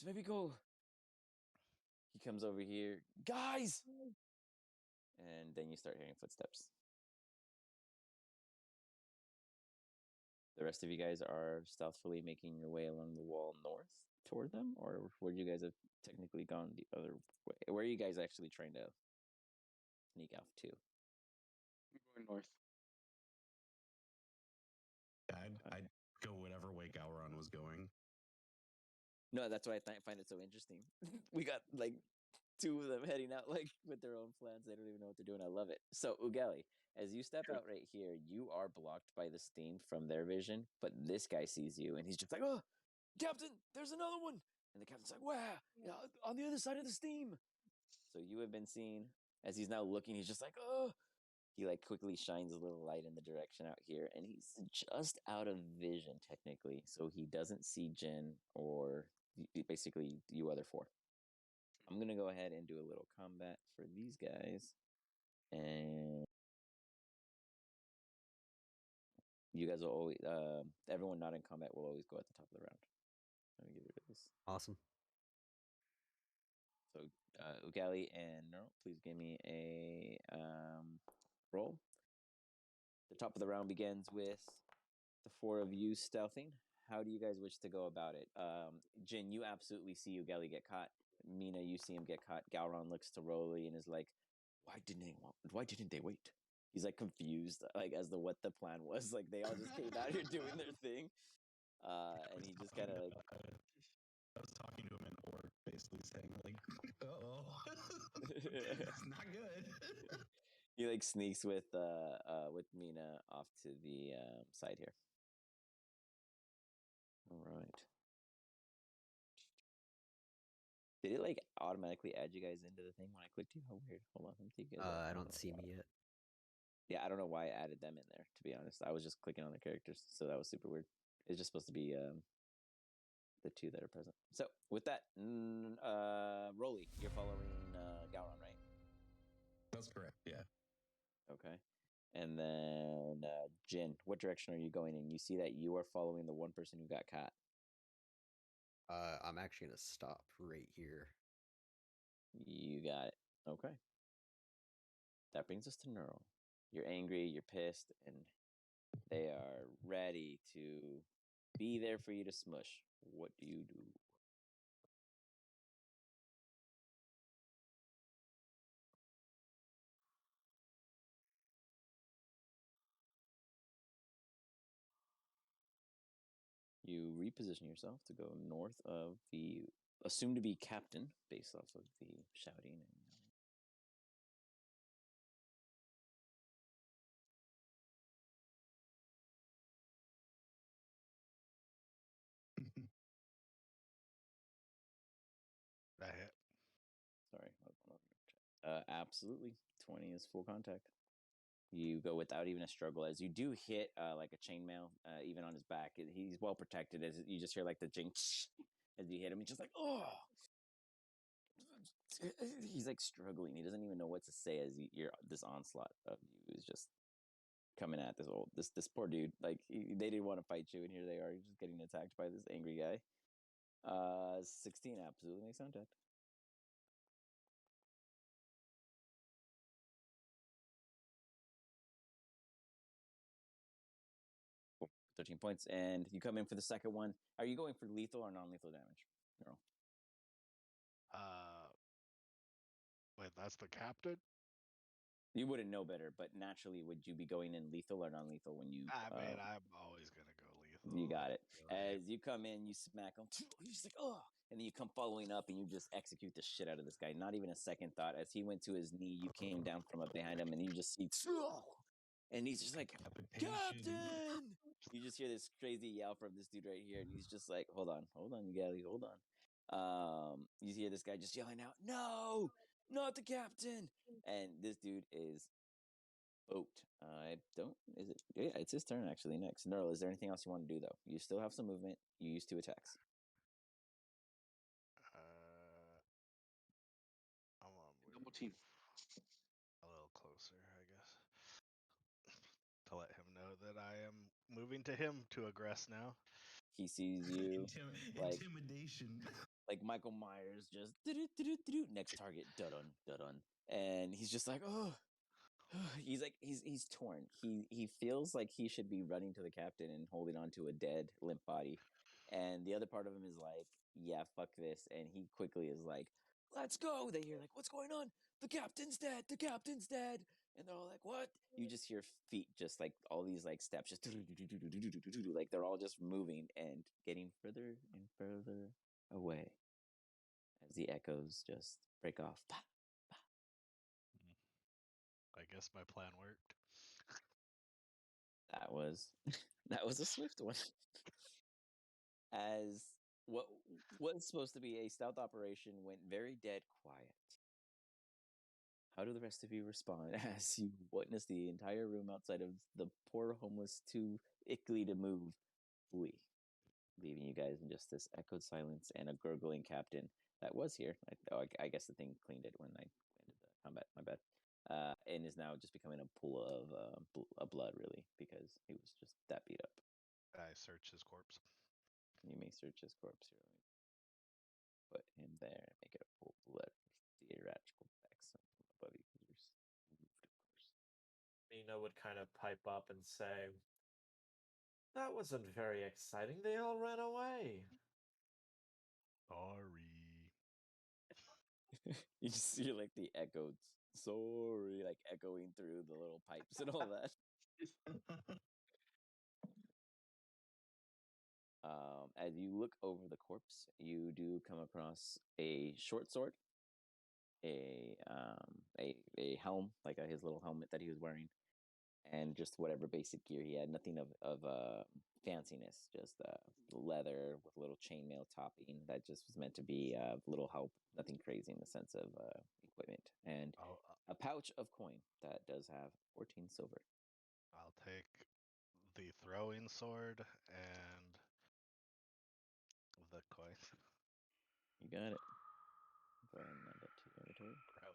maybe go." He comes over here, guys, and then you start hearing footsteps. The rest of you guys are stealthily making your way along the wall north toward them, or would you guys have technically gone the other way? Where are you guys actually trying to sneak off to? I'm going north. I'd go whatever way Gowron was going. No, that's why I find it so interesting. We got like two of them heading out like with their own plans. They don't even know what they're doing. I love it. So Ugali, as you step out right here, you are blocked by the steam from their vision, but this guy sees you and he's just like, "Oh, Captain, there's another one. And the captain's like, "Where? Yeah, on the other side of the steam." So you have been seen. As he's now looking, he's just like, "Oh." He like quickly shines a little light in the direction out here, and he's just out of vision technically, so he doesn't see Jin or basically you other four. I'm gonna go ahead and do a little combat for these guys, and you guys will always, everyone not in combat will always go at the top of the round. Let me get rid of this. Awesome. So, Ugali and Neural, please give me a roll. The top of the round begins with the four of you stealthing. How do you guys wish to go about it? Jin, you absolutely see Ugali get caught. Mina, you see him get caught. Gowron looks to Rolly and is like, why didn't they wait? He's like confused, like as to what the plan was. Like they all just came out here doing their thing. And he just kind of like, I was talking to him in orc, basically saying like, "Uh-oh, it's not good." he like sneaks with Mina off to the side here. All right. Did it like automatically add you guys into the thing when I clicked you? How weird. Hold on, let me take you guys out. I don't see me yet. Yeah, I don't know why I added them in there, to be honest. I was just clicking on the characters, so that was super weird. It's just supposed to be the two that are present. So with that, Rolly, you're following Gowron, right? That's correct. Yeah. Okay. And then Jin, what direction are you going in? You see that you are following the one person who got caught. I'm actually gonna stop right here. You got it. Okay. That brings us to Neural. You're angry, you're pissed, and they are ready to be there for you to smush. What do you do? You reposition yourself to go north of the assumed to be captain, based off of the shouting and That hit. sorry. Absolutely. 20 is full contact. You go without even a struggle as you do hit like a chainmail, even on his back. He's well protected as you just hear like the jinx as you hit him. He's just like, oh. He's like struggling. He doesn't even know what to say as you're this onslaught of you is just coming at this poor dude. Like they didn't want to fight you, and here they are just getting attacked by this angry guy. 16 absolutely makes contact. 13 points, and you come in for the second one. Are you going for lethal or non-lethal damage? No. Wait, that's the captain? You wouldn't know better, but naturally, would you be going in lethal or non-lethal when you? I mean, I'm always gonna go lethal. You got it. Really. As you come in, you smack him. He's just like, oh, and then you come following up, and you just execute the shit out of this guy. Not even a second thought. As he went to his knee, you came down from up behind him, and you just see, and he's just like, Captain! You just hear this crazy yell from this dude right here, and he's just like, hold on, you gotta hold on. You hear this guy just yelling out, no, not the captain, and this dude is boat. I don't. Is it? Yeah, it's his turn actually. Next, Neural. Is there anything else you want to do though? You still have some movement. You used 2 attacks. I'm gonna move Double team. a little closer, I guess, to let him know that I am moving to him to aggress now. He sees you like Intimidation. like Michael Myers. Just next target. Dun and he's just like, oh. He's like he's torn. He feels like he should be running to the captain and holding on to a dead limp body, and the other part of him is like, yeah, fuck this. And he quickly is like, let's go. They hear like, what's going on? The captain's dead. The captain's dead. And they're all like, what? You just hear feet, just like all these like steps, just like they're all just moving and getting further and further away as the echoes just break off. I guess my plan worked. That was that was a swift one. As what was supposed to be a stealth operation went very dead quiet. How do the rest of you respond as you witness the entire room outside of the poor homeless too ickly to move flee, leaving you guys in just this echoed silence and a gurgling captain that was here. I guess the thing cleaned it when I ended the combat. My bad. And is now just becoming a pool of blood, really, because he was just that beat up. I search his corpse. You may search his corpse here. Let me put him there and make it a pool of blood. Theatrical effects from above you because you're moved, of course. Mina would kind of pipe up and say, "That wasn't very exciting. They all ran away." Sorry. You just hear like the echoes, sorry, like echoing through the little pipes and all that. As you look over the corpse, you do come across a short sword, a helm, like his little helmet that he was wearing, and just whatever basic gear he had. Nothing of fanciness, just leather with a little chainmail topping that just was meant to be little help. Nothing crazy in the sense of equipment, and I'll, a pouch of coin that does have 14 silver. I'll take the throwing sword and the coin. You got it. Go ahead and add that to your inventory. Throwing.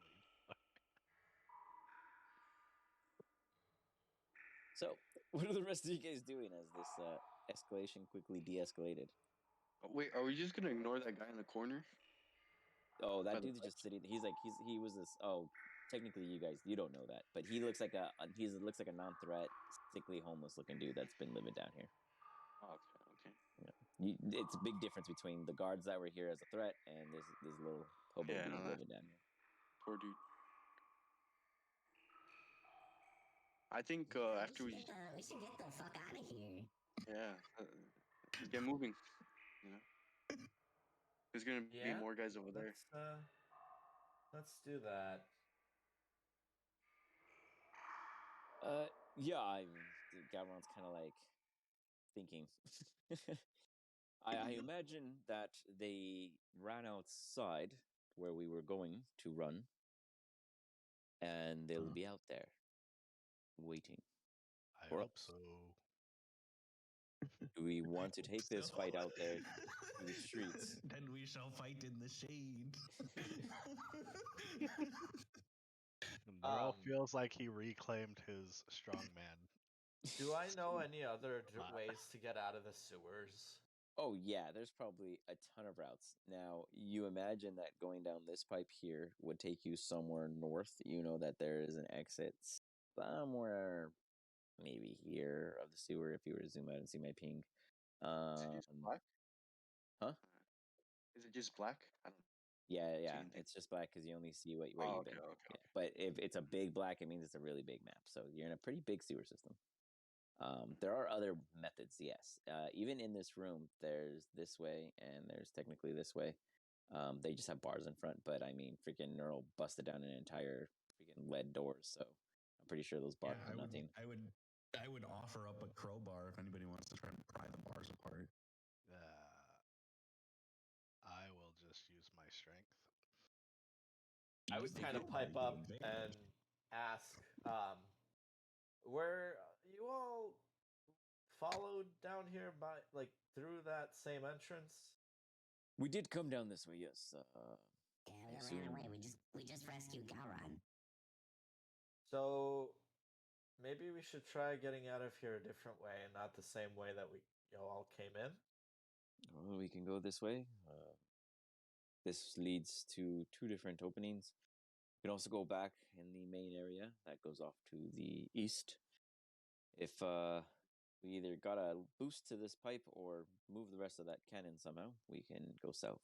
So, what are the rest of you guys doing as this escalation quickly de-escalated? Oh, wait, are we just gonna ignore that guy in the corner? Oh, By that the dude's just sitting. He was this. Oh, technically, you don't know that, but he looks like looks like a non-threat, sickly, homeless-looking dude that's been living down here. Oh, okay. It's a big difference between the guards that were here as a threat and this little hobo Yeah, dude no, that living down here. poor dude. I think Yeah, after we should get the fuck out of here. let's get moving. You know, there's gonna be Yeah, more guys over there. let's do that. Yeah, Gavron's kind of like thinking. I imagine that they ran outside where we were going to run, and they'll be out there waiting. I For hope us. so. Do we want to take this So- fight out there to the streets? Then we shall fight in the shade. Neuro Um, feels like he reclaimed his strongman. Do I know any other Spot. ways to get out of the sewers? Oh yeah, there's probably a ton of routes. Now, you imagine that going down this pipe here would take you somewhere north. You know that there is an exit somewhere maybe here of the sewer if you were to zoom out and see my ping. Is it just black? Huh? Is it just black? I don't. Yeah, see yeah. anything. It's just black because you only see where Oh, you've okay, been. okay. Yeah. But if it's a big black, it means it's a really big map. So you're in a pretty big sewer system. There are other methods, yes. Even in this room, there's this way and there's technically this way. They just have bars in front, but I mean, freaking Neural busted down an entire freaking lead doors, so I'm pretty sure those bars Yeah, are nothing. I would offer up a crowbar if anybody wants to try and pry the bars apart. I will just use my strength. I would Use the kind of crowbar, pipe you get up and advantage. ask, where you all followed down here by, like, through that same entrance? We did come down this way, yes. Yeah, I we ran assume. away. We just rescued Gowron. So maybe we should try getting out of here a different way and not the same way that we all came in. Well, we can go this way. This leads to two different openings. You can also go back in the main area that goes off to the east. If we either got a boost to this pipe or move the rest of that cannon somehow, we can go south.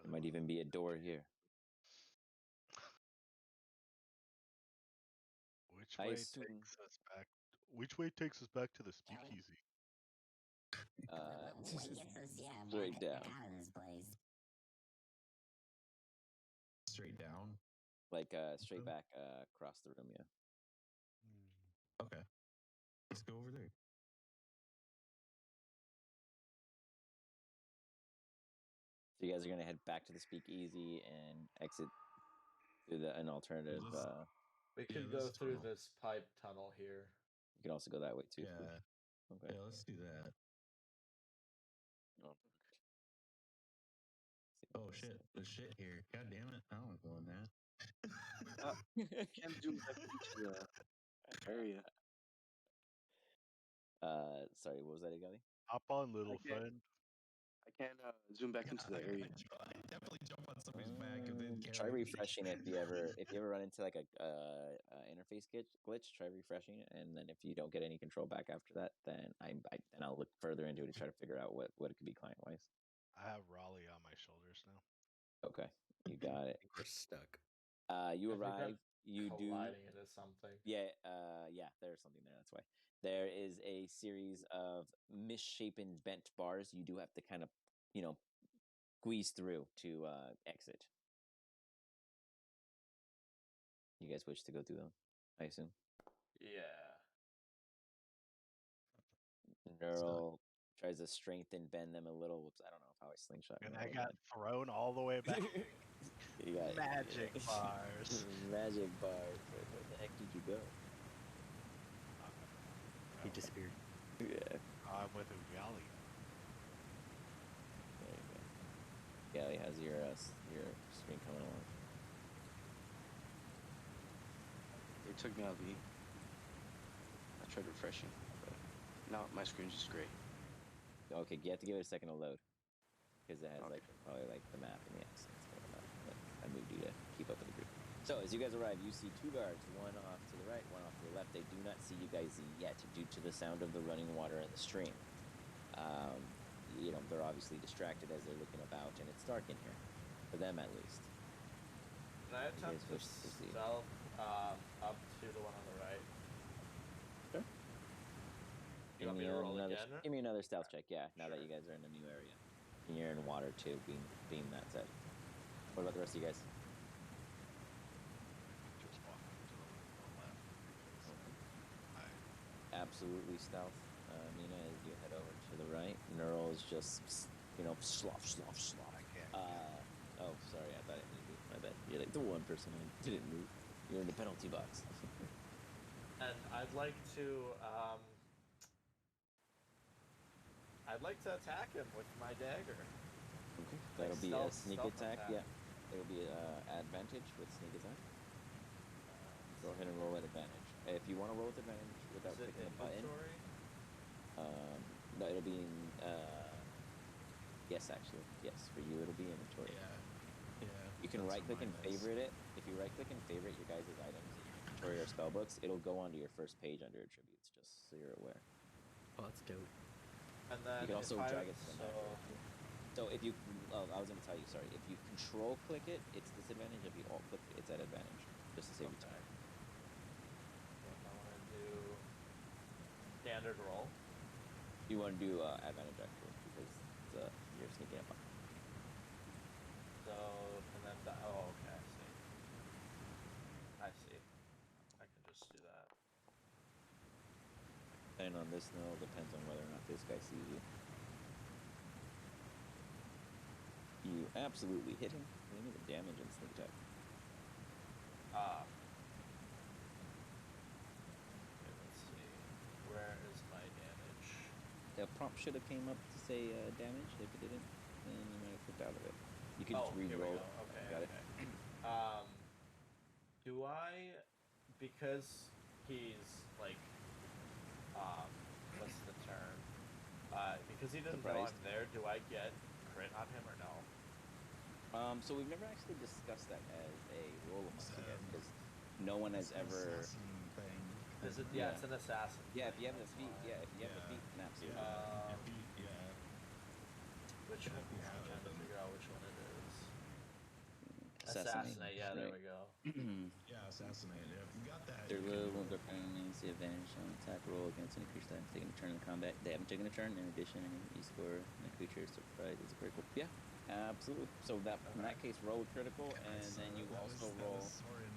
There might even be a door here. Which I way assume- takes us back? Which way takes us back to the Yeah, we- speakeasy? What gets us, straight back down. out of this place? Straight down. Like straight back across the room, yeah. Okay. Let's go over there. So you guys are gonna head back to the speakeasy and exit through an alternative. We Yeah, could go this through tunnel. this pipe tunnel here. You can also go that way too. Yeah. Okay. Yeah, let's do that. Oh, Oh shit, there's shit here. God damn it. I don't want to go in that. can't zoom back into the area. Sorry, what was that, Gali? Hop on, little can't- friend. I can't zoom back into the area. I definitely jump on somebody's back and then Try carry me. refreshing it if you ever run into like a interface glitch. Try refreshing it, and then if you don't get any control back after that, then then I'll look further into it to try to figure out what it could be client wise. I have Raleigh on my shoulders now. Okay, you got it. We're stuck. You I think I'm arrive. You do. colliding into something. Yeah, there's something there. That's why there is a series of misshapen bent bars. You do have to kind of, squeeze through to exit. You guys wish to go through them, I assume. Yeah. Neural tries to strengthen, bend them a little. Whoops, I don't know how I slingshot. And Neural I got again. thrown all the way back. You got Magic bars. Magic bars. Where the heck did you go? He disappeared. Yeah. I'm with Ugali. There you go. Gally has your screen coming along. They took me out of the. I tried refreshing, but now my screen's just gray. Okay, you have to give it a second to load because it has Okay. probably the map and the accents and whatnot. But I moved you to keep up with the group. So as you guys arrive, you see two guards, one off to the right, one off to the left. They do not see you guys yet due to the sound of the running water in the stream. They're obviously distracted as they're looking about, and it's dark in here, for them at least. Can I attempt to wish to see. stealth up to the one on the right? Sure. You want me to roll again? Give me another stealth check, yeah, now that you guys are in a new area. And you're in water too, being that said. What about the rest of you guys? Just walking to the left. Absolutely stealth. Nina, as you head over to the right, Neural is just, slough. I can't. Oh, sorry, I thought it moved. My bad. You're like the one person who didn't move. You're in the penalty box. And I'd like to attack him with my dagger. Okay. That'll be a sneak stealth attack. attack. Yeah. It'll be advantage with sneak attack. Go ahead and roll at advantage. If you want to roll with advantage without Is it clicking a button, inventory? no, it'll be in. Yes, actually, yes. For you, it'll be inventory. Yeah. You can right click and favorite it. If you right click and favorite your guys' items in your inventory or spell books, it'll go onto your first page under attributes. Just so you're aware. Oh, that's dope. And then You can also drag it to the map. so So if you, I was going to tell you, sorry. If you control click it, it's disadvantage. If you alt click it, it's at advantage. Just to save you time. I want to do standard roll. You want to do advantage actually because you're sneaking up on. So and then okay, I see. I can just do that. And on this note, depends on whether or not this guy sees you. You absolutely hit him. Give me the damage and sneak attack. Okay, let's see. Where is my damage? The prompt should have came up to say damage. If it didn't, then you might have clicked out of it. You can just Here we re-roll. go. Okay, Got it. Do I, because he's like, what's the term? Because he doesn't know Surprised. I'm there, do I get crit on him or no? So we've never actually discussed that as a roll amongst you guys because no one has ever. Assassin thing. Is it? Yeah. Yeah, it's an assassin. Yeah, if you have the that's feat. why. Yeah, if you have the feat, then absolutely. Which Yeah, one? you I'm have trying it, to then- figure out which one it is. Assassinate. Yeah, there right. we go. Yeah, assassinate. Yeah, if you got that. Their you low can- won't go permanently. See advantage on attack roll against any creature that has taken a turn in combat. They haven't taken a turn. In addition, any score and the creature is surprised is a critical. Yeah, absolutely. So in that case, roll with critical, and then you also roll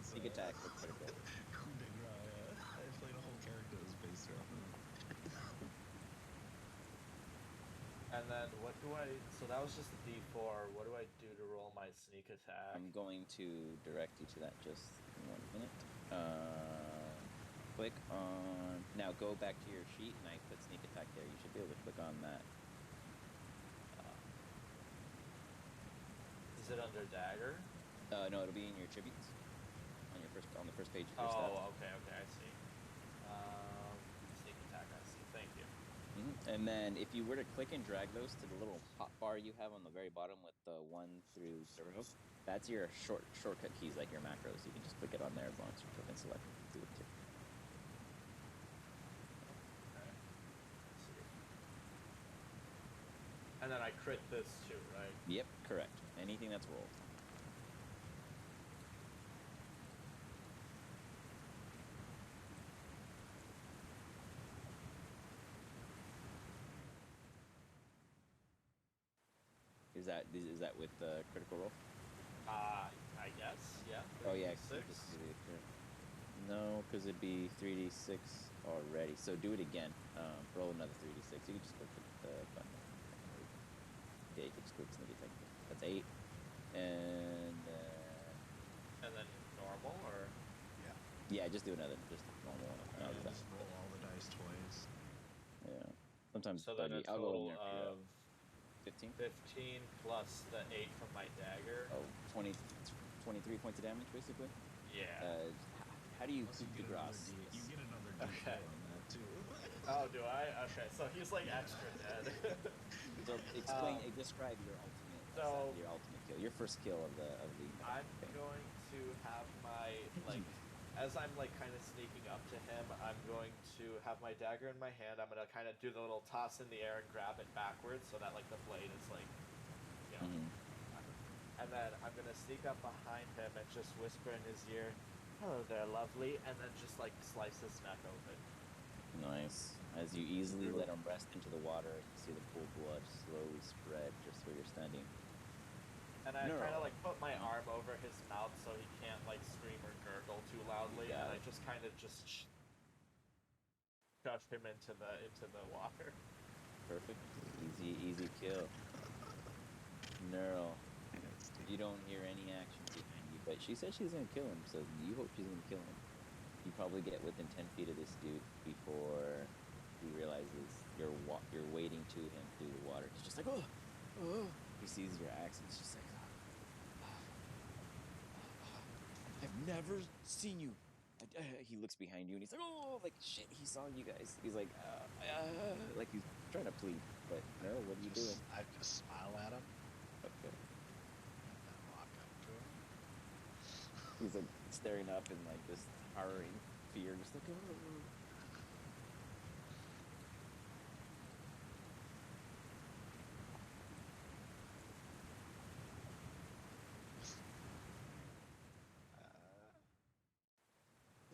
sneak attack with critical. Coup de grace. I played a whole character that was based around him. And then what do I? So that was just a D4. What do I do to roll my sneak attack? I'm going to direct you to that just in 1 minute. Click on now. Go back to your sheet, and I put sneak attack there. You should be able to click on that. Is it under dagger? No, it'll be in your tributes on the first page of your stats. Oh, okay, I see. Sneak attack, I see. Thank you. And then if you were to click and drag those to the little hot bar you have on the very bottom with the 1 through 0, that's your shortcut keys, like your macros. You can just click it on there as long as you click and select it. Do it too. Okay. I see. And then I crit this too, right? Yep, correct. Anything that's rolled. Is that with the critical roll? I guess, yeah. Oh yeah, 6. No, because it'd be 3d6 already. So do it again. Roll another 3d6. You can just click the button. Yeah, you can just click sneak attack. That's 8, and then normal, or yeah, just do another just normal one. Just roll all the dice twice. Yeah, sometimes so then a I'll go in total there of 15 plus the 8 from my dagger. Oh, 23 points of damage, basically. Yeah. How do you Plus coup de grace? You get another Okay. D4 on that too. Oh, do I? Okay, so he's like extra dead. So describe your ultimate your ultimate kill, your first kill of the I'm thing. going to have my as I'm like kind of sneaking up to him, I'm going to have my dagger in my hand. I'm gonna kind of do the little toss in the air and grab it backwards so that like the blade is like, you know. And then I'm gonna sneak up behind him and just whisper in his ear, "Hello there, lovely," and then just like slice his neck open. Nice. As you easily let him rest into the water, you see the pool blood slowly spread just where you're standing. And I kind of like put my arm over his mouth so he can't like scream or gurgle too loudly, and I just kind of just shush him into the water. Perfect. Easy kill. Neural. You don't hear any action behind you, but she says she's gonna kill him, so you hope she's gonna kill him. You probably get within 10 feet of this dude before he realizes you're wading to him through the water. He's just like, oh. He sees your axe and he's just like, I've never seen you. He looks behind you and he's like, oh, like shit, he saw you guys. He's like he's trying to plead, but no, what are you doing? I just smile at him. Okay. And then walk up to him. He's like staring up in like this harrowing fear, just like, oh.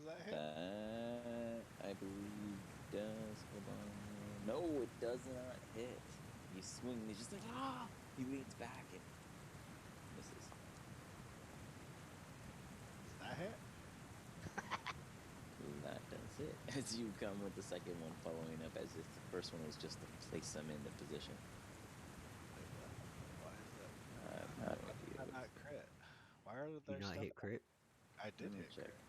Does that hit? I believe does. Hold on. No, it does not hit. You swing. He's just like, ah. He leans back and misses. Does that hit? That does it. As you come with the second one, following up as if the first one was just to place them in the position. Why is that? How not crit? Why are there You not stuff? hit crit? I did hit check. crit.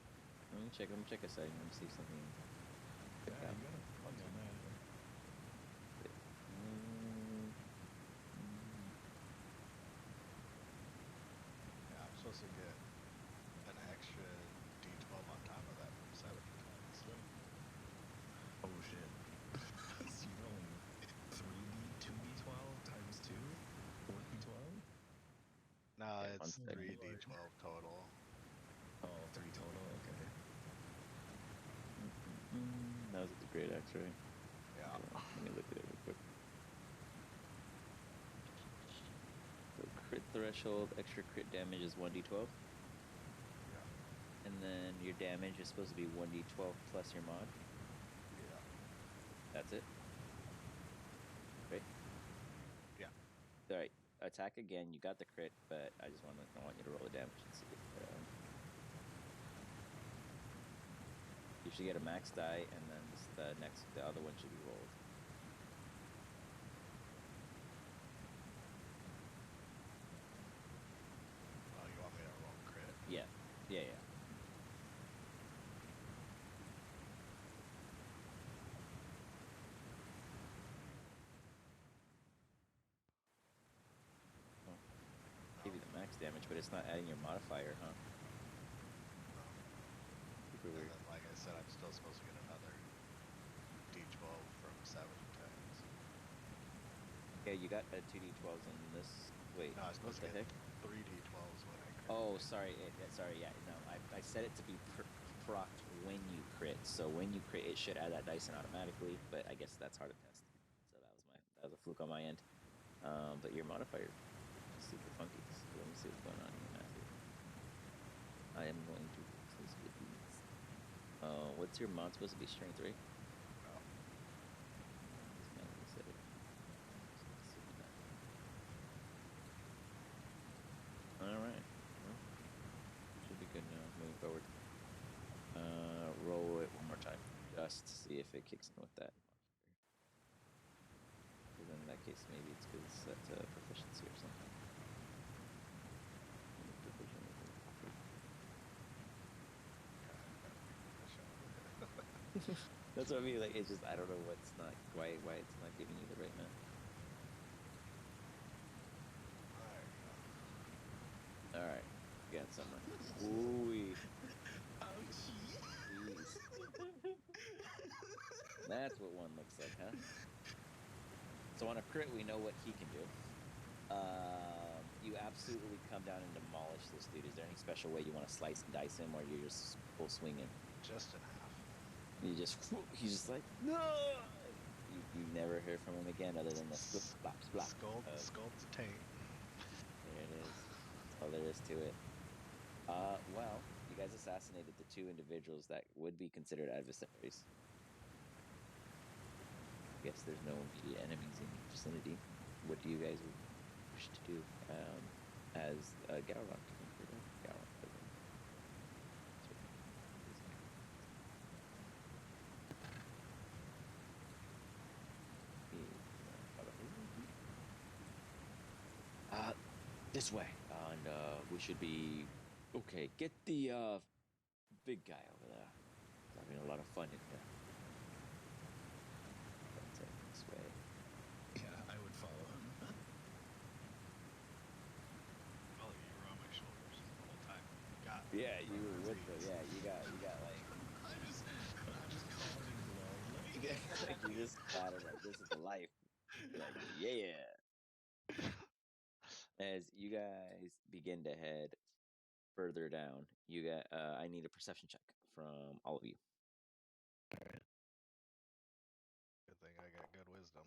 Let me check a setting. Let me see something. Yeah, you got a plug on that. Yeah, I'm supposed to get an extra D12 on top of that from 7 times. Oh shit. So you're rolling 2d12 times 2? 4d12? No, Yeah, it's one second. 3d12 total. Oh, 3 total, okay. That was the great X, right? Yeah. Okay, let me look at it real quick. So crit threshold, extra crit damage is 1d12. Yeah. And then your damage is supposed to be 1d12 plus your mod. Yeah. That's it. Right? Yeah. All right. Attack again. You got the crit, but I want you to roll the damage and see if you should get a max die, and then the other one should be rolled. damage, but it's not adding your modifier, huh? No. Super And weird. then, like I said, I'm still supposed to get another D12 from Savage Attacks. Yeah, you got 2d12s in this. Wait, No, I was what supposed the to get heck? 3d12s when I crit. Oh, sorry. Sorry, yeah, no. I set it to be procced when you crit. So when you crit, it should add that dice in automatically. But I guess that's hard to test. So that was a fluke on my end. But your modifier is super funky. So let me see what's going on in your math here. I am going to close with these. What's your mod supposed to be? Strength, right? No. Just manually set it. All right. Well, should be good now moving forward. Roll it one more time just to see if it kicks in with that. Because in that case, maybe it's because it's set to proficiency or something. Proficient with it. God, I gotta be proficient with it. That's what I mean. Like, it's just I don't know why it's not giving you the right math. There you go. All right, we got somewhere. Ooh, Ouchie. jeez. That's what one looks like, huh? So on a crit, we know what he can do. You absolutely come down and demolish this dude. Is there any special way you want to slice and dice him, or you're just full swinging? Just in half. He's just like no. You never hear from him again, other than the split, flop, flop. Sculpt the taint. There it is. That's all there is to it. Well, you guys assassinated the two individuals that would be considered adversaries. I guess there's no immediate enemies in your vicinity. What do you guys wish to do? As Gowron, Gowron. This way, and we should be okay. Get the big guy over there. He's having a lot of fun in here. That's it. This way. Yeah, I would follow him. Well, you were on my shoulders the whole time. God. Yeah, you were with them. Yeah, you got like I'm just covered in blood. like you just splattered like this is the life. You're like yeah. As you guys begin to head further down, you got I need a perception check from all of you. Good thing I got good wisdom.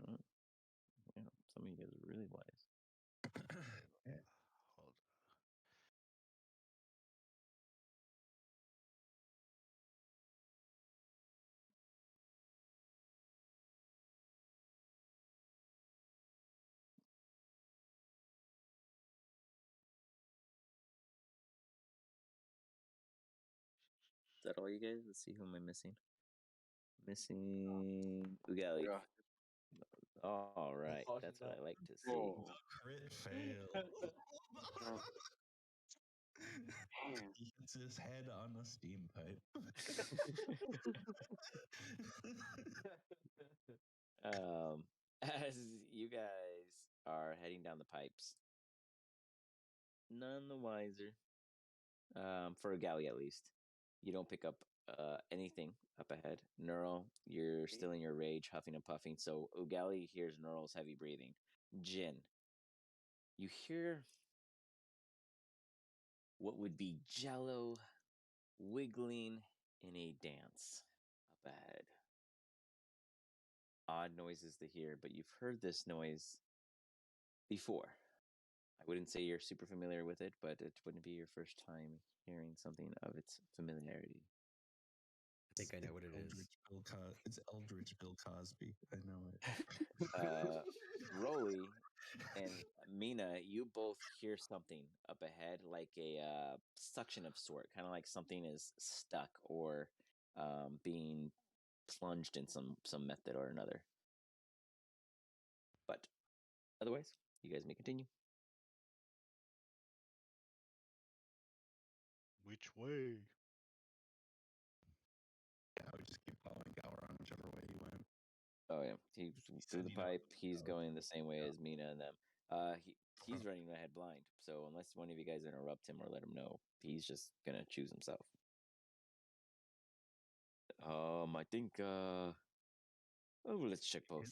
Oh, yeah, some of you guys are really wise. Yeah. Hold. Is that all you guys? Let's see who am I missing. Missing Ugali. Yeah. All right, Oh, that's no. what I like to see. Oh, Crit fail. man. He hits his head on a steam pipe. As you guys are heading down the pipes, none the wiser. For Ugali at least, you don't pick up anything up ahead. Neural, you're still in your rage, huffing and puffing. So Ugali hears Neural's heavy breathing. Jin, you hear what would be Jello wiggling in a dance up ahead. Odd noises to hear, but you've heard this noise before. I wouldn't say you're super familiar with it, but it wouldn't be your first time hearing something of its familiarity. I think I know what it is. It's Eldritch Bill Cosby. I know it. Rolly and Mina, you both hear something up ahead, like a suction of sort, kind of like something is stuck or being plunged in some method or another. But otherwise, you guys may continue. Which way? would just keep following Gowron whichever way he went. Oh yeah, he through said the he knows pipe. He's the going the same way yeah. as Mina and them. He's running ahead blind. So unless one of you guys interrupt him or let him know, he's just gonna choose himself. I think. Oh, let's check both.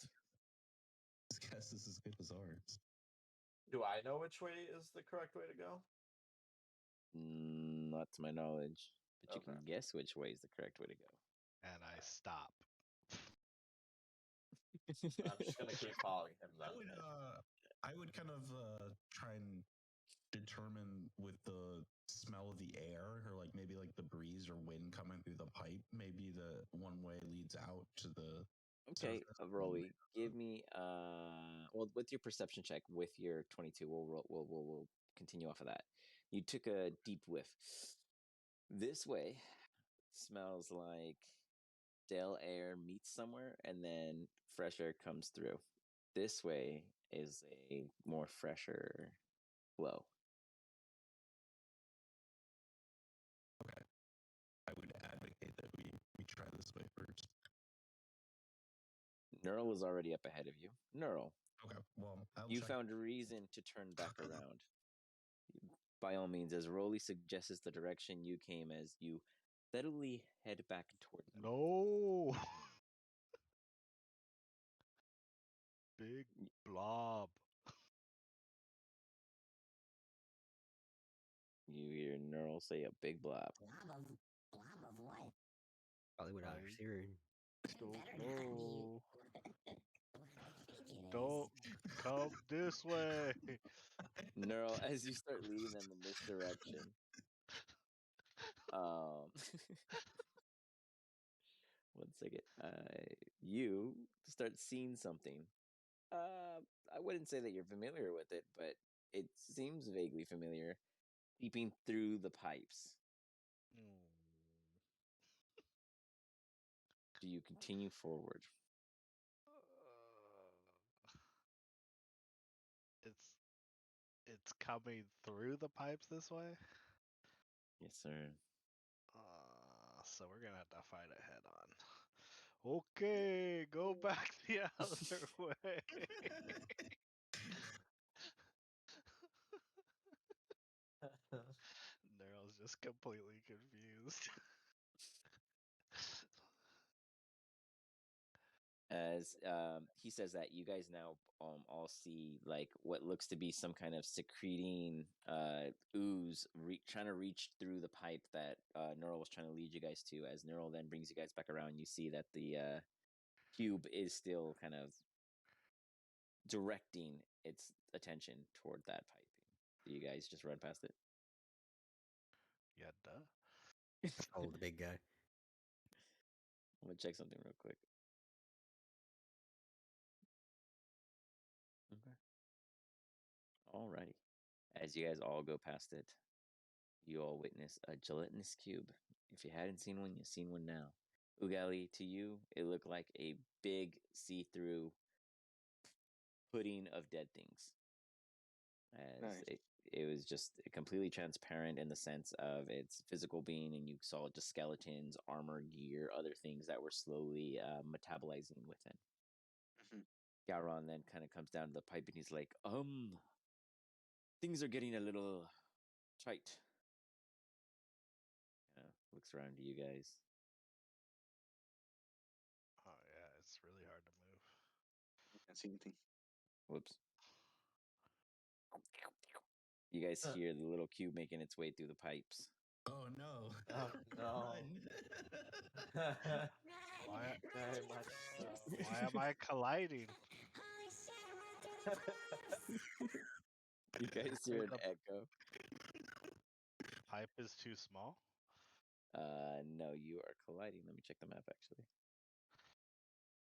His guess is as good as ours. Do I know which way is the correct way to go? Not to my knowledge, but you Okay. can guess which way is the correct way to go. And I stop. I'm just gonna keep following him then. I would kind of try and determine with the smell of the air, or like maybe like the breeze or wind coming through the pipe. Maybe the one way leads out to the Okay, surface. Rolly, give me well, with your perception check with your 22, we'll continue off of that. You took a deep whiff. This way smells like stale air meets somewhere, and then fresh air comes through. This way is a more fresher flow. Okay. I would advocate that we try this way first. Neural is already up ahead of you. Neural, Okay. Well, you found a reason to turn back around. By all means, as Rolly suggests the direction you came, as you steadily head back toward them. No. Big blob. You hear Neural say a big blob. Blob of what? Probably what I was hearing. Don't Better not be know. what I think it is. Don't come this way. Neural, as you start leading them in this direction, one second. You start seeing something. I wouldn't say that you're familiar with it, but it seems vaguely familiar, peeping through the pipes. Do you continue forward? It's coming through the pipes this way. Yes, sir. So we're gonna have to fight it head on. Okay, go back the other way. Nero's just completely confused. As he says that, you guys now all see like what looks to be some kind of secreting ooze trying to reach through the pipe that Neural was trying to lead you guys to. As Neural then brings you guys back around, you see that the cube is still kind of directing its attention toward that piping. Do you guys just run past it? Yeah, duh. Oh, the big guy. I'm gonna check something real quick. Okay. Alrighty. As you guys all go past it, you all witness a gelatinous cube. If you hadn't seen one, you've seen one now. Ugali, to you, it looked like a big see-through pudding of dead things. As Nice. it was just completely transparent in the sense of its physical being, and you saw just skeletons, armor, gear, other things that were slowly metabolizing within. Mhm. Gowron then kind of comes down to the pipe and he's like, things are getting a little tight. Looks around to you guys. Oh yeah, it's really hard to move. Can't see anything. Whoops. You guys hear the little cube making its way through the pipes. Oh no! Oh no! Run! Why? Very much so. Why am I colliding? Holy shit, I ran through the glass! You guys hear an The echo. pipe is too small. No, you are colliding. Let me check the map actually.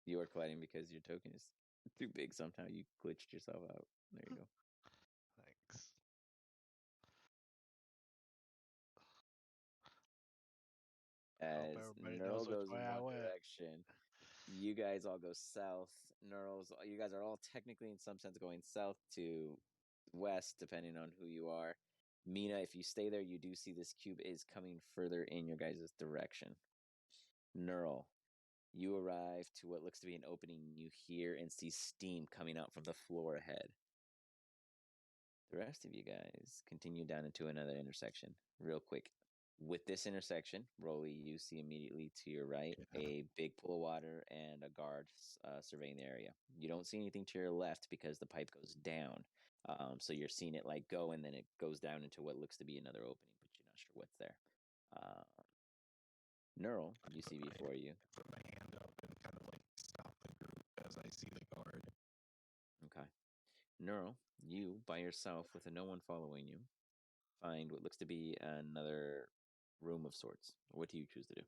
You are colliding because your token is too big. Somehow you glitched yourself out. There you go. Thanks. I hope As everybody Neural knows which goes way in I one went. direction, you guys all go south. You guys are all technically in some sense going south to west, depending on who you are. Mina, if you stay there, you do see this cube is coming further in your guys' direction. Neural, you arrive to what looks to be an opening. You hear and see steam coming out from the floor ahead. The rest of you guys continue down into another intersection. Real quick. With this intersection, Rolly, you see immediately to your right a big pool of water and a guard surveying the area. You don't see anything to your left because the pipe goes down. So you're seeing it like go and then it goes down into what looks to be another opening, but you're not sure what's there. Neural, you see before you. Put my hand up and kind of like stop the group as I see the guard. Okay. Neural, you by yourself with no one following you, find what looks to be another room of sorts. What do you choose to do?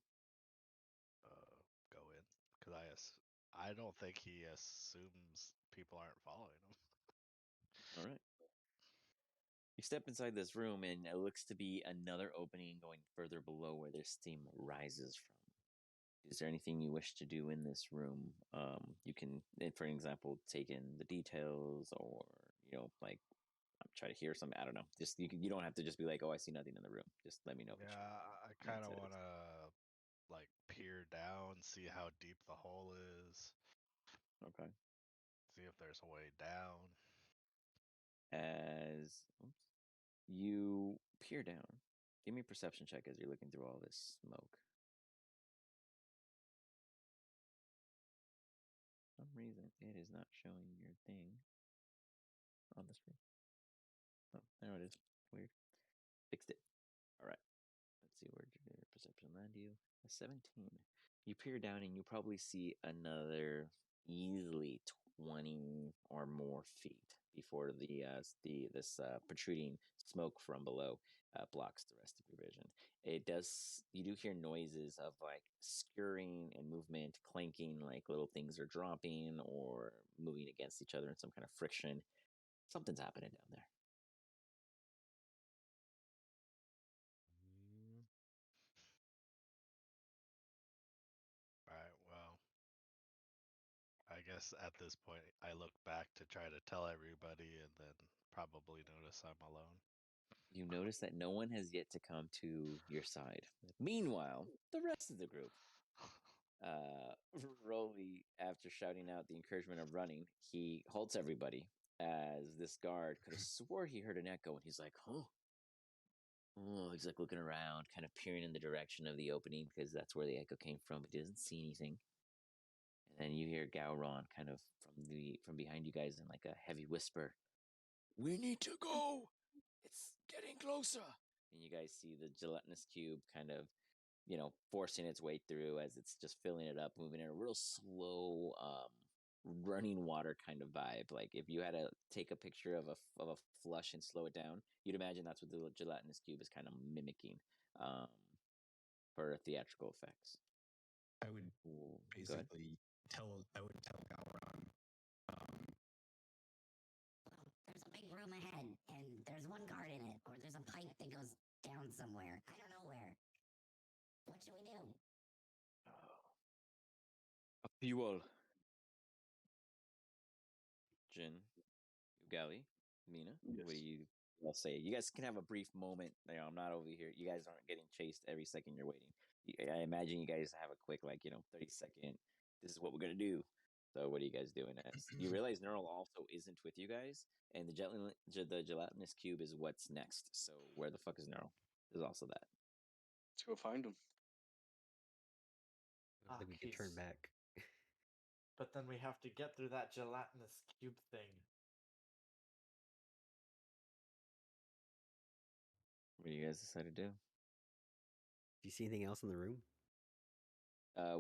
Go in, because I don't think he assumes people aren't following him. All right. You step inside this room, and it looks to be another opening going further below where the steam rises from. Is there anything you wish to do in this room? You can, for example, take in the details, or like I'm trying to hear something. I don't know. Just you don't have to just be like, oh, I see nothing in the room. Just let me know. Yeah, I kind of want to like peer down, see how deep the hole is. Okay. See if there's a way down. As you peer down, give me a perception check as you're looking through all this smoke. For some reason, it is not showing your thing on the screen. Oh, there it is. Weird. Fixed it. All right. Let's see, where did your perception land you? A 17. You peer down and you probably see another easily 20 or more feet before this protruding smoke from below blocks the rest of your vision. You do hear noises of like scurrying and movement, clanking, like little things are dropping or moving against each other in some kind of friction. Something's happening down there. All right, well, I guess at this point I look back to try to tell everybody and then probably notice I'm alone. You notice that no one has yet to come to your side. Meanwhile, the rest of the group, Rolly, after shouting out the encouragement of running, he halts everybody as this guard could have swore he heard an echo, and he's like, "Huh." Oh, he's like looking around, kind of peering in the direction of the opening because that's where the echo came from, but he doesn't see anything. And then you hear Gowron kind of from behind you guys in like a heavy whisper, "We need to go. It's getting closer." And you guys see the gelatinous cube kind of, forcing its way through as it's just filling it up, moving in a real slow, running water kind of vibe. Like if you had to take a picture of a flush and slow it down, you'd imagine that's what the gelatinous cube is kind of mimicking um, for theatrical effects. I would Ooh, basically tell Gowron, Well, there's a big room ahead, and there's one guard in it, or there's a pipe that goes down somewhere. I don't know where. What should we do? Fuel. Jin, Ugali, Mina, Yes. what do you all say? You guys can have a brief moment. I'm not over here. You guys aren't getting chased every second you're waiting. I imagine you guys have a quick, 30-second, this is what we're going to do. So what are you guys doing? As you realize Neural also isn't with you guys, and the gelatinous cube is what's next. So where the fuck is Neural? There's also that. Let's go find him. I don't think we can turn back. But then we have to get through that gelatinous cube thing. What do you guys decide to do? Do you see anything else in the room?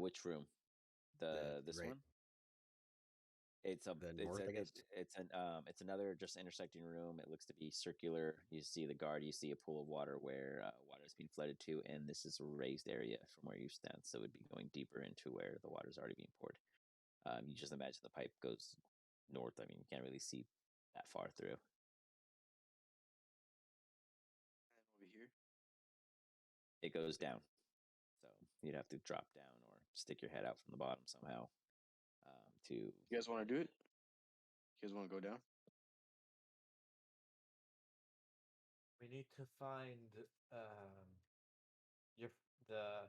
Which room? This right. one? It's north, I guess? It's another just intersecting room. It looks to be circular. You see the guard. You see a pool of water where water is being flooded to, and this is a raised area from where you stand, so it would be going deeper into where the water is already being poured. You just imagine the pipe goes north. I mean, you can't really see that far through. And over here. It goes down, so you'd have to drop down or stick your head out from the bottom somehow to. You guys want to do it? You guys want to go down? We need to find your the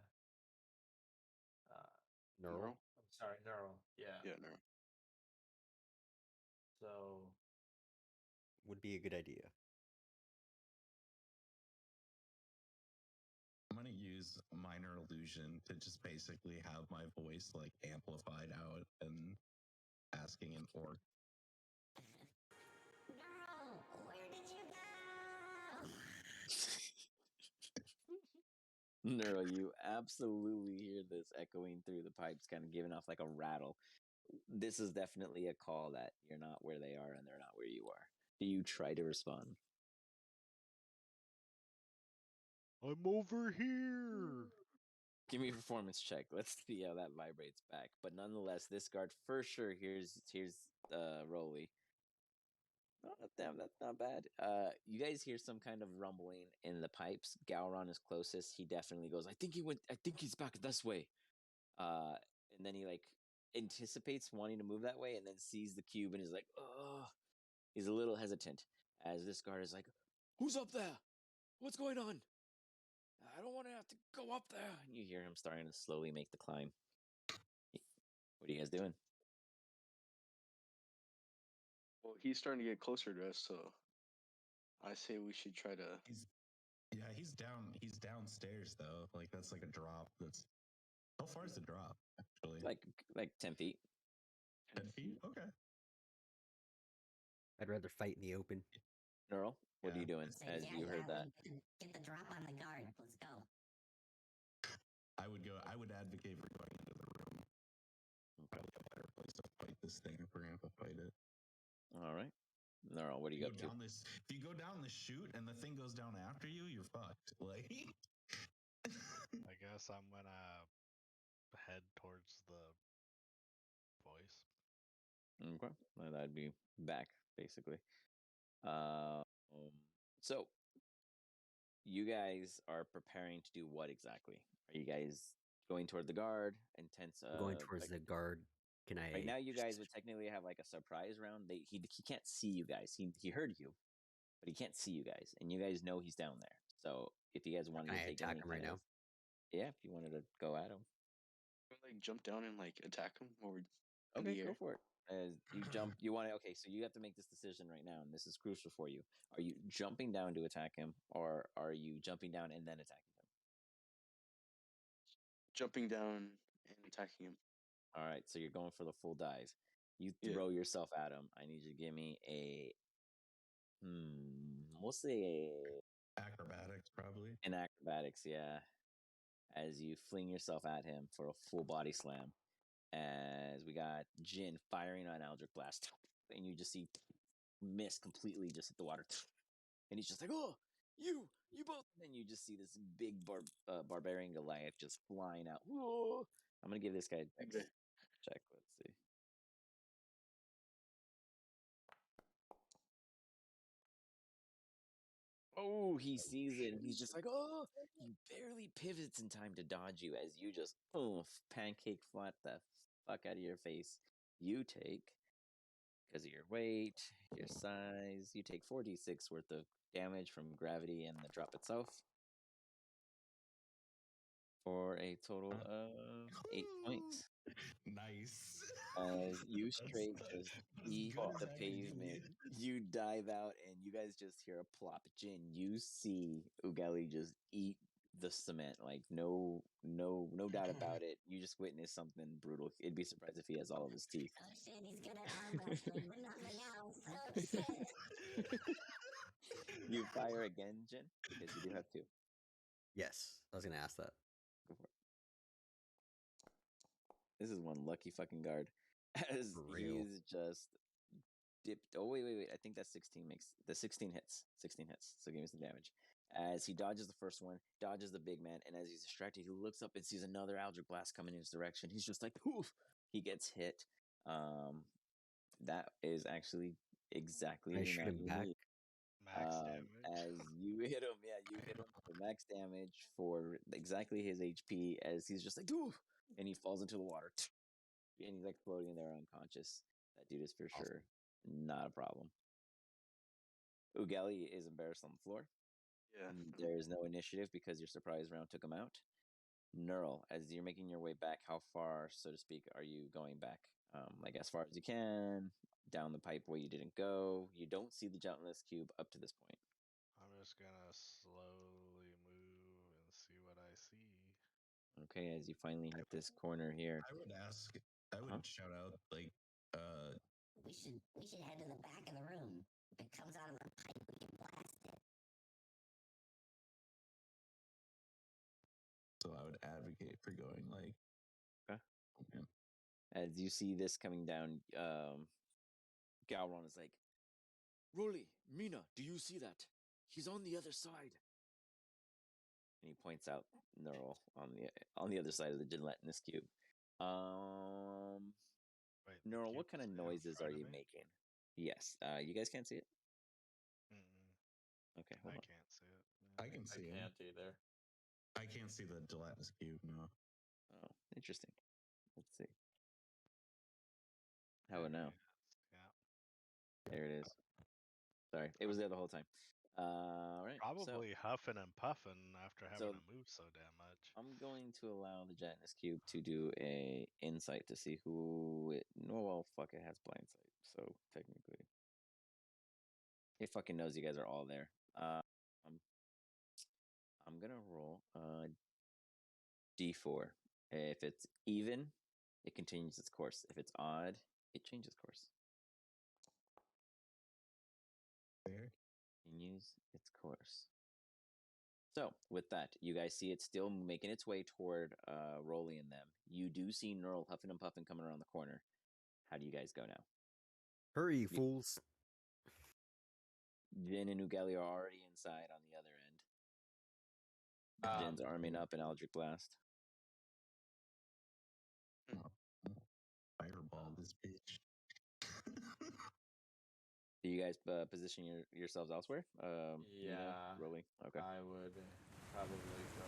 Neural. I'm sorry, neural. Yeah. Yeah, neural. So Would be a good idea. I'm gonna use minor illusion to just basically have my voice like amplified out and asking an orc. Girl, where did you go? Neuro, you absolutely hear this echoing through the pipes, kind of giving off like a rattle. This is definitely a call that you're not where they are and they're not where you are. Do you try to respond? I'm over here. Give me a performance check. Let's see how that vibrates back. But nonetheless, this guard for sure here's Rolly. Oh, damn, that's not bad. You guys hear some kind of rumbling in the pipes. Gowron is closest. He definitely goes, I think he went, I think he's back this way. Uh, and then he like anticipates wanting to move that way and then sees the cube and is like, oh, he's a little hesitant as this guard is like, who's up there? What's going on? I don't want to have to go up there. And you hear him starting to slowly make the climb. What are you guys doing? Well, he's starting to get closer to us, so I say we should try to. He's down. He's downstairs though. Like that's like a drop. That's how far is the drop actually? Like 10 feet. 10 feet. Okay. I'd rather fight in the open. Neural, what are you Yeah. doing Say, as yeah, you heard that? Get the drop on the guard. Let's go. I would go. I would advocate for going into the room. Probably a better place to fight this thing if we're gonna have to fight it. All right. Neural, what do you You go go up to? down this. If you go down the chute and the thing goes down after you, you're fucked. Like. I guess I'm gonna head towards the voice. Okay. Well, that'd be back, basically. Um, so you guys are preparing to do what exactly? Are you guys going toward the guard? Intense. I'm going towards the guard. Can I? Right now, you guys would technically have like a surprise round. He can't see you guys. He heard you, but he can't see you guys, and you guys know he's down there. So if you guys wanted Can to I take attack any him right kind now? of, yeah, if you wanted to go at him, Like jump down and like attack him while we're in okay, the go air. for it. As you jump, you want to. Okay, so you have to make this decision right now, and this is crucial for you. Are you jumping down to attack him, or are you jumping down and then attacking him? Jumping down and attacking him. All right, so you're going for the full dive. You Yeah. throw yourself at him. I need you to give me a we'll say Acrobatics, probably. an acrobatics, yeah. As you fling yourself at him for a full body slam. As we got Jin firing on Eldritch Blast, and you just see miss completely, just hit the water, and he's just like, "Oh, you both!" And then you just see this big barbarian Goliath just flying out. Whoa! I'm gonna give this guy a dex Okay. check. Let's see. Oh, he sees it, and he's just like, "Oh!" He barely pivots in time to dodge you as you just pancake flat the fuck out of your face. You take, because of your weight, your size, you take 4d6 worth of damage from gravity and the drop itself for a total of 8 points. Nice. As you That's straight just as eat good as the I can give pavement. you. You dive out and you guys just hear a plop. Jin, you see Ugali just eat the cement. Like no doubt about it. You just witnessed something brutal. It'd be surprised if he has all of his teeth. Oh shit, he's good at arm wrestling, but nothing else. Oh shit. You fire again, Jin, because you do have two. Yes, I was gonna ask that. Go for it. This is one lucky fucking guard. As For real. he's just dipped. Oh, wait. I think that 16 makes the 16 hits. 16 hits. So give me some damage. As he dodges the first one, dodges the big man, and as he's distracted, he looks up and sees another Eldritch Blast coming in his direction. He's just like, poof! He gets hit. That is actually exactly I the shoot amount him you back. need. Max damage. As you hit him, yeah, you hit him for max damage for exactly his HP. As he's just like, ooh, and he falls into the water, and he's like floating there unconscious. That dude is for Awesome. sure not a problem. Ugali is embarrassed on the floor. Yeah. There is no initiative because your surprise round took him out. Neural, as you're making your way back, how far, so to speak, are you going back? Like as far as you can, down the pipe where you didn't go. You don't see the gelatinous cube up to this point. I'm just gonna slowly move and see what I see. Okay, as you finally hit this corner here. I would ask. I would Huh? shout out like, We should head to the back of the room. If it comes out of the pipe, we can blast it. so I would advocate for going like. Okay. Oh, man. As you see this coming down, Galron is like, Rolly, Mina, do you see that? He's on the other side. And he points out Neural on the other side of the gelatinous cube. Wait, the Neural, what cube's kind of in noises are front of you me? making? Yes. You guys can't see it? Mm-mm. Okay, I hold on. can't see it. I can I see him. can't either. I can't see the gelatinous cube. No. Oh, interesting. Let's see. How about now? Yeah. There it is. Sorry, it was there the whole time. All right. Probably huffing and puffing after having So- to move so damn much. I'm going to allow the gelatinous cube to do a insight to see who it. No, well, fuck, it has blind sight. So technically, it fucking knows you guys are all there. I'm gonna roll D4. If it's even, it continues its course. If it's odd, it changes course. There. Continues its course. So with that, you guys see it still making its way toward Rolly and them. You do see Neural huffing and puffing coming around the corner. How do you guys go now? Hurry, you fools! Jin and Ugali are already inside on the other end. Jin's arming up an Eldritch Blast. Fireball this bitch. Do you guys position yourselves elsewhere? Mina, Yeah. Rolly. Okay. I would probably go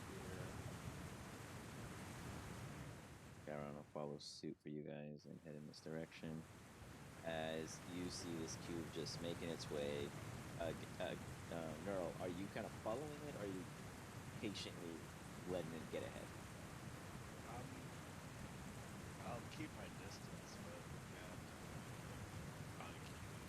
here. Garon will follow suit for you guys and head in this direction. As you see this cube just making its way, Neural, are you kind of following it, or are you patiently letting it get ahead? I'll keep my distance, but yeah, probably keep it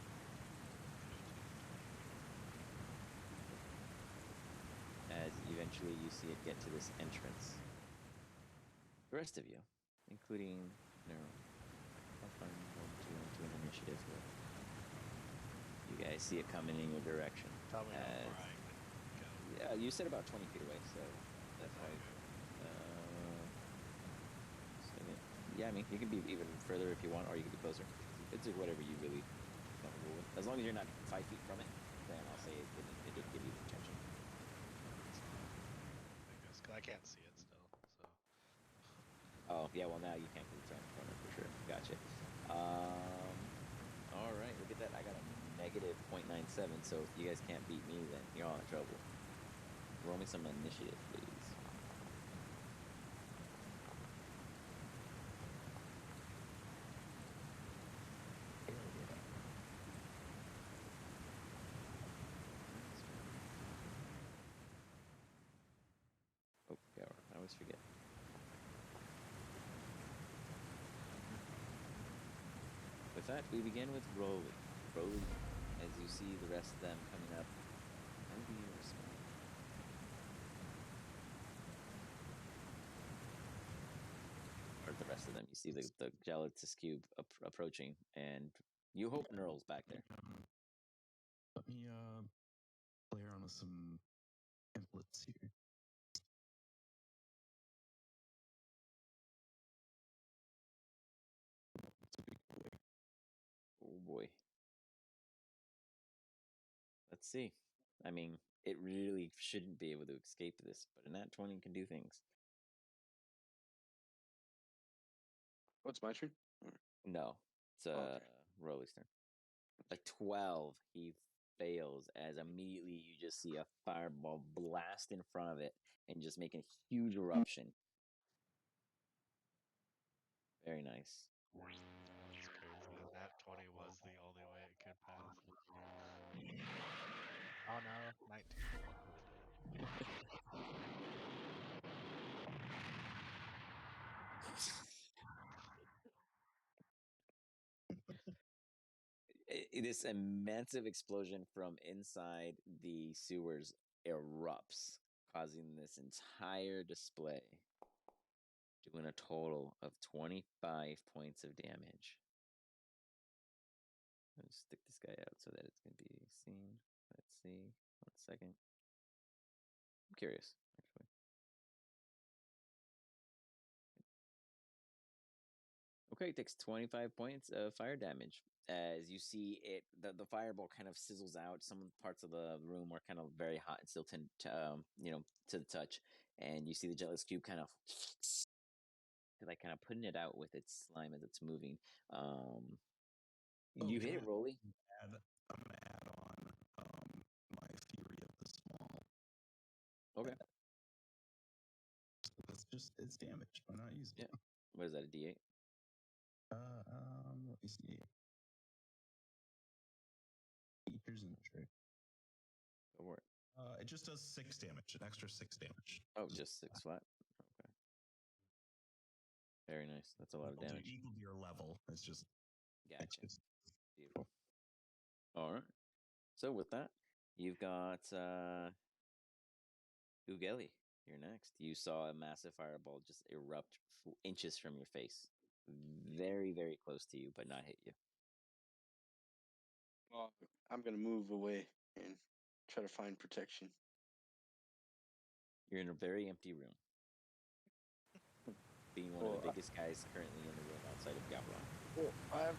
15, 20 As eventually you see it get to this entrance. The rest of you, including Neural, have fun going to an initiative here. You guys see it coming in your direction. Tell me how far I can go. Yeah, you said about 20 feet away, so that's Okay. right. Yeah, I mean, you can be even further if you want, or you can be closer. It's whatever you really comfortable with. As long as you're not 5 feet from it, then I'll say it did give you the attention. I guess 'cause I can't see it still. So Oh, yeah, well, now you can't because it's around the corner for sure. Gotcha. All right, look at that. I got a negative 0.97, so if you guys can't beat me, then you're all in trouble. Roll me some initiative, please. Oh, yeah, I always forget. With that, we begin with Rolly. Rolly, as you see the rest of them coming up, how do you respond? Or the rest of them, you see the gelatinous cube approaching, and you hope Neural's back there. Let me play around with some templates here. Oh boy. Let's see. I mean, it really shouldn't be able to escape this, but a nat 20 can do things. Oh, it's my turn? No, it's Okay. Rolly's turn. A 12, he fails as immediately you just see a fireball blast in front of it and just make a huge eruption. Very nice. that's crazy. And that 20 was the only way it could pass. Oh no, 19. This immense explosion from inside the sewers erupts, causing this entire display, doing a total of 25 points of damage. Let's stick this guy out so that it can be seen. Let's see. 1 second. I'm curious, actually. Okay, it takes 25 points of fire damage. As you see it, the fireball kind of sizzles out. Some parts of the room are kind of very hot and still to the touch. And you see the jealous cube kind of like kind of putting it out with its slime as it's moving. You hit it, Rolly. I'm gonna add on my Fury of the Small. Okay. It's damage. Why not use it? Yeah. What is that, a D8? Let me see. Here's an trick. Go for it. It just does 6 damage, an extra 6 damage. Oh, just 6 flat. Okay. Very nice. That's a lot of damage. Equal to your level. It's just Gotcha. Beautiful. All right. So with that, you've got Ugeli. You're next. You saw a massive fireball just erupt inches from your face. Very, very close to you, but not hit you. Well, I'm gonna move away and try to find protection. You're in a very empty room. Being one of the biggest guys currently in the room outside of Gavron. Well, I have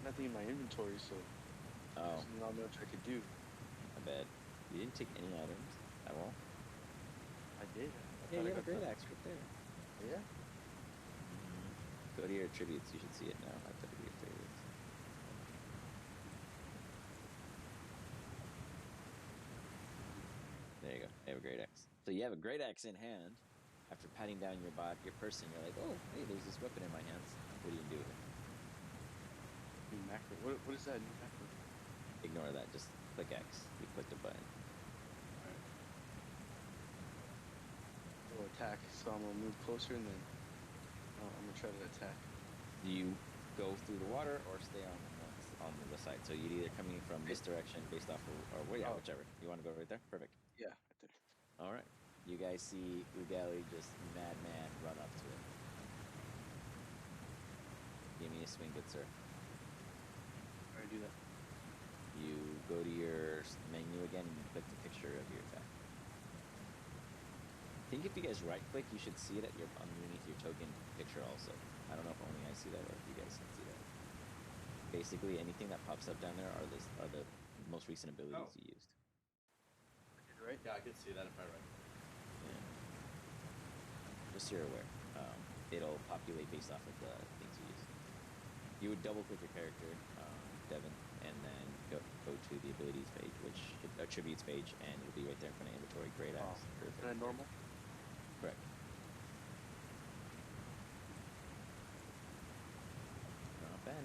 nothing in my inventory, so there's not much I could do. I bet. You didn't take any items at all? I did. Yeah, you have a great axe right there. Yeah? Go to your attributes. You should see it now. I put it in your favorites. There you go. You have a great axe. So you have a great axe in hand. After patting down your person, you're like, oh, hey, there's this weapon in my hands. What do you do with it? New macro. What is that new macro? Ignore that. Just click X. You click the button. Alright. Go attack. So I'm gonna move closer and then I'm gonna try to attack. Do you go through the water or stay on the side? So you'd either coming from this direction based off of, or whichever. You want to go right there? Perfect. Yeah, right there. All right. You guys see Ugali just madman run up to it. Give me a swing, good sir. Alright, do that. You go to your menu again and you click the picture of your attack. I think if you guys right click, you should see it underneath your token picture also. I don't know if only I see that or if you guys can see that. Basically, anything that pops up down there are the most recent abilities you used. Right? Yeah, I could see that if I right. Yeah. Just so you're aware. It'll populate based off of the things you use. You would double click your character, Devin, and then go to the abilities page, which attributes page, and it'll be right there in front of inventory. Great axe. Perfect. Is that normal? Correct.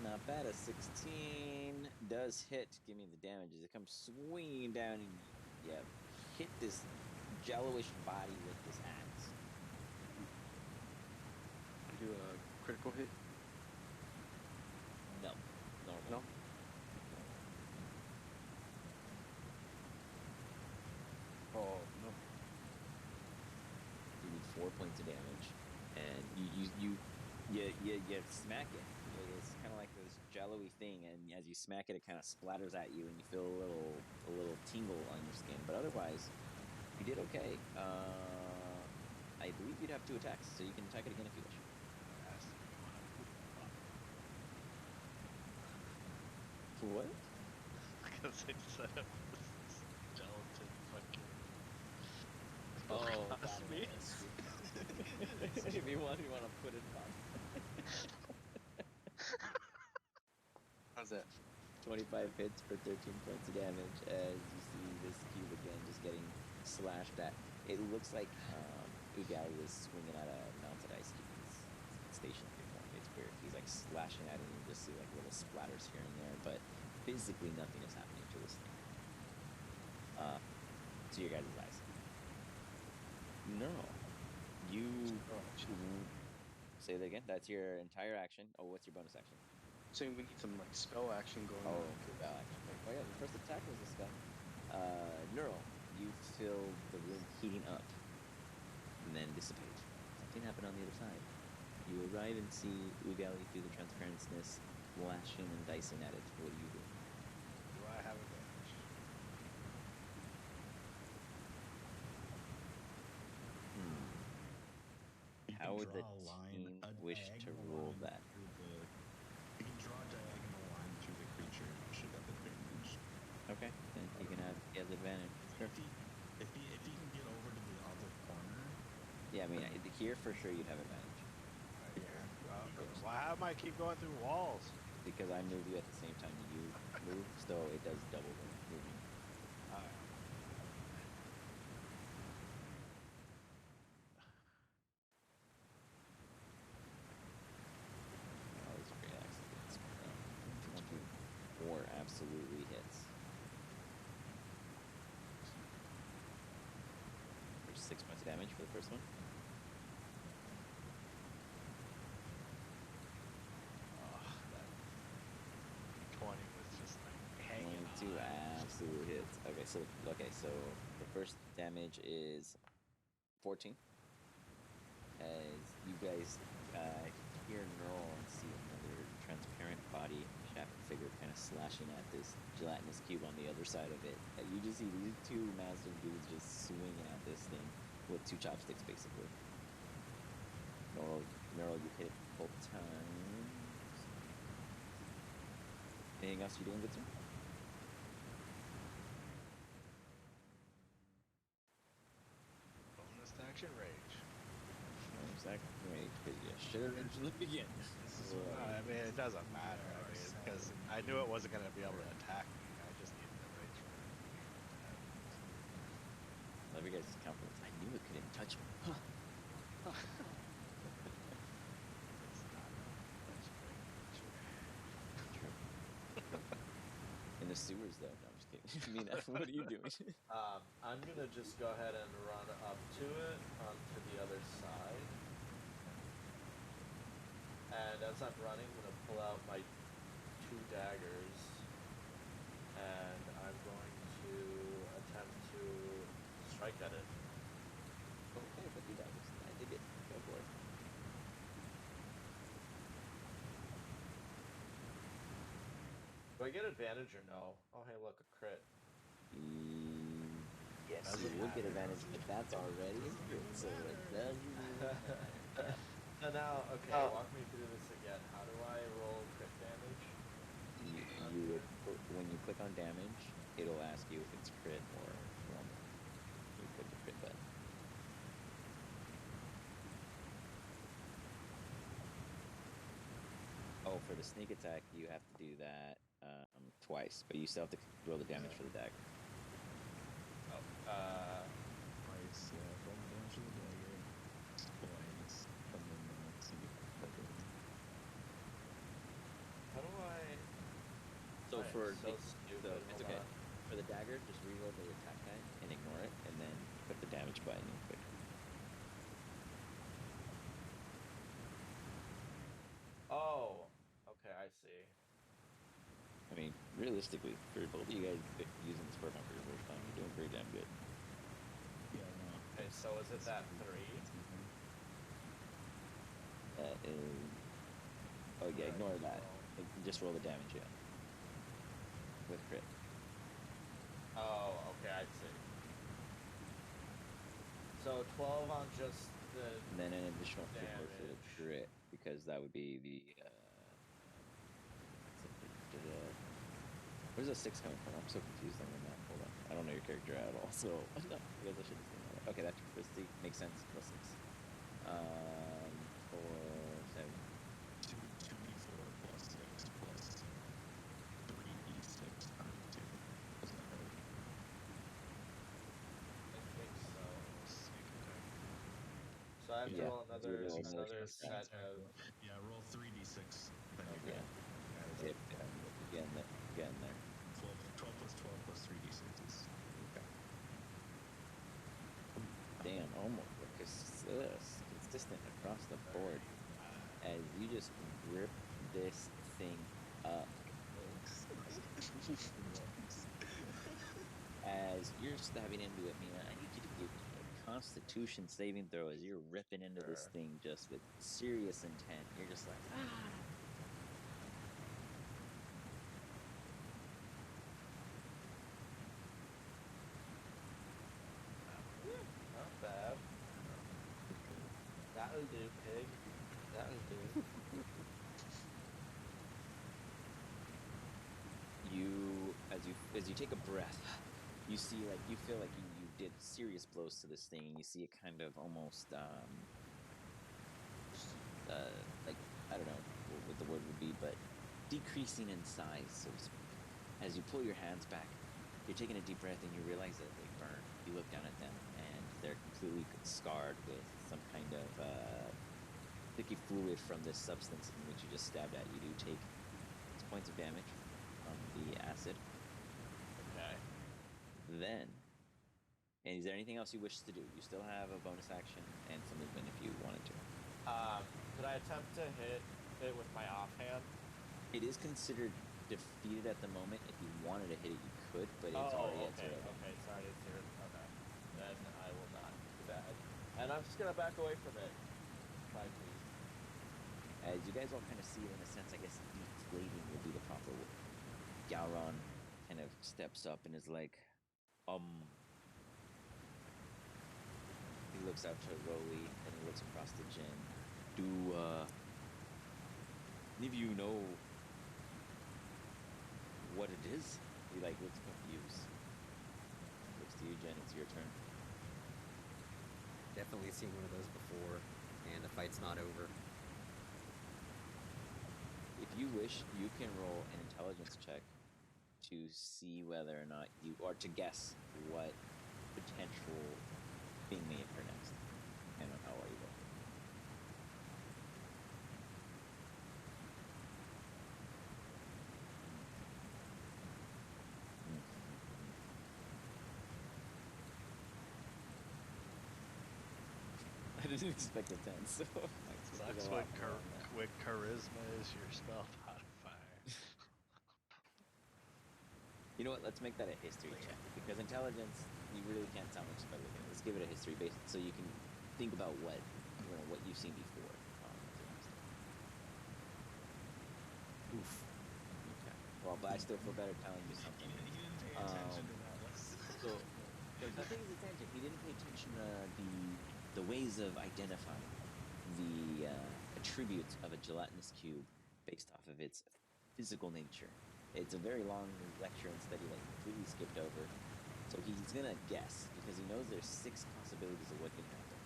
Not bad. A 16 does hit. Give me the damage as it comes swinging down and hit this jello-ish body with this axe. Do a critical hit? No. Normal. No? Oh, no. You need 4 points of damage, and you smack it. It's kind of like this jello-y thing, and as you smack it, it kind of splatters at you, and you feel a little tingle on your skin. But otherwise, you did okay. I believe you'd have 2 attacks, so you can attack it again if you wish. What? Because they set up this gelatin fucking. Oh, across me. If you want to put it on. How's that? 25 hits for 13 points of damage as you see this cube again just getting slashed at. It looks like Ugali was swinging at a mounted ice cube. It's stationary form. It's weird. He's like slashing at it and you just see like little splatters here and there, but physically nothing is happening to this thing. To your guys' eyes. No. You say that again. That's your entire action. Oh, what's your bonus action? saying we need some like spell action going Oh, on. okay, well, actually, oh yeah, the first attack was a spell. Neural, you feel the room heating up and then dissipate. Something happened on the other side. You arrive and see Ugali through the transparency, lashing and dicing at it. What do you do? Do I have advantage? You How can would the draw a line, team a wish to diagonal roll line that? through the. You can draw a diagonal line through the creature. You should have advantage. Okay, then he can have he has advantage. Sure. If he can get over to the other corner. Yeah, I mean here for sure you'd have advantage Right Yeah. here. Why am I keep going through walls? because I move you at the same time you move, so it does double the movement. All right, got it. Oh, these are great accidents. 24 absolutely hits. For 6 points of damage for the first one. That 20 was just like hanging 22 on. absolute hits. So the first damage is 14. As you guys hear Neural and see another transparent body shaft figure kind of slashing at this gelatinous cube on the other side of it. And you just see these two massive dudes just swinging at this thing with two chopsticks, basically. Neural, you hit it both times. Anything else you're doing, good sir? Bonus action rage. Wait, because you should have mentioned the beginning. I mean, it doesn't matter. I mean, because I knew it wasn't going to be able to attack me. I just needed the rage for being dead. I love your guys' confidence. I knew it couldn't touch me. Huh. It's not a legendary creature. True. In the sewers, though. No, I'm just kidding. Mina, what are you doing? I'm gonna just go ahead and run up to it onto the other side. And as I'm running, I'm gonna pull out my 2 daggers, and I'm going to attempt to strike at it. Okay, but do that. I dig it. Go for it. Do I get advantage or no? Oh, hey, look, a crit. Yes, Doesn't you would get matter. advantage, but that's already a crit, so it doesn't even matter. So now, okay, walk me through this again. How do I roll crit damage? You would, when you click on damage, it'll ask you if it's crit or normal. You click the crit button. Oh, for the sneak attack, you have to do that twice, but you still have to roll the damage for the dagger. Oh, Twice, yeah. Roll the damage of the dagger. Twice. And then see if I click it. how do I? So I am for so stupid. it's Hold okay. on. For the dagger, just reroll the attack die and ignore it, and then click the damage button and click. Oh, okay, I see. I mean, realistically, for both of you guys using this program for your first time, you're doing pretty damn good. Yeah, no. Okay, so is it that 3? That is. Oh yeah, Right, ignore that. roll. Just roll the damage, yeah. With crit. Oh, okay, I see. So 12 on just the And then an additional 4 for the damage. crit, because that would be the. Where's the 6 coming from? I'm so confused on your map. Hold on. I don't know your character at all, so. No, I guess I should have seen that. Okay, that's for 6. Makes sense. Plus 6. 4, 7. 2d4 plus 6 plus 3d6 times 2. Is that right? I think so. Sneak attack again. So I have to Yeah, roll you would roll another another sneak attack. set of. Yeah, roll 3d6. Then Oh, you're yeah. good. Add it Yep, up. again there. 12 plus 12 plus 3d6s. Okay. Damn, almost consistent across the board. As you just rip this thing As you're stabbing into it, Mina, I need you to give me a Constitution saving throw as you're ripping into this Sure. thing just with serious intent. You're just like, ah. Not bad. That'll do, pig. That'll do. As you take a breath, you see like you feel like you did serious blows to this thing, and you see it kind of almost like I don't know what the word would be, but decreasing in size, so to speak. As you pull your hands back, you're taking a deep breath and you realize that they burn. You look down at them and they're completely scarred with some kind of sticky fluid from this substance in which you just stabbed at. You do take 6 points of damage from the acid. Okay. Then, and is there anything else you wish to do? You still have a bonus action and some movement if you wanted to. Could I attempt to hit it with my offhand? It is considered defeated at the moment. If you wanted to hit it, you could, but it's Oh, already at okay, 0. okay, sorry, it's 0. Okay. Then I will not do that. And I'm just gonna back away from it. 5 feet. As you guys all kind of see it in a sense, I guess deflating would be the proper word. Gowron kind of steps up and is like, He looks out to Rolly, and he looks across to Jin. Do, any of you know what it is? He, like, looks confused. Looks to you, Jen, it's your turn. Definitely seen one of those before, and the fight's not over. If you wish, you can roll an intelligence check to see whether or not you, or to guess what potential thing may occur next, depending on how well you roll. I didn't expect a 10, so I expected Sucks a when, lot more than that. when charisma is your spell modifier. You know what? Let's make that a history check, because intelligence you really can't tell much by looking at it. Let's give it a history base so you can think about what what you've seen before. With your master. Oof. Okay. Well, but I still feel better telling you something. He didn't pay attention to that. So he pays attention. He didn't pay attention to the ways of identifying the attributes of a gelatinous cube based off of its physical nature. It's a very long lecture and study that he completely skipped over. So he's gonna guess because he knows there's 6 possibilities of what can happen.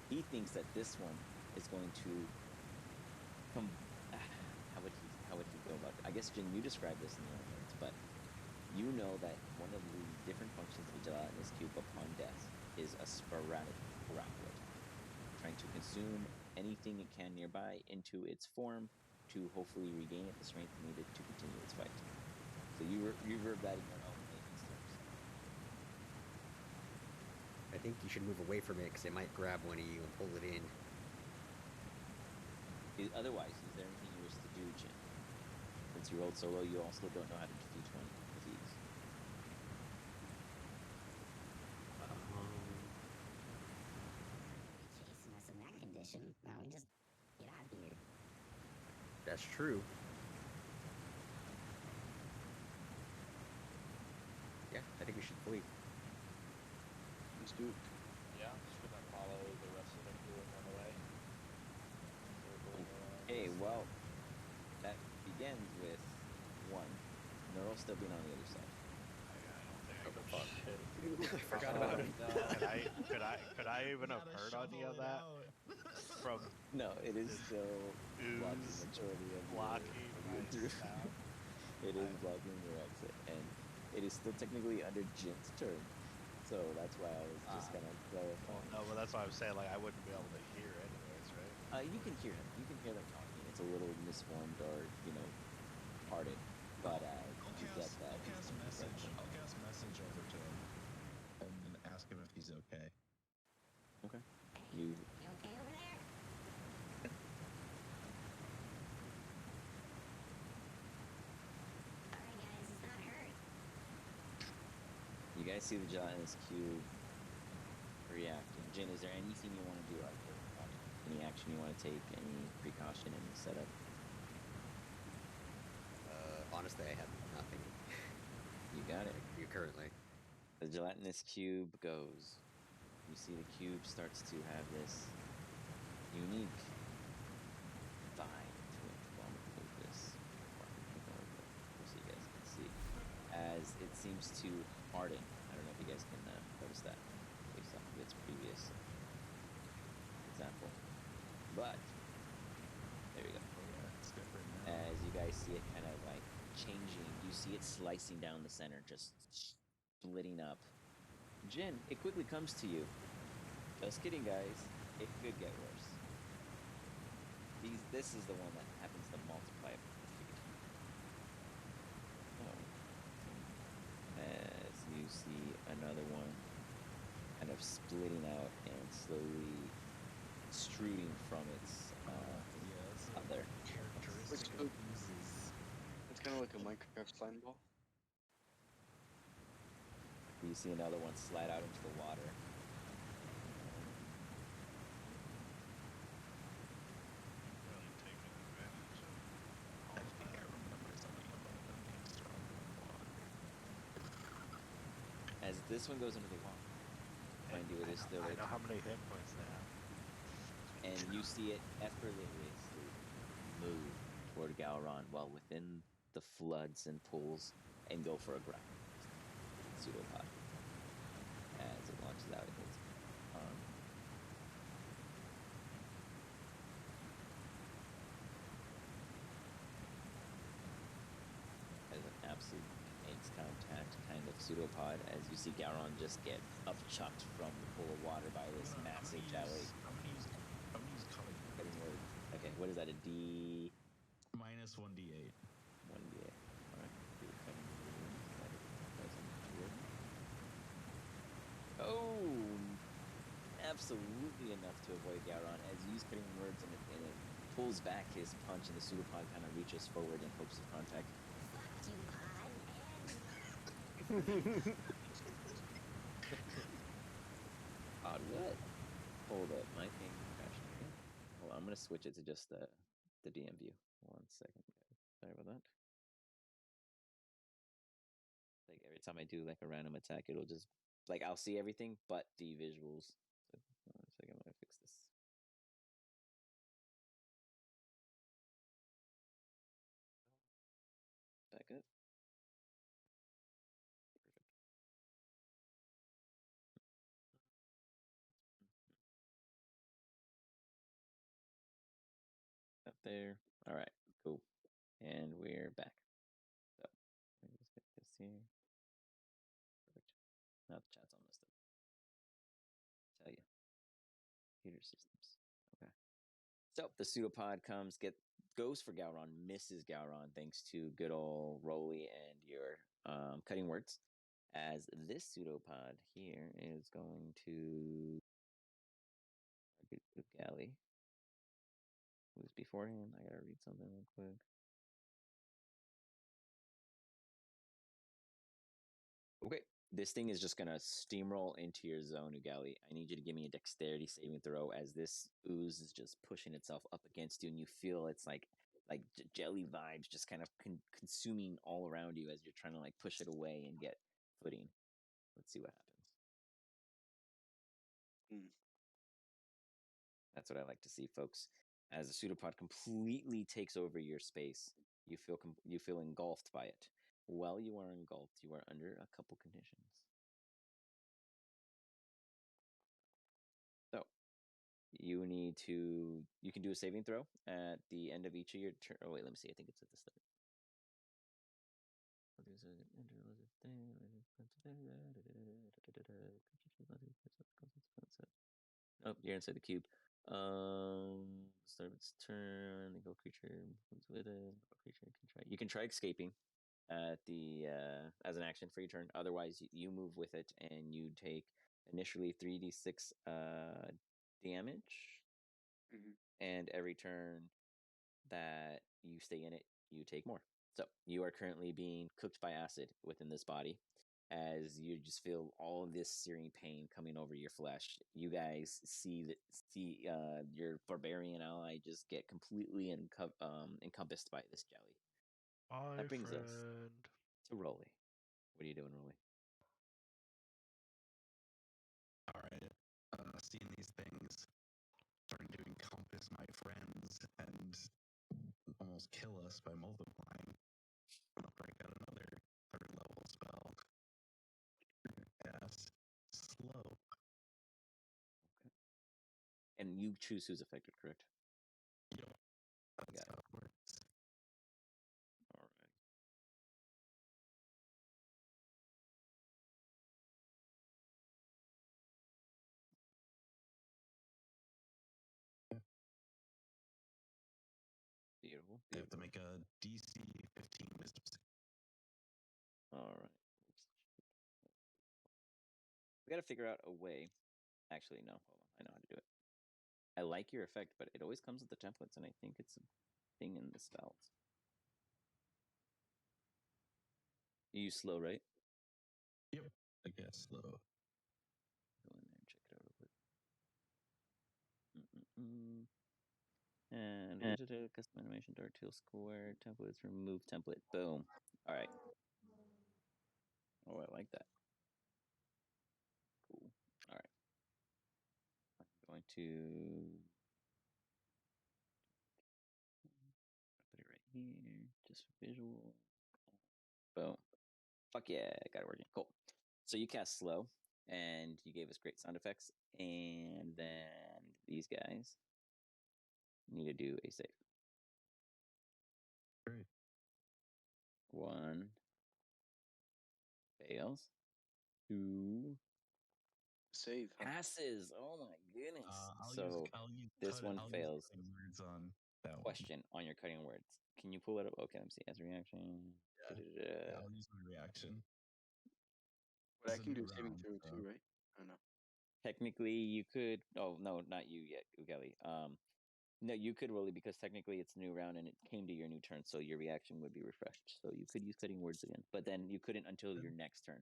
He thinks that this one is going to come. How would he go about it? I guess Jin, you described this in your own words, but you know that one of the different functions of a gelatinous cube upon death is a sporadic grapple attack, trying to consume anything it can nearby into its form to hopefully regain it the strength needed to continue its fight. So you reverb that in your own layman's terms. I think you should move away from it because it might grab one of you and pull it in. Otherwise, is there anything you wish to do, Jin? Since you rolled solo, you also don't know how to defeat one with ease. Chasing us in that condition. Now we just get out of here. That's true. Yeah, I think we should flee. Let's do it. Yeah, I'm just gonna follow the rest of the crew and run away. Circling around Okay, this well, thing. that begins with 1. Neural still being on the other side. I don't think I Oh, can fuck. fuck. I forgot about it. No. Could I even have Gotta heard any shovel of it that out. No, from it is This still blocking ooze majority of blocking your my through. stab? It is blocking your exit, and it is still technically under Jin's turn. So that's why I was just kind of clarifying. No, but that's why I was saying like I wouldn't be able to hear anyways, right? You can hear him. You can hear them talking. It's a little misformed or parted, but you get that. I'll cast message. I'll cast message over to him and ask him if he's okay. Okay. Hey, You you okay over there? guys see the gelatinous cube reacting. Jin, is there anything you want to do out there? Any action you want to take? Any precaution? Any setup? Honestly, I have nothing. You got it. Currently. The gelatinous cube goes. You see the cube starts to have this unique vibe to it. Well, I'm gonna move this so you guys can see. As it seems to harden. I don't know if you guys can notice that based off of its previous example. But there you go. Yeah, it's different now. As you guys see it kind of like changing, you see it slicing down the center, just splitting up. Jin, it quickly comes to you. Just kidding, guys. It could get worse. This is the one that happens to multiply. Oh. As you see another one kind of splitting out and slowly extruding from its other. Characteristic Which- uses. It's kind of like a Minecraft slime ball. You see another one slide out into the water. Really taking advantage of all I of think I that. remember something about them being stronger in water. As this one goes into the water, mind you, it is still I a know how many hit points they have. and you see it effortlessly move toward Galron while within the floods and pools and go for a grab. Pseudopod. As it launches out its arm. As an absolute makes contact kind of pseudopod as you see Galron just get upchucked from the pool of water by this massive jelly. I'm gonna use cutting. Cutting word. Okay, what is that? A D Minus 1d8. 1d8. Alright, do a cutting word. That is present here. Oh, absolutely enough to avoid Gowron as you use cutting words and it pulls back his punch and the pseudopod kind of reaches forward in hopes of contact. Fuck you, pod. Odd what? Hold up, my thing crashed again. Hold on, I'm gonna switch it to just the DM view. 1 second, guys. Sorry about that. Like every time I do like a random attack, it'll just like I'll see everything but the visuals. So 1 second, I'm gonna fix this. Back up. Perfect. Up there. All right, cool. And we're back. So let me just get this here. Perfect. Now the chat's on this stuff. Tell you. Computer systems. Okay. So the pseudopod goes for Gowron, misses Gowron thanks to good old Roly and your cutting words. As this pseudopod here is going to target Galley. Who's before him? I gotta read something real quick. Okay, this thing is just gonna steamroll into your zone, Ugali. I need you to give me a dexterity saving throw as this ooze is just pushing itself up against you, and you feel it's like jelly vibes just kind of consuming all around you as you're trying to like push it away and get footing. Let's see what happens. That's what I like to see, folks. As the pseudopod completely takes over your space, you feel engulfed by it. While you are engulfed, you are under a couple conditions. So, you can do a saving throw at the end of each of your turn. Oh wait, let me see. I think it's at the start. Oh, you're inside the cube. Start of its turn. The go creature with it. Creature can try. You can try escaping at the as an action for your turn. Otherwise, you move with it and you take initially 3d6 damage, and every turn that you stay in it, you take more. So you are currently being cooked by acid within this body. as you just feel all of this searing pain coming over your flesh. You guys see your barbarian ally just get completely encompassed by this jelly. My That brings us friend. to Rolly. What are you doing, Rolly? All right. Seeing these things starting to encompass my friends and almost kill us by multiplying, I'm gonna break out another third level spell. Yes. Slow. Okay. And you choose who's affected, correct? Yo, that's Got how it. it works. All right. Beautiful. I have to Beautiful. make a DC 15 wisdom save. All right. We got to figure out a way. Actually, no. Hold on. I know how to do it. I like your effect, but it always comes with the templates, and I think it's a thing in the spells. You use slow, right? Yep. I guess slow. Go in there and check it out real quick. And custom animation, dark teal square, templates, remove template. Boom. All right. Oh, I like that. Cool. All right. I'm going to put it right here, just for visual. Boom. Fuck yeah, got it working. Cool. So you cast slow, and you gave us great sound effects, and then these guys need to do a save. Great. One fails. Two Save, huh? passes. Oh my goodness. I'll So use this one fails. cutting words on that one. Question on your cutting words. Can you pull it up? Okay, let me see. As a reaction. Yeah, I'll use my reaction. But I It's a can new do saving round, throw so- too, right? I don't know. Technically, you could. Oh no, not you yet, Ugali. No, you could roll it because technically it's a new round and it came to your new turn, so your reaction would be refreshed. So you could use cutting words again, but then you couldn't until your next turn.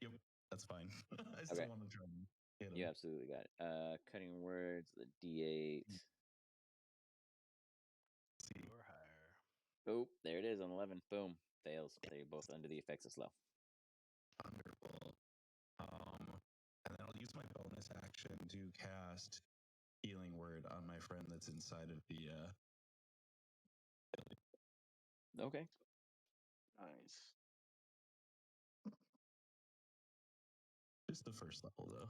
Yep, that's fine. I still Okay. want to try and hit him. You absolutely got it. Cutting words, the D8. See, Or higher. Oh, there it is on 11. Boom. Fails. They're both under the effects of slow. wonderful. And then I'll use my bonus action to cast Healing Word on my friend that's inside of the. Okay. Nice. Just the first level, though.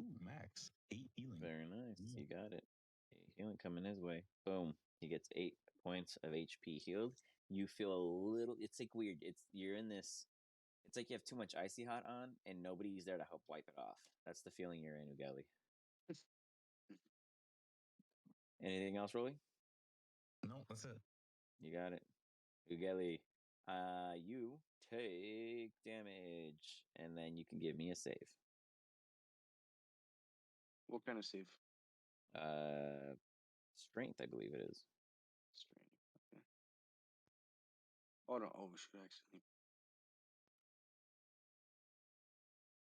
Ooh, max 8 healing. Very nice. Yeah. You got it. Healing coming his way. Boom. He gets 8 points of HP healed. You feel a little. It's like weird. You're in this. It's like you have too much icy hot on, and nobody's there to help wipe it off. That's the feeling you're in, Ugali. Anything else, Rolly? No, that's it. You got it. Ugali, you take damage, and then you can give me a save. What kind of save? Strength, I believe it is. Strength. Okay. Oh no! Oh, we should actually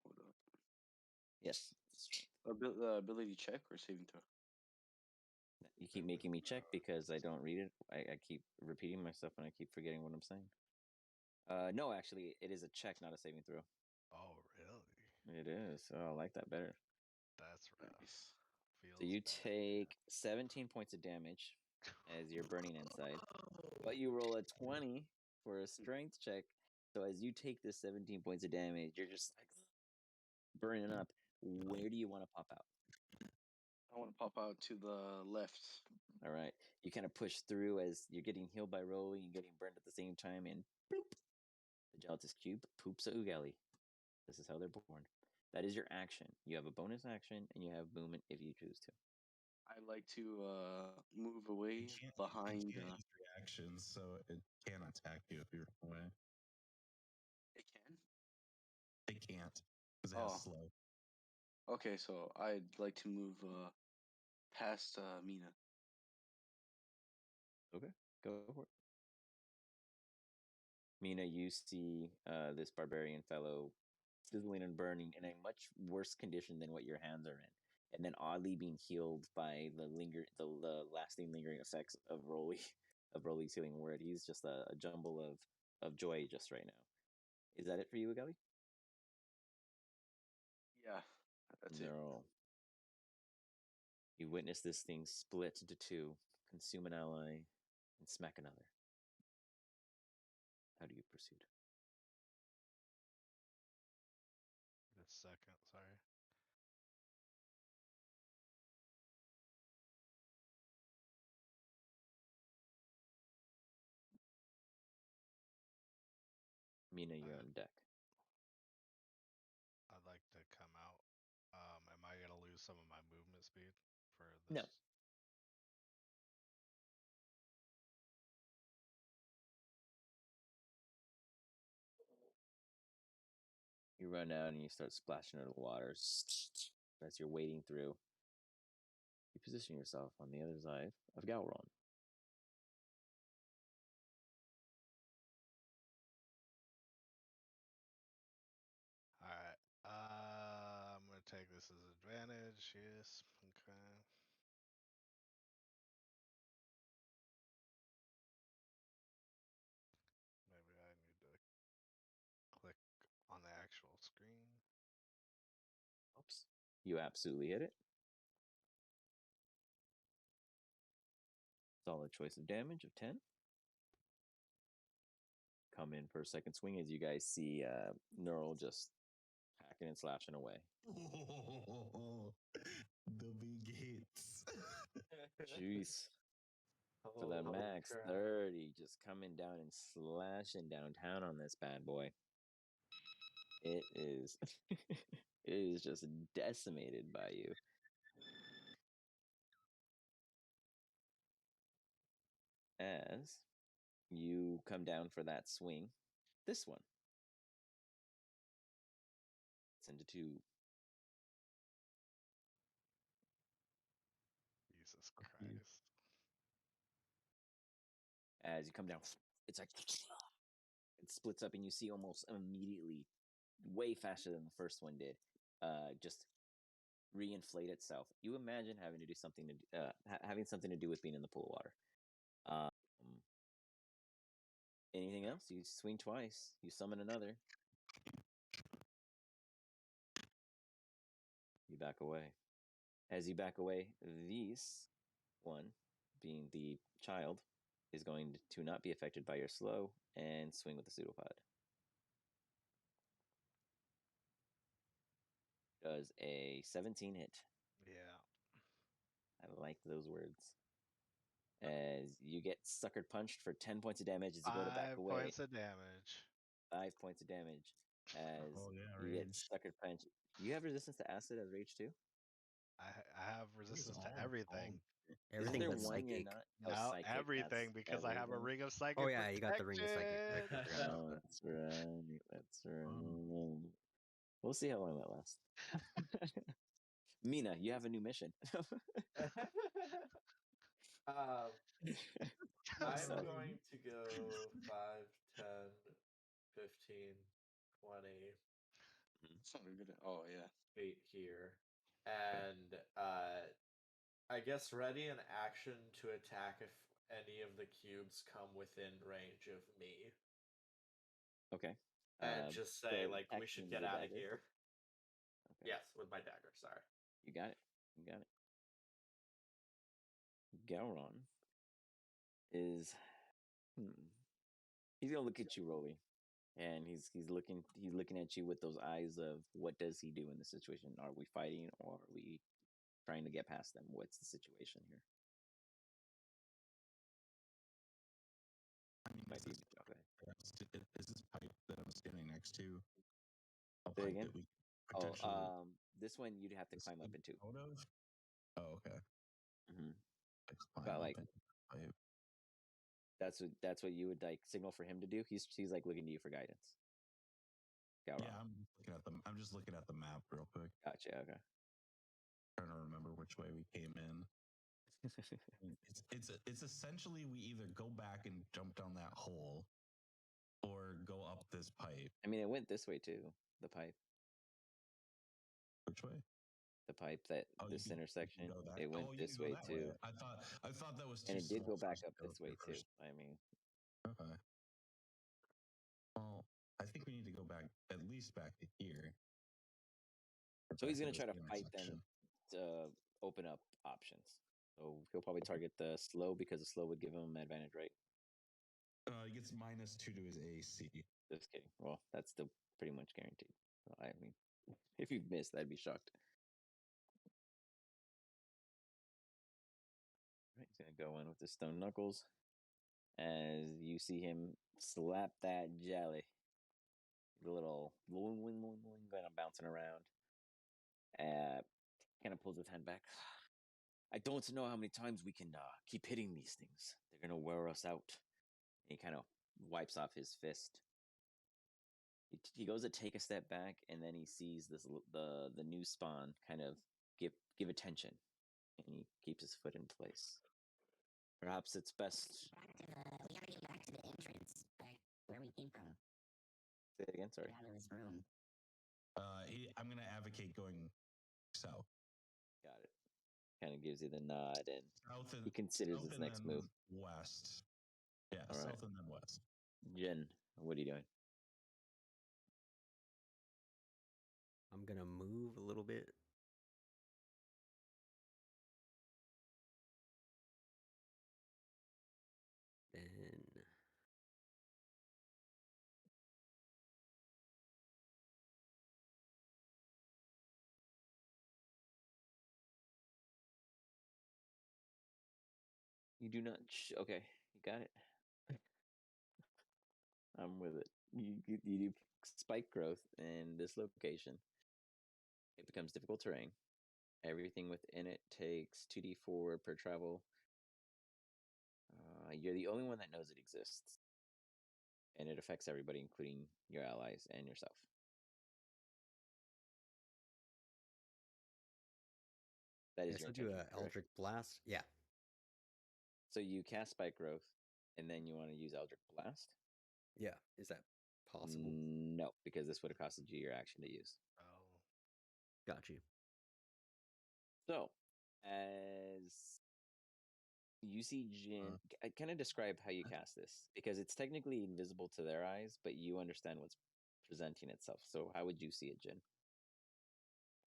hold up. Yes. Strength. Ability check or saving throw? You keep making me check because I don't read it. I keep repeating myself and I keep forgetting what I'm saying. No, actually, it is a check, not a saving throw. Oh, really? It is. Oh, I like that better. That's rough. Nice. Feels So you bad. take 17 points of damage as you're burning inside, but you roll a 20 for a strength check. So as you take this 17 points of damage, you're just like burning up. Where do you want to pop out? I want to pop out to the left. All right. You kind of push through as you're getting healed by rolling and getting burned at the same time, and bloop, the gelatinous cube poops a Ugali. This is how they're born. That is your action. You have a bonus action, and you have movement if you choose to. I like to move away You behind. can't use reactions, so it can attack you if you're away. It can. It can't because it Oh. has slow. Okay, so I'd like to move past Mina. Okay, go for it. Mina, you see this barbarian fellow sizzling and burning in a much worse condition than what your hands are in, and then oddly being healed by the lasting lingering effects of Rolly, of Rolly's healing word. He's just a jumble of joy just right now. Is that it for you, Ugali? Yeah, that's it. No. You witness this thing split into two, consume an ally, and smack another. How do you proceed? Just a second, sorry. Mina, you're on deck. I'd like to come out. Am I gonna lose some of my movement speed for this? No. You run out and you start splashing into the water as you're wading through. You position yourself on the other side of Gowron. Alright. I'm gonna take this as advantage. Yes. Okay. Maybe I need to click on the actual screen. Oops. You absolutely hit it. Solid choice of damage of 10. Come in for a second swing as you guys see Neural just hacking and slashing away. The big hits. Jeez. For the Holy max crap. 30, just coming down and slashing downtown on this bad boy. It is it is just decimated by you. As you come down for that swing, this one. It's into two. Jesus Christ. As you come down, it's like it splits up, and you see almost immediately, way faster than the first one did, just reinflate itself. You imagine having to do something to having something to do with being in the pool of water. Um, anything else? You swing twice. You summon another. You back away. As you back away, this one, being the child, is going to not be affected by your slow and swing with the pseudopod. Does a 17 hit? Yeah. I like those words. As you get suckered punched for 10 points of damage as you go to back 5 away. points of damage. 5 points of damage as Oh, yeah, you get rage. suckered punched. You have resistance to acid as rage too? I have resistance to everything. Isn't Everything there but one you're psychic. not? No, psychic. everything That's because I have a everything. ring of psychic Oh yeah, you got the ring of psychic. I protection. forgot about Oh, that. that's right. That's right. We'll see how long that lasts. Mina, you have a new mission. I'm So- going to go 5, 10, 15, 20 It's not a good. Oh yeah. feet here. And I guess ready an action to attack if any of the cubes come within range of me. Okay. And just say, so like, we attacking should with get a out of dagger? here. Okay. Yes, with my dagger, sorry. You got it. You got it. Gowron is he's gonna look at you, Rolly. And he's looking at you with those eyes of what does he do in this situation? Are we fighting or are we trying to get past them? What's the situation here? Might be okay. Is this pipe that I'm standing next to a Say pipe again? that we Oh, potentially this one you'd have to climb up into. out of? Oh, okay. Mm-hmm. Like climb But up like into the pipe. that's what you would like signal for him to do. He's like looking to you for guidance. Gowron. Yeah, I'm just looking at the map real quick. Gotcha. Okay. Trying to remember which way we came in. It's essentially we either go back and jump down that hole, or go up this pipe. I mean, it went this way too. The pipe. Which way? The pipe that this You can intersection. go that. It went Oh, you this can go way that too, way. I thought that was too and it did small go for back us to up go this way through too. first. I mean, Okay. Well, I think we need to go back at least back to here. so he's Back gonna to try to this fight them intersection. to open up options. So he'll probably target the slow because the slow would give him advantage, right? He gets -2 to his AC. Just kidding. Well, that's still pretty much guaranteed. So, I mean, if you missed, I'd be shocked. Right, he's gonna go in with the stone knuckles as you see him slap that jelly. The little wing, wing, wing, wing, kind of bouncing around. Kind of pulls his head back. I don't know how many times we can keep hitting these things. They're gonna wear us out. And he kind of wipes off his fist. He goes to take a step back, and then he sees the new spawn kind of give attention, and he keeps his foot in place. Perhaps it's best. We gotta get back to the entrance, back where we came from. Say it again. Sorry. Get out of this room. I'm gonna advocate going south. Got it. Kind of gives you the nod, and South and he considers south his and next then move. west. Yeah, All right. south and then west. Jin, what are you doing? I'm gonna move a little bit. Then You do not. Okay, you got it. I'm with it. You do spike growth in this location. It becomes difficult terrain. Everything within it takes 2d4 per travel. You're the only one that knows it exists, and it affects everybody, including your allies and yourself. That I is your still do intention, a correct? Eldritch Blast. Yeah. So you cast spike growth, and then you want to use Eldritch Blast? Yeah. Is that possible? No, because this would have costed you your action to use. Oh, Got you. So, as you see Jin, kind of describe how you cast this, because it's technically invisible to their eyes, but you understand what's presenting itself. So, how would you see it, Jin?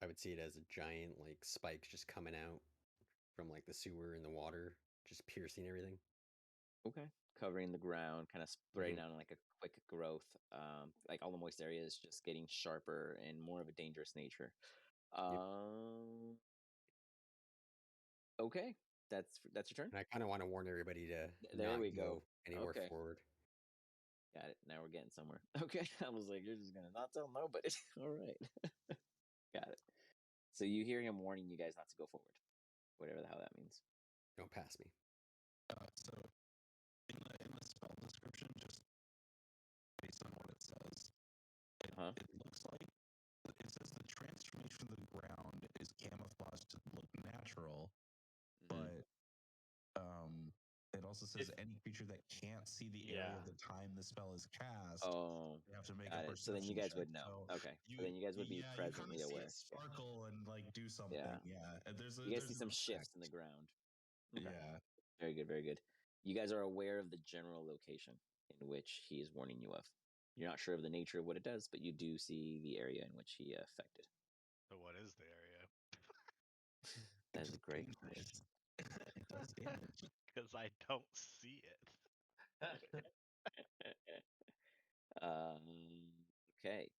I would see it as a giant like spikes just coming out from like the sewer and the water, just piercing everything. Okay. Covering the ground, kind of spreading out in like a quick growth. Like all the moist areas just getting sharper and more of a dangerous nature. Okay. That's your turn. And I kind of want to warn everybody to There not we go go. anywhere Okay. forward. Got it. Now we're getting somewhere. Okay. I was like, you're just gonna not tell nobody. All right. Got it. So you hear him warning you guys not to go forward, whatever the hell that means. Don't pass me. So in the spell description, just based on what it says, it looks like it says the transformation of the ground is camouflaged to look natural, but it also says any creature that can't see the area at the time the spell is cast, they have to make a got it. perception So then you guys check. would know. So okay. So then you guys would be you kind presently of see aware. it sparkle and like do something. Yeah. And You guys see there's some an shifts in the effect. ground. Okay. Yeah. Very good. Very good. You guys are aware of the general location in which he is warning you of. You're not sure of the nature of what it does, but you do see the area in which he affected. so what is the area? That is a great question. It does damage. Because I don't see it. Okay.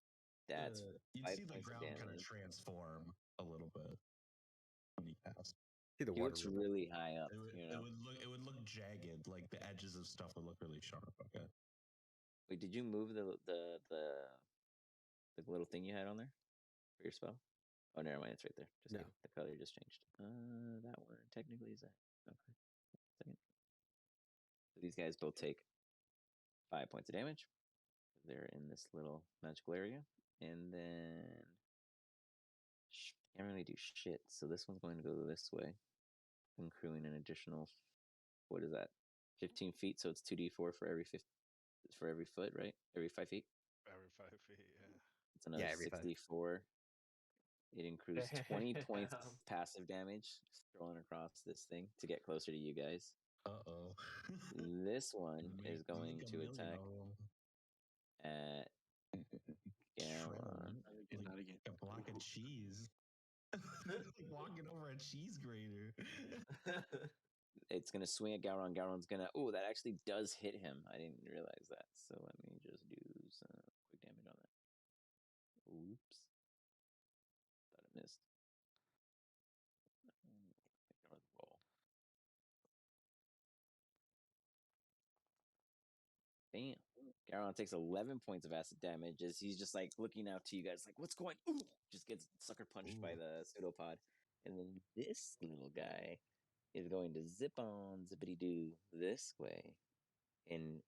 That's you'd 5 see the points of ground kind of damage. transform a little bit when you cast. See the water. It's really high up. It would look jagged, like the edges of stuff would look really sharp. Okay. Wait, did you move the little thing you had on there for your spell? Oh, never mind. It's right there. Just No. kidding. The color just changed. That one technically is that. Okay. Second. So these guys both take 5 points of damage. They're in this little magical area, and then can't really do shit. So this one's going to go this way. accruing an additional, what is that? 15 feet, so it's 2d4 for every foot, right? Every 5 feet. Every 5 feet, yeah. It's another every 5. 64. It accrues 20 points Damn. passive damage strolling across this thing to get closer to you guys. Uh-oh. This one is going Make a to million attack of 'em. at Shred 'em Garon. Not again, not again. a block of cheese. Like walking over a cheese grater. It's gonna swing at Gowron. Gowron's gonna. Oh, that actually does hit him. I didn't realize that. So let me just do some quick damage on that. Oops. Thought it missed. Ignore the roll. Bam. Gowron takes 11 points of acid damage as he's just like looking out to you guys, like, what's going? Ooh! Just gets sucker punched by Ooh. the pseudopod, and then this little guy is going to zip on zippity doo this way, and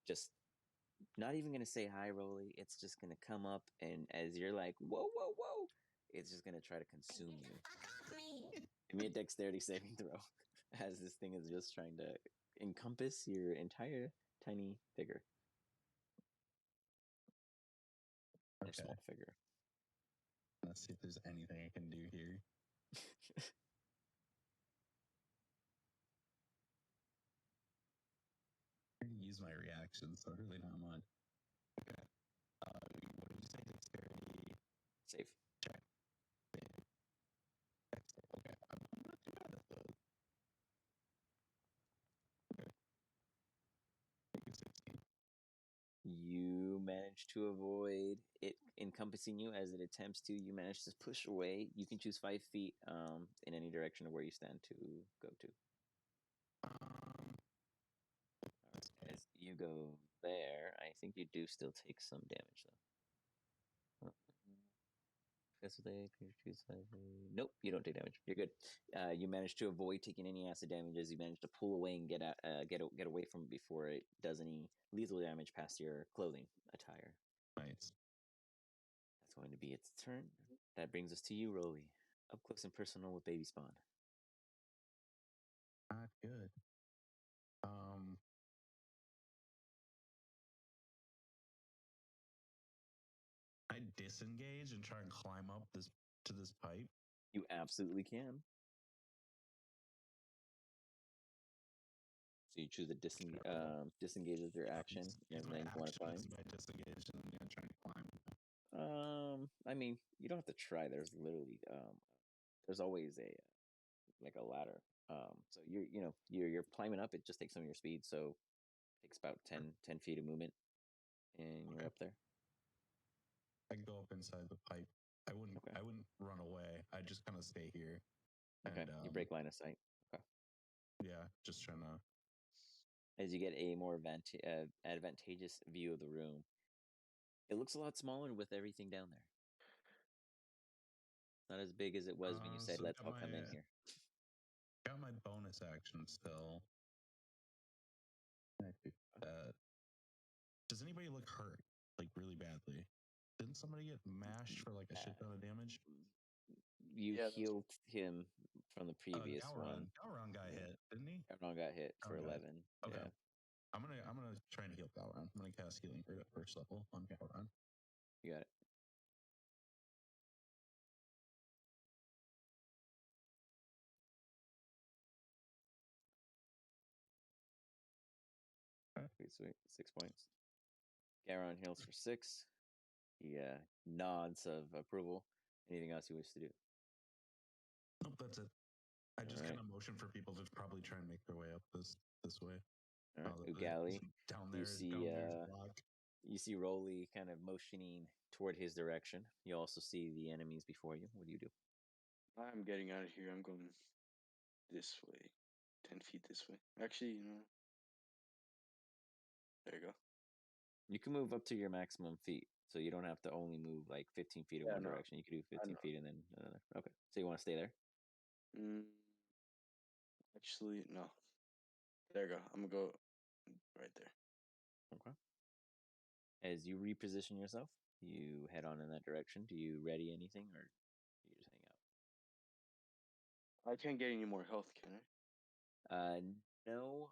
just not even gonna say hi, Rolly. It's just gonna come up, and as you're like, whoa, whoa, whoa, it's just gonna try to consume you. Give me a dexterity saving throw, as this thing is just trying to encompass your entire tiny figure. Or Okay. small figure. Let's see if there's anything I can do here. I already used my reaction, so really not much. Okay. What did you say? Dexterity Save. check. Okay. I'm not too bad at those. Okay. Make it 16. You manage to avoid it encompassing you as it attempts to. You manage to push away. You can choose 5 feet in any direction of where you stand to go to. As you go there, I think you do still take some damage though. Nope, you don't take damage. You're good. You manage to avoid taking any acid damage as you manage to pull away and get away from it before it does any lethal damage past your clothing attire. Nice. That's going to be its turn. That brings us to you, Rolly. Up close and personal with Baby Spawn. Not good. I disengage and try and climb up this pipe. You absolutely can. So you choose to disengage with your action, and Is my then you want to action climb. is my disengage and then trying to climb. I mean, you don't have to try. There's always a ladder. So you're climbing up. It just takes some of your speed. So it takes about 10 feet of movement, and you're up there. I go up inside the pipe. I wouldn't run away. I just kind of stay here. Okay. And, You break line of sight. Okay. Yeah, just trying to. As you get a more advantageous view of the room, it looks a lot smaller with everything down there. Not as big as it was when you said, So "Let's all come in here." Got my bonus action still. I do that. Does anybody look hurt? Like really badly? Didn't somebody get mashed for like a shit ton of damage? You healed him from the previous one. Gowron got hit, didn't he? Gowron got hit for 11. Okay. Yeah. I'm gonna try and heal Gowron. I'm gonna cast healing for at first level on Gowron. You got it. Okay, sweet. 6 points. Gowron heals for 6. He nods of approval. Anything else you wish to do? Nope, that's it. I just kind of motion for people to probably try and make their way up this way. All right, Ugali, down there is block. You see Rolly kind of motioning toward his direction. You also see the enemies before you. What do you do? I'm getting out of here. I'm going this way. 10 feet this way. Actually, there you go. You can move up to your maximum feet, so you don't have to only move like 15 feet in one direction. You can do 15 feet and then another. Okay, so you want to stay there? Actually, no. There you go. I'm gonna go right there. Okay. As you reposition yourself, you head on in that direction. Do you ready anything, or you just hang out? I can't get any more health, can I? No.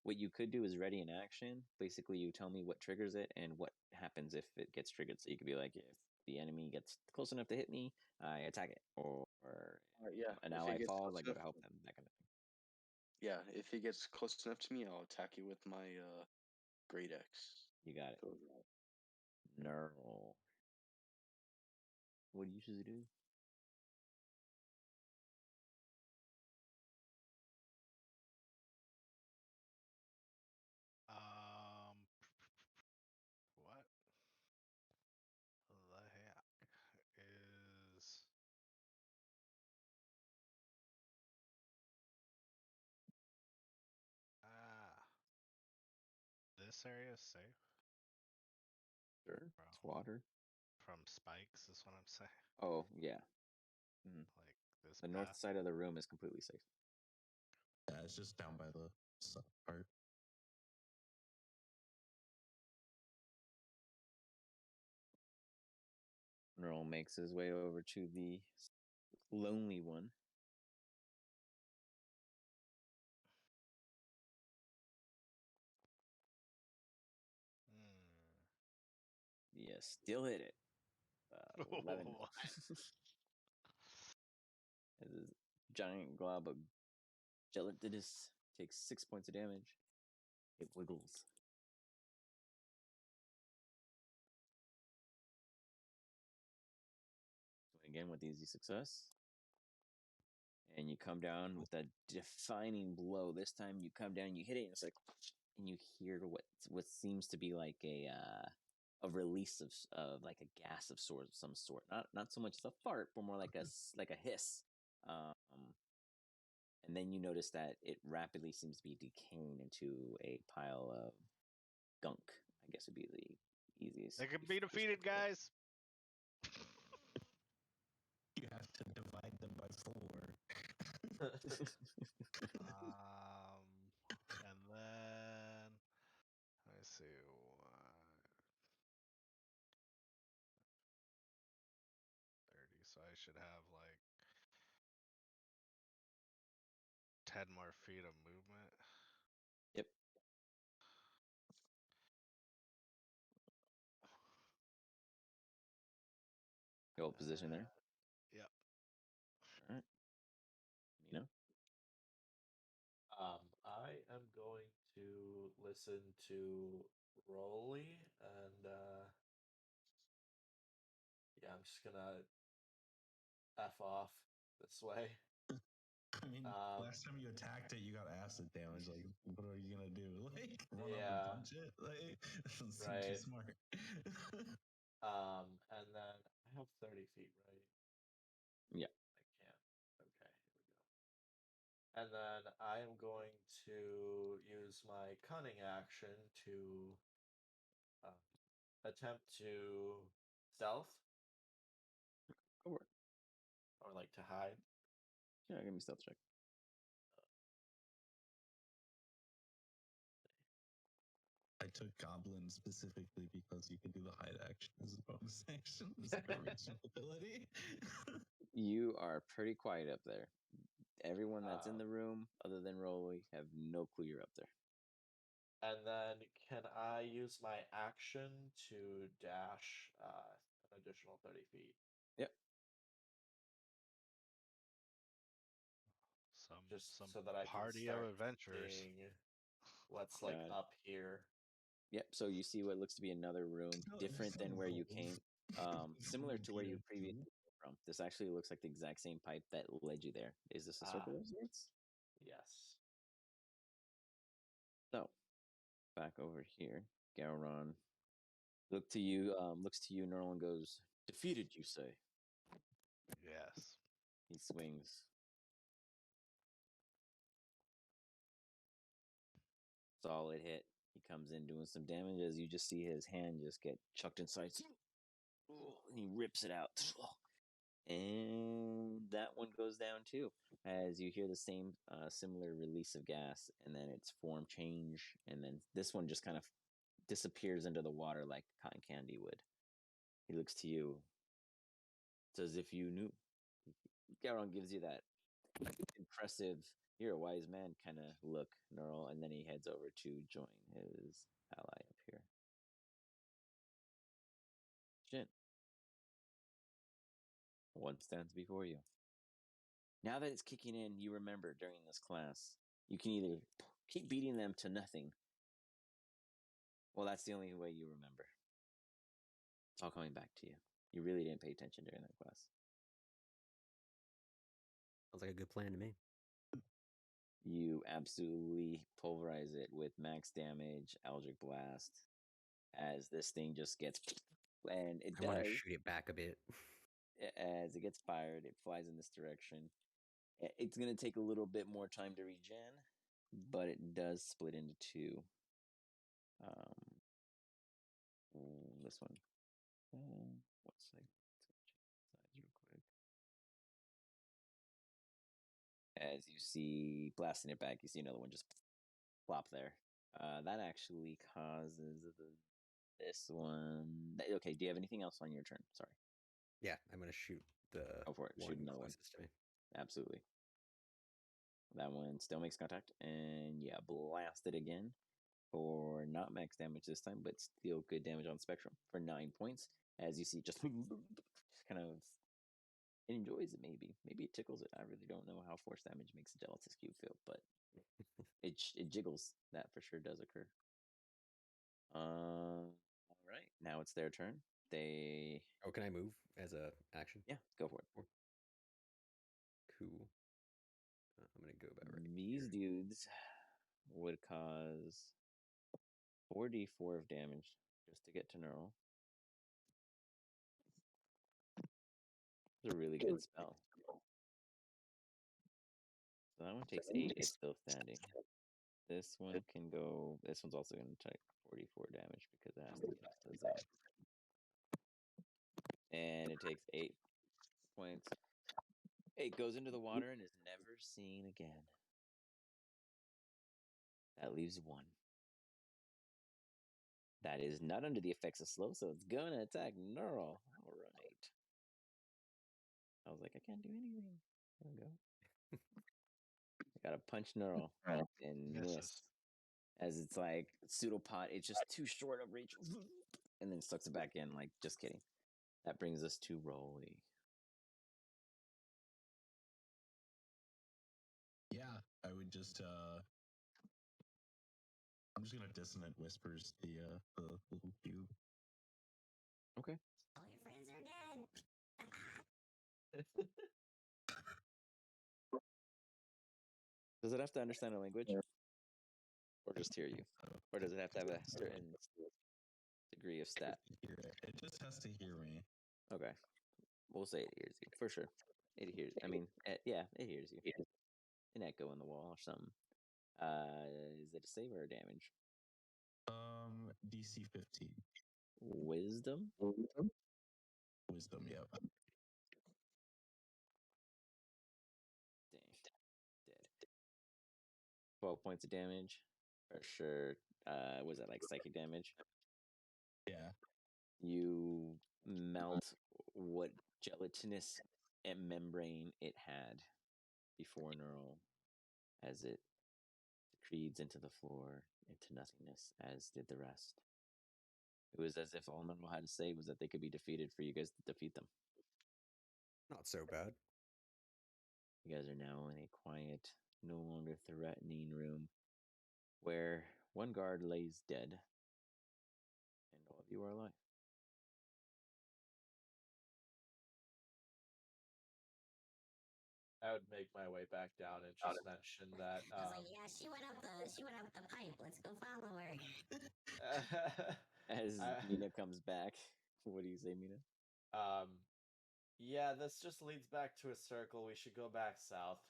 What you could do is ready in action. Basically, you tell me what triggers it and what happens if it gets triggered. So you could be like, if the enemy gets close enough to hit me, I attack it, or Yeah. an If it ally gets falls, close I go enough, to help them. That kind of thing. yeah. If it gets close enough to me, I'll attack it with my great axe. You got it. So, Neural. What do you usually do? What the heck is? Ah, this area is safe Sure. It's from water. spikes. Is what I'm saying. Oh yeah. Mhm. Like this The north path. side of the room is completely safe. Yeah, it's just down by the part. Neural makes his way over to the lonely one. Hmm. Yes, still hit it. 11. What? As this giant glob of gelatinous takes 6 points of damage. It wiggles. Again with easy success. And you come down with that defining blow. This time you come down, you hit it, and it's like, and you hear what seems to be like a release of like a gas of some sort. Not so much as a fart, but more like like a hiss. Um, and then you notice that it rapidly seems to be decaying into a pile of gunk. I guess would be the easiest. They can be defeated, guys. You have to divide them by 4. And then let me see. 30. So I should have like 10 more feet of movement. Yep. You hold position there. Yep. All right. You know. I am going to listen to Rolly and yeah, I'm just gonna F off this way. I mean, Um, last time you attacked it, you got acid damage. Like, what are you gonna do? Like, run up and Yeah. punch it? Like, doesn't seem too Right. smart. And then I have 30 feet, right? Yeah. I can't. Okay, here we go. And then I am going to use my cunning action to attempt to stealth Go work. or like to hide. Yeah, give me a stealth check. I took Goblin specifically because you could do the hide action as a bonus action. It's like a reaching ability. You are pretty quiet up there. Everyone that's in Um, the room, other than Rolly, have no clue you're up there. And then can I use my action to dash an additional 30 feet? Yep. Just Some so that I can party of start adventurers. seeing what's like Got it. up here. Yep. So you see what looks to be another room, No, different than where you came. Similar to where you Peter previously too. came from. This actually looks like the exact same pipe that led you there. Is this a Ah, circle of sorts? yes. So back over here, Gowron looks to you, Nerl, and goes, "Defeated, you say?" Yes. He swings. Solid hit. He comes in doing some damage as you just see his hand just get chucked inside. And he rips it out. And that one goes down too. As you hear the same similar release of gas, and then its form change, and then this one just kind of disappears into the water like cotton candy would. He looks to you. It's as if you knew. Garon gives you that impressive, you're a wise man kind of look, Neural, and then he heads over to join his ally up here. Shin. One stands before you. Now that it's kicking in, you remember during this class, you can either keep beating them to nothing. Well, that's the only way you remember. It's all coming back to you. You really didn't pay attention during that class. Sounds like a good plan to me. You absolutely pulverize it with max damage, Eldritch Blast, as this thing just gets, and it I want to does. shoot it back a bit. As it gets fired, it flies in this direction. It's going to take a little bit more time to regen, but it does split into two. This one. One second. Size real quick. As you see blasting it back, you see another one just plop there. That actually causes this one. Okay, do you have anything else on your turn? Sorry. Yeah, I'm gonna shoot the Go for it. one Shoot another one. closest to me. Absolutely. That one still makes contact, and yeah, blast it again for not max damage this time, but still good damage on spectrum for 9 points. As you see, just kind of it enjoys it. Maybe it tickles it. I really don't know how force damage makes a gelatinous cube feel, but it jiggles. That for sure does occur. All right, now it's their turn. They Oh, can I move as a action? yeah, go for it. Cool. I'm gonna go about right These here. dudes would cause 4d4 of damage just to get to Neural. It's a really good spell. So that one takes 8. It's still standing. This one can go. This one's also going to take 44 damage because it has to get into the zone. And it takes 8 points. It goes into the water and is never seen again. That leaves 1. That is not under the effects of slow, so it's going to attack Neural. All right. I was like, I can't do anything. There we go. I got to punch Neural and miss. Misses. As it's like pseudopod, it's just too short of reach, and then sucks it back in. Like, just kidding. That brings us to Rolly. Yeah, I would just I'm just gonna dissonant whispers the little cube. Okay. All your friends are dead. Does it have to understand a language, or just hear you, or does it have to have a certain degree of stat? Hear it. It just has to hear me. Okay, we'll say it hears you for sure. It hears. I mean, yeah, it hears you. An echo in the wall or something. Is it a save or a damage? DC 15. Wisdom. Wisdom, yep. Dang. Dead. 12 points of damage. For sure. Was that like psychic damage? Yeah. You melt what gelatinous membrane it had before Neural as it secretes into the floor, into nothingness, as did the rest. It was as if all Neural had to say was that they could be defeated for you guys to defeat them. Not so bad. You guys are now in a quiet, no longer threatening room where one guard lays dead, and all of you are alive. I would make my way back down and just mention that. I was like, yeah, she went up the pipe. Let's go follow her. As Mina comes back, what do you say, Mina? Yeah, this just leads back to a circle. We should go back south.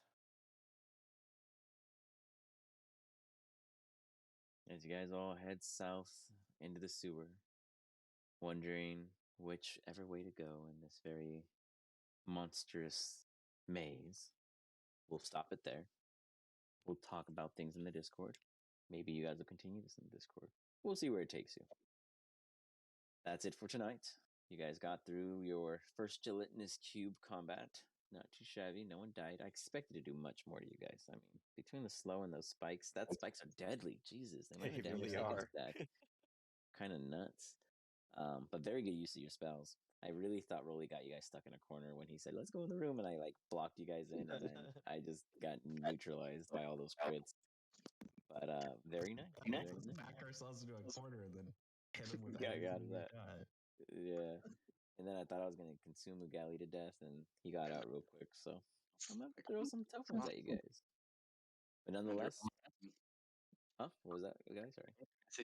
As you guys all head south into the sewer, wondering whichever way to go in this very monstrous maze. We'll stop it there. We'll talk about things in the Discord. Maybe you guys will continue this in the Discord. We'll see where it takes you. That's it for tonight. You guys got through your first gelatinous cube combat Not too shabby. No one died. I expected to do much more to you guys. I mean, between the slow and those spikes, that spikes are deadly. Jesus, the amount They of damage really they are. just stack, kind of nuts. But very good use of your spells. I really thought Rolly got you guys stuck in a corner when he said, "Let's go in the room," and I like blocked you guys in, and then I just got neutralized by all those crits. But very nice. Very Let's nice. back ourselves into a corner and then hit him with Yeah, I got everything we that. got. Yeah. And then I thought I was gonna consume Ugali to death, and he got out real quick. So I'm gonna throw some tough ones at you guys. But Under- nonetheless, huh? What was that, Ugali? Sorry. I said